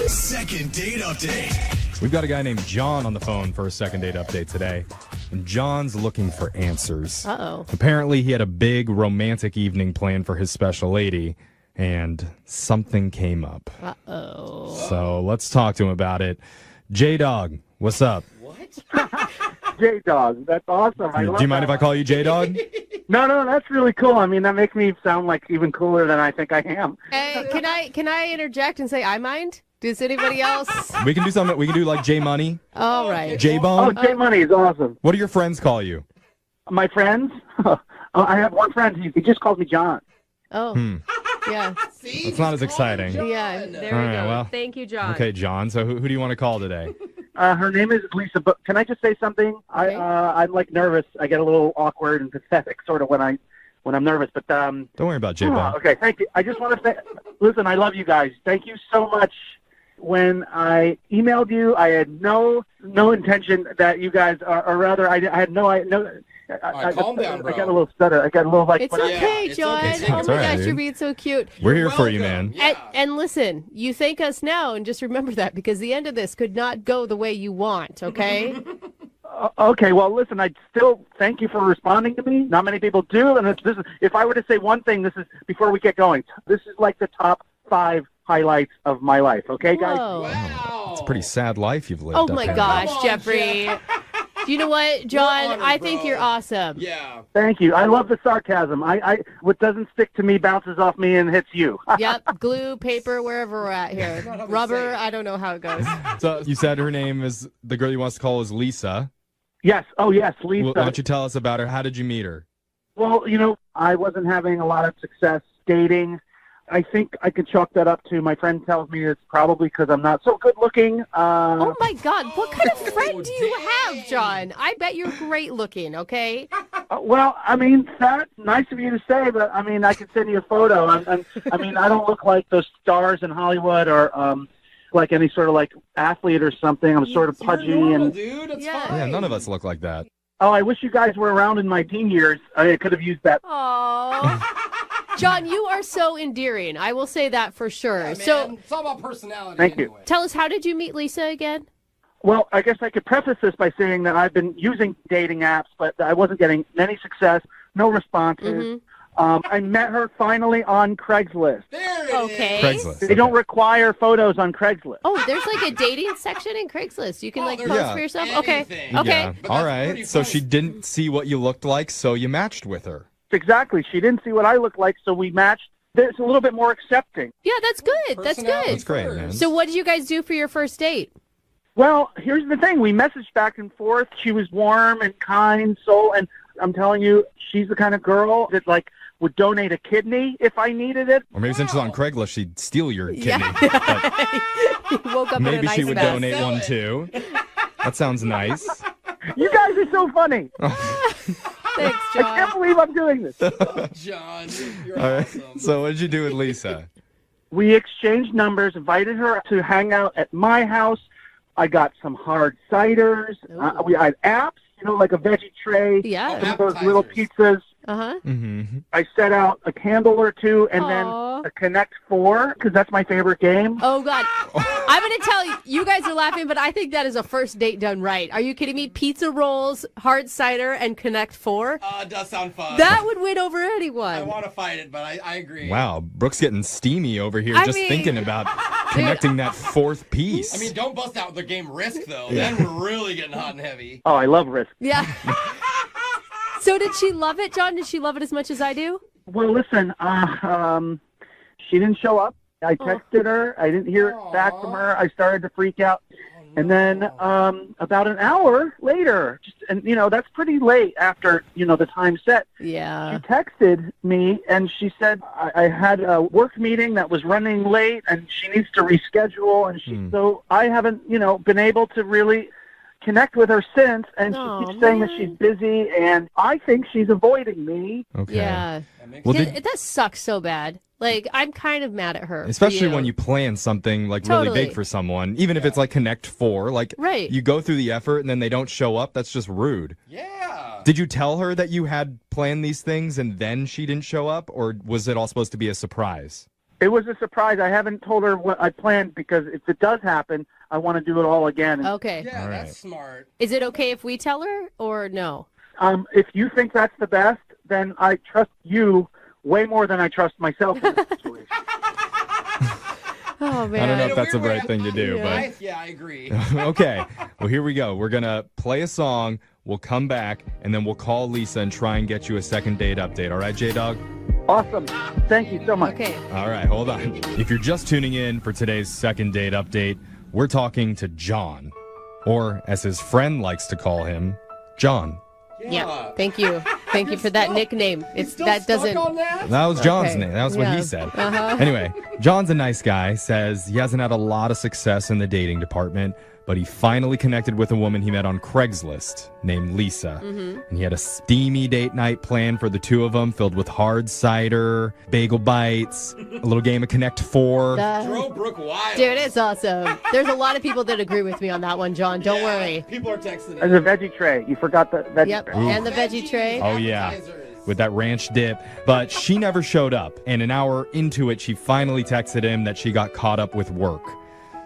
Speaker 7: Second date update.
Speaker 1: We've got a guy named John on the phone for a second date update today. And John's looking for answers.
Speaker 2: Uh-oh.
Speaker 1: Apparently, he had a big romantic evening planned for his special lady, and something came up.
Speaker 2: Uh-oh.
Speaker 1: So let's talk to him about it. J-Dog, What's up?
Speaker 19: J-Dog. That's awesome.
Speaker 1: Do you mind if I call you J-Dog?
Speaker 19: No, that's really cool. I mean, that makes me sound like even cooler than I think I am.
Speaker 2: Hey, can I interject and say I mind? Does anybody else?
Speaker 1: We can do something. We can do like J-Money.
Speaker 2: All right.
Speaker 1: J-Bone.
Speaker 19: Oh, J-Money is awesome.
Speaker 1: What do your friends call you?
Speaker 19: My friends? I have one friend. He just calls me John.
Speaker 2: Oh, yeah.
Speaker 1: It's not as exciting.
Speaker 2: Yeah, there
Speaker 1: All
Speaker 2: we
Speaker 1: right,
Speaker 2: go.
Speaker 1: well,
Speaker 2: Thank you, John.
Speaker 1: Okay, John. So who do you want to call today?
Speaker 19: Her name is Lisa, but can I just say something?
Speaker 2: Okay.
Speaker 19: I'm like nervous. I get a little awkward and pathetic sort of when I'm nervous. But
Speaker 1: Don't worry about J-Bone.
Speaker 19: okay, thank you. I just want to say, listen, I love you guys. Thank you so much. When I emailed you, I had no intention that you guys, or rather, I had no.
Speaker 3: Calm down, bro.
Speaker 19: I got a little stutter. I got a little like.
Speaker 2: It's okay, John.
Speaker 1: okay.
Speaker 2: Oh
Speaker 1: It's
Speaker 2: my
Speaker 1: all right,
Speaker 2: gosh,
Speaker 1: dude.
Speaker 2: you're being so cute.
Speaker 1: We're here for you, man.
Speaker 2: And listen, you thank us now, and just remember that because the end of this could not go the way you want. Okay.
Speaker 19: Okay, well, listen, I still thank you for responding to me. Not many people do, and this is, if I were to say one thing, this is before we get going. This is like the top 5 highlights of my life. Okay, guys.
Speaker 2: Whoa.
Speaker 1: It's a pretty sad life you've lived.
Speaker 2: Oh
Speaker 1: up
Speaker 2: my
Speaker 1: there.
Speaker 2: gosh,
Speaker 3: Come on,
Speaker 2: Jeffrey. Do you know what, John?
Speaker 3: honored,
Speaker 2: I think
Speaker 3: bro.
Speaker 2: you're awesome.
Speaker 3: Yeah.
Speaker 19: Thank you. I love the sarcasm. What doesn't stick to me bounces off me and hits you.
Speaker 2: Yep, glue, paper, wherever we're at here.
Speaker 3: how they
Speaker 2: Rubber,
Speaker 3: say it.
Speaker 2: I don't know how it goes.
Speaker 1: So you said her name is, the girl you wants to call is Lisa.
Speaker 19: Yes. Oh, yes, Lisa.
Speaker 1: Why don't you tell us about her? How did you meet her?
Speaker 19: Well, I wasn't having a lot of success dating. I think I could chalk that up to my friend tells me it's probably because I'm not so good looking.
Speaker 2: Oh my God, what kind of friend do you have, John? I bet you're great looking, okay?
Speaker 19: Well, I mean, that's nice of you to say, but I mean, I could send you a photo. I mean, I don't look like those stars in Hollywood or like any sort of like athlete or something. I'm sort of pudgy and.
Speaker 3: Dude, it's
Speaker 2: Yeah.
Speaker 3: fine.
Speaker 1: Yeah, none of us look like that.
Speaker 19: Oh, I wish you guys were around in my teen years. I could have used that.
Speaker 2: Aww. John, you are so endearing. I will say that for sure.
Speaker 3: Man,
Speaker 2: So
Speaker 3: it's all about personality.
Speaker 19: Thank you.
Speaker 3: anyway.
Speaker 2: tell us, how did you meet Lisa again?
Speaker 19: Well, I guess I could preface this by saying that I've been using dating apps, but I wasn't getting any success, no responses. I met her finally on Craigslist.
Speaker 3: There it
Speaker 2: Okay.
Speaker 1: Craigslist.
Speaker 19: They don't require photos on Craigslist.
Speaker 2: Oh, there's like a dating section in Craigslist. You can like
Speaker 3: there's
Speaker 2: post for yourself. Okay.
Speaker 3: anything.
Speaker 2: Okay.
Speaker 1: Yeah.
Speaker 3: But
Speaker 1: All
Speaker 3: that's pretty
Speaker 1: right. So
Speaker 3: funny.
Speaker 1: she didn't see what you looked like, so you matched with her.
Speaker 19: Exactly. She didn't see what I looked like, so we matched. There's a little bit more accepting.
Speaker 2: Yeah, that's good. That's
Speaker 3: Personality
Speaker 2: good.
Speaker 1: That's great, man.
Speaker 2: So what did you guys do for your first date?
Speaker 19: Well, here's the thing. We messaged back and forth. She was warm and kind, and I'm telling you, she's the kind of girl that, like, would donate a kidney if I needed it.
Speaker 1: Or maybe since she's on Craigslist, she'd steal your kidney.
Speaker 2: Yeah.
Speaker 1: But
Speaker 2: He woke up in a
Speaker 1: maybe
Speaker 2: nice
Speaker 1: she would
Speaker 2: mess.
Speaker 1: donate one too. That sounds nice.
Speaker 19: You guys are so funny.
Speaker 2: Thanks,
Speaker 19: I can't
Speaker 2: John.
Speaker 19: believe I'm doing this.
Speaker 3: John, you're
Speaker 1: All right.
Speaker 3: awesome.
Speaker 1: So what did you do with Lisa?
Speaker 19: We exchanged numbers, invited her to hang out at my house. I got some hard ciders. We had apps, like a veggie tray.
Speaker 2: Yeah.
Speaker 19: Some of those little pizzas.
Speaker 2: Uh-huh.
Speaker 1: Mm-hmm.
Speaker 19: I set out a candle or two and
Speaker 2: Aw.
Speaker 19: then a Connect 4 because that's my favorite game.
Speaker 2: Oh, God. I'm going to tell you, you guys are laughing, but I think that is a first date done right. Are you kidding me? Pizza rolls, hard cider, and Connect 4?
Speaker 3: It does sound fun.
Speaker 2: That would win over
Speaker 3: I
Speaker 2: anyone.
Speaker 3: want to fight it, but I agree.
Speaker 1: Wow, Brooke's getting steamy over here
Speaker 2: I
Speaker 1: just
Speaker 2: mean-
Speaker 1: thinking about connecting that fourth piece.
Speaker 3: I mean, don't bust out the game Risk, though.
Speaker 1: Yeah.
Speaker 3: Then we're really getting hot and heavy.
Speaker 19: Oh, I love Risk.
Speaker 2: Yeah. So did she love it, John? Did she love it as much as I do?
Speaker 19: Well, listen, she didn't show up. I texted her. I didn't hear it back from her. I started to freak out. And then about an hour later, that's pretty late after, the time set.
Speaker 2: Yeah.
Speaker 19: She texted me and she said I had a work meeting that was running late and she needs to reschedule. And so I haven't, been able to really connect with her since. And she keeps saying that she's busy and I think she's avoiding me.
Speaker 1: Okay.
Speaker 2: Yeah.
Speaker 1: Well,
Speaker 2: It does suck so bad. Like, I'm kind of mad at her. for
Speaker 1: especially
Speaker 2: you.
Speaker 1: when you plan something like
Speaker 2: Totally.
Speaker 1: really big for someone, even if it's like Connect 4, like
Speaker 2: Right.
Speaker 1: you go through the effort and then they don't show up, that's just rude.
Speaker 3: Yeah.
Speaker 1: Did you tell her that you had planned these things and then she didn't show up, or was it all supposed to be a surprise?
Speaker 19: It was a surprise. I haven't told her what I planned because if it does happen, I want to do it all again.
Speaker 2: Okay.
Speaker 3: Yeah,
Speaker 1: All
Speaker 3: that's
Speaker 1: right.
Speaker 3: smart.
Speaker 2: Is it okay if we tell her or no?
Speaker 19: If you think that's the best, then I trust you way more than I trust myself in this situation.
Speaker 5: Oh, man.
Speaker 1: I don't know if that's the right thing to do,
Speaker 3: Yeah, I agree.
Speaker 1: but okay. Well, here we go. We're going to play a song. We'll come back, and then we'll call Lisa and try and get you a second date update. All right, J-Dog?
Speaker 19: Awesome. Thank you so much.
Speaker 5: Okay.
Speaker 1: All right, hold on. If you're just tuning in for today's second date update, we're talking to John, or as his friend likes to call him, John.
Speaker 2: Yeah. Thank you. Thank you for that nickname. That doesn't.
Speaker 1: That was John's
Speaker 2: Okay.
Speaker 1: name. That was what
Speaker 2: Yeah.
Speaker 1: he said.
Speaker 2: Uh-huh.
Speaker 1: Anyway, John's a nice guy, says he hasn't had a lot of success in the dating department, but he finally connected with a woman he met on Craigslist named Lisa.
Speaker 2: Mm-hmm.
Speaker 1: And he had a steamy date night planned for the two of them, filled with hard cider, bagel bites, a little game of Connect 4.
Speaker 3: Drove Brooke wild.
Speaker 2: Dude, it's awesome. There's a lot of people that agree with me on that one, John. Don't worry.
Speaker 3: People are texting
Speaker 19: There's a veggie tray. You forgot the veggie
Speaker 2: Yep.
Speaker 19: tray.
Speaker 2: And the veggie tray.
Speaker 1: Oh, yeah. With that ranch dip. But she never showed up. And an hour into it, she finally texted him that she got caught up with work.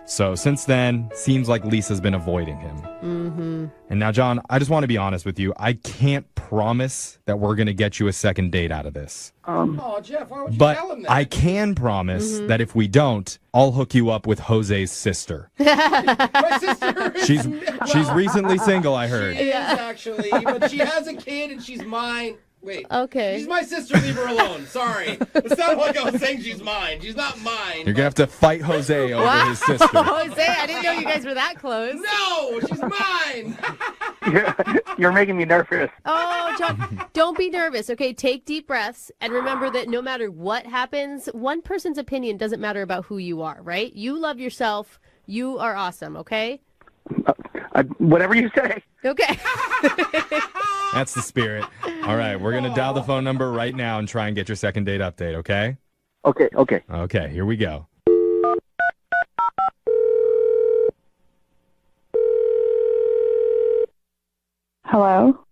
Speaker 1: So since then, seems like Lisa's been avoiding him.
Speaker 2: Mm-hmm.
Speaker 1: And now, John, I just want to be honest with you. I can't promise that we're going to get you a second date out of this.
Speaker 3: Oh, Jeff, why would you
Speaker 1: But
Speaker 3: tell him that?
Speaker 1: I can promise that if we don't, I'll hook you up with Jose's sister.
Speaker 3: My sister is...
Speaker 1: She's recently single, I heard.
Speaker 3: She is, actually, but she has a kid and she's mine. Wait.
Speaker 2: Okay.
Speaker 3: She's my sister. Leave her alone. Sorry. It sounded like I was saying she's mine. She's not mine.
Speaker 1: You're going to have to fight Jose over his sister.
Speaker 2: Jose, I didn't know you guys were that close.
Speaker 3: No, she's mine.
Speaker 19: You're making me nervous.
Speaker 2: Oh, John, don't be nervous, okay? Take deep breaths and remember that no matter what happens, one person's opinion doesn't matter about who you are, right? You love yourself. You are awesome, okay?
Speaker 19: Whatever you say.
Speaker 2: Okay.
Speaker 1: That's the spirit. All right, we're going to dial the phone number right now and try and get your second date update, okay?
Speaker 19: Okay.
Speaker 1: Okay, here we go.
Speaker 20: Hello?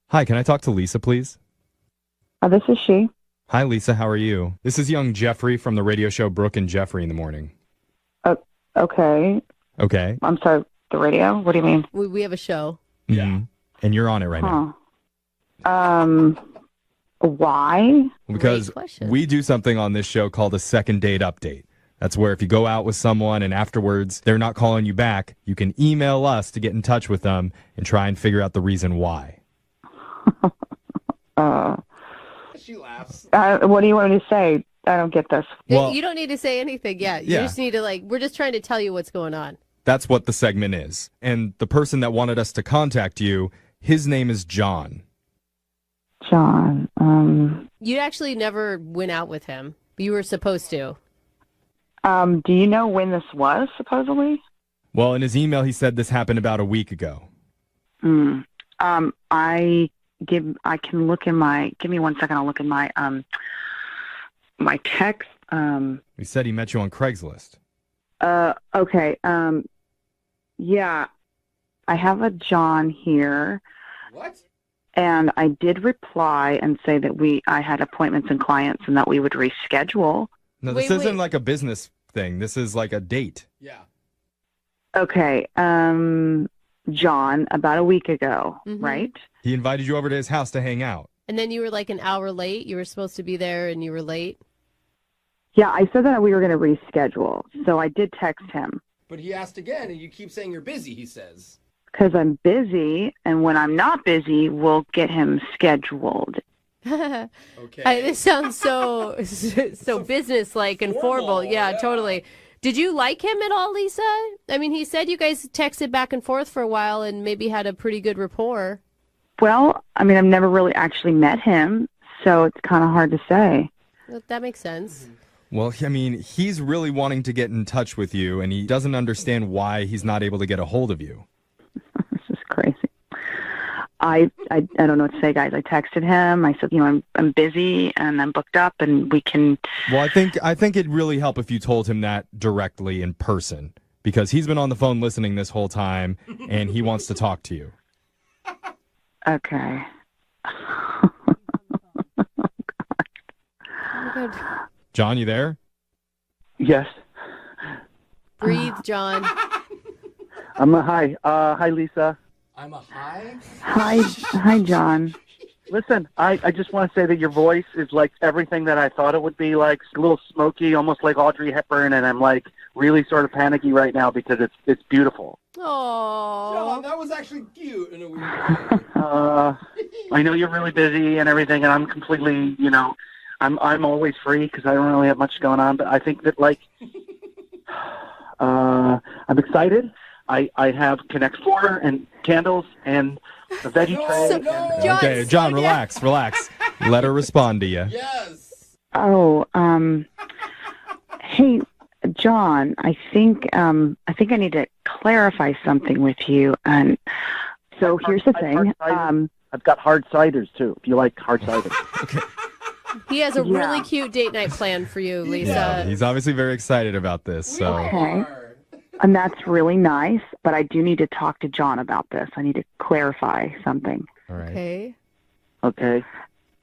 Speaker 1: Hi, can I talk to Lisa, please?
Speaker 20: This is she.
Speaker 1: Hi, Lisa. How are you? This is young Jeffrey from the radio show Brooke and Jeffrey in the Morning.
Speaker 20: Okay.
Speaker 1: Okay.
Speaker 20: I'm sorry, the radio? What do you mean?
Speaker 2: We have a show.
Speaker 1: Yeah. And you're on it right now.
Speaker 20: Why?
Speaker 1: Because we do something on this show called a second date update. That's where if you go out with someone and afterwards they're not calling you back, you can email us to get in touch with them and try and figure out the reason why.
Speaker 3: She laughs.
Speaker 20: What do you want me to say? I don't get this.
Speaker 1: Well,
Speaker 2: You don't need to say anything. Yeah. You
Speaker 1: Yeah.
Speaker 2: just need to, we're just trying to tell you what's going on.
Speaker 1: that's what the segment is. And the person that wanted us to contact you, his name is John.
Speaker 20: John,
Speaker 2: You actually never went out with him. You were supposed to.
Speaker 20: do you know when this was, supposedly?
Speaker 1: Well, in his email, he said this happened about a week ago.
Speaker 20: I can look in my, give me 1 second, I'll look in my, my text.
Speaker 1: He said he met you on Craigslist.
Speaker 20: Okay. Yeah, I have a John here.
Speaker 3: What?
Speaker 20: And I did reply and say that I had appointments and clients and that we would reschedule.
Speaker 1: No, this isn't like a business thing. This is like a date.
Speaker 3: Yeah.
Speaker 20: Okay. John, about a week ago, right?
Speaker 1: He invited you over to his house to hang out.
Speaker 2: And then you were like an hour late. You were supposed to be there and you were late.
Speaker 20: Yeah, I said that we were going to reschedule. So I did text him
Speaker 3: But he asked again, and you keep saying you're busy, he says.
Speaker 20: because I'm busy. And when I'm not busy, we'll get him scheduled.
Speaker 2: Okay. This sounds so business-like and formal. Yeah, totally. Did you like him at all, Lisa? I mean, he said you guys texted back and forth for a while and maybe had a pretty good rapport.
Speaker 20: Well, I mean, I've never really actually met him, so it's kind of hard to say.
Speaker 2: That makes sense.
Speaker 1: Well, I mean, he's really wanting to get in touch with you, and he doesn't understand why he's not able to get a hold of you.
Speaker 20: This is crazy. I don't know what to say, guys. I texted him. I said, I'm busy and I'm booked up, and we can.
Speaker 1: Well, I think it'd really help if you told him that directly in person, because he's been on the phone listening this whole time, and he wants to talk to you.
Speaker 20: Okay.
Speaker 1: John, you there?
Speaker 19: Yes.
Speaker 2: Breathe, John.
Speaker 19: Hi. Hi, Lisa.
Speaker 3: I'm a hi?
Speaker 20: Hi, John.
Speaker 19: Listen, I just want to say that your voice is like everything that I thought it would be, like a little smoky, almost like Audrey Hepburn, and I'm like really sort of panicky right now because it's beautiful.
Speaker 2: Aww.
Speaker 3: John, that was actually cute in a weird way.
Speaker 19: I know you're really busy and everything, and I'm completely, I'm always free because I don't really have much going on. But I think that I'm excited. I have Connect 4 and candles and a veggie tray.
Speaker 1: Okay, John, relax. Let her respond to you.
Speaker 3: Yes.
Speaker 20: Oh, hey, John, I think I need to clarify something with you. And so here's the thing.
Speaker 19: I've got hard ciders too, if you like hard cider.
Speaker 1: Okay.
Speaker 2: He has a really cute date night planned for you, Lisa.
Speaker 1: Yeah, he's obviously very excited about this. So.
Speaker 20: Okay. And that's really nice, but I do need to talk to John about this. I need to clarify something.
Speaker 1: All right.
Speaker 2: Okay.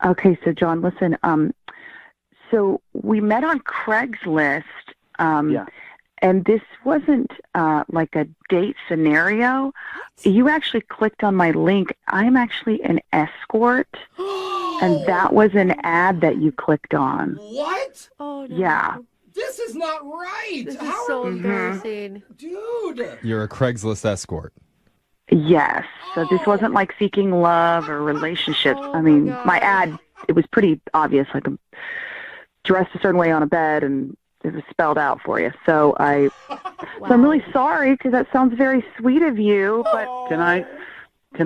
Speaker 20: Okay, so John, listen, so we met on Craigslist, and this wasn't like a date scenario. You actually clicked on my link. I'm actually an escort, and that was an ad that you clicked on.
Speaker 3: What?
Speaker 2: Oh, no.
Speaker 20: Yeah.
Speaker 3: This is not right.
Speaker 2: This is so embarrassing.
Speaker 3: Dude.
Speaker 1: You're a Craigslist escort.
Speaker 20: Yes. So this wasn't like seeking love or relationships. I mean, my ad, it was pretty obvious. Like I'm dressed a certain way on a bed, and it was spelled out for you. So so I'm really sorry because that sounds very sweet of you. But
Speaker 19: Can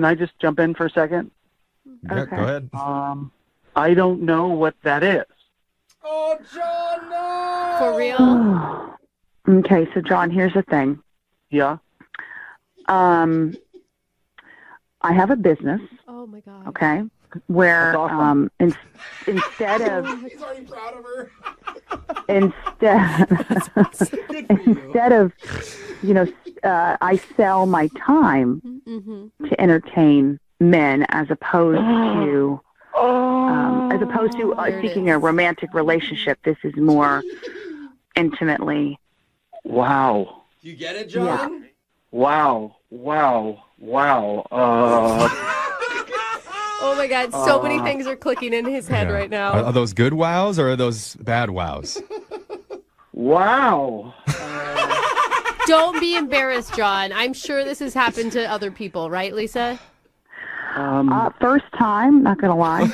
Speaker 19: I just jump in for a second?
Speaker 1: Yeah, go ahead.
Speaker 19: I don't know what that is.
Speaker 3: Oh, John, no!
Speaker 2: For real?
Speaker 20: Okay, so John, here's the thing.
Speaker 19: Yeah.
Speaker 20: I have a business.
Speaker 2: Oh my God.
Speaker 20: Okay, where
Speaker 19: awesome.
Speaker 20: Instead of
Speaker 3: He's already proud of her.
Speaker 20: instead of I sell my time to entertain men as opposed to seeking a romantic relationship. This is more intimately.
Speaker 19: Wow.
Speaker 3: Do you get it, John?
Speaker 20: Yeah.
Speaker 19: Wow.
Speaker 2: Oh my God, so many things are clicking in his head right now.
Speaker 1: Are those good wows or are those bad wows?
Speaker 19: Wow.
Speaker 2: Don't be embarrassed, John. I'm sure this has happened to other people, right, Lisa?
Speaker 20: First time, not gonna lie.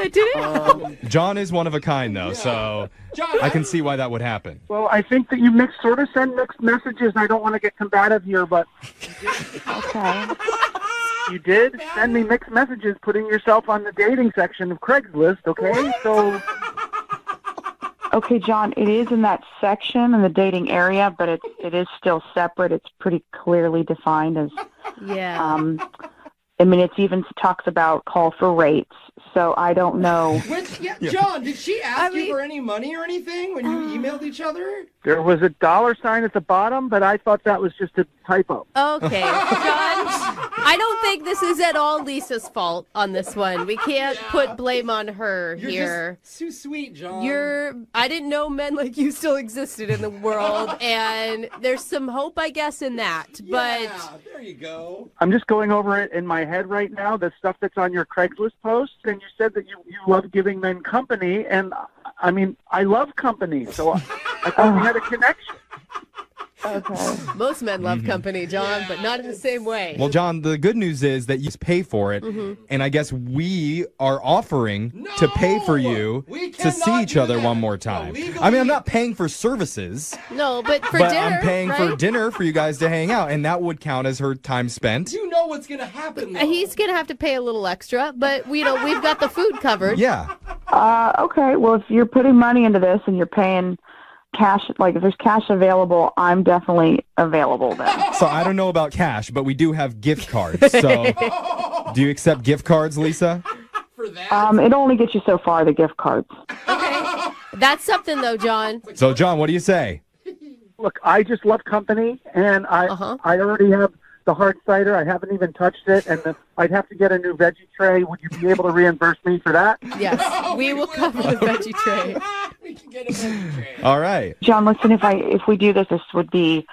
Speaker 2: Did it?
Speaker 1: John is one of a kind, though, so
Speaker 3: John,
Speaker 1: I can see why that would happen.
Speaker 19: Well, I think that you sort of send mixed messages. I don't want to get combative here, but
Speaker 20: Okay.
Speaker 19: you did send me mixed messages putting yourself on the dating section of Craigslist, okay? So...
Speaker 20: Okay, John, it is in that section in the dating area, but it is still separate. It's pretty clearly defined as I mean, it even talks about call for rates. So I don't know.
Speaker 3: John, did she ask you for any money or anything when you emailed each other?
Speaker 19: There was a $sign at the bottom, but I thought that was just a typo.
Speaker 2: Okay, John, I don't think this is at all Lisa's fault on this one. We can't put blame on her here.
Speaker 3: Just too sweet, John.
Speaker 2: I didn't know men like you still existed in the world, and there's some hope, I guess, in that. But
Speaker 3: there you go.
Speaker 19: I'm just going over it in my head right now, the stuff that's on your Craigslist post, and you said that you love giving men company, and I mean, I love company, so I thought we had a connection.
Speaker 20: Okay.
Speaker 2: Most men love company, John, but not in the same way.
Speaker 1: Well, John, the good news is that you pay for it, and I guess we are offering to pay for you to see each other one more time. I mean, I'm not paying for services.
Speaker 2: No, but for
Speaker 1: but
Speaker 2: dinner,
Speaker 1: I'm paying for
Speaker 2: right?
Speaker 1: dinner for you guys to hang out, and that would count as her time spent.
Speaker 3: You know what's going to happen, though.
Speaker 2: He's going to have to pay a little extra, but we've got the food covered.
Speaker 1: Yeah.
Speaker 20: Okay, well, if you're putting money into this and you're paying cash, like if there's cash available, I'm definitely available then.
Speaker 1: So I don't know about cash, but we do have gift cards. So do you accept gift cards, Lisa?
Speaker 20: It only gets you so far, the gift cards.
Speaker 2: Okay. That's something, though, John.
Speaker 1: So, John, what do you say?
Speaker 19: Look, I just love company, and I already have the hard cider. I haven't even touched it, and I'd have to get a new veggie tray. Would you be able to reimburse me for that?
Speaker 2: Yes, we will cover the veggie tray.
Speaker 3: We can get a veggie tray.
Speaker 1: All right.
Speaker 20: John, listen, if we do this, this would be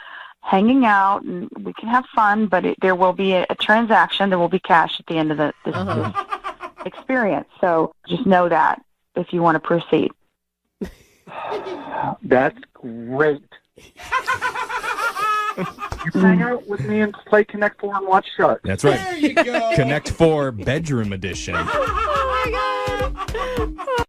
Speaker 20: hanging out, and we can have fun, but there will be a transaction. There will be cash at the end of this experience. So just know that if you want to proceed.
Speaker 19: That's great. You hang out with me and play Connect 4 and watch Shark.
Speaker 1: That's right.
Speaker 3: There you go.
Speaker 1: Connect 4 bedroom edition.
Speaker 2: Oh my God.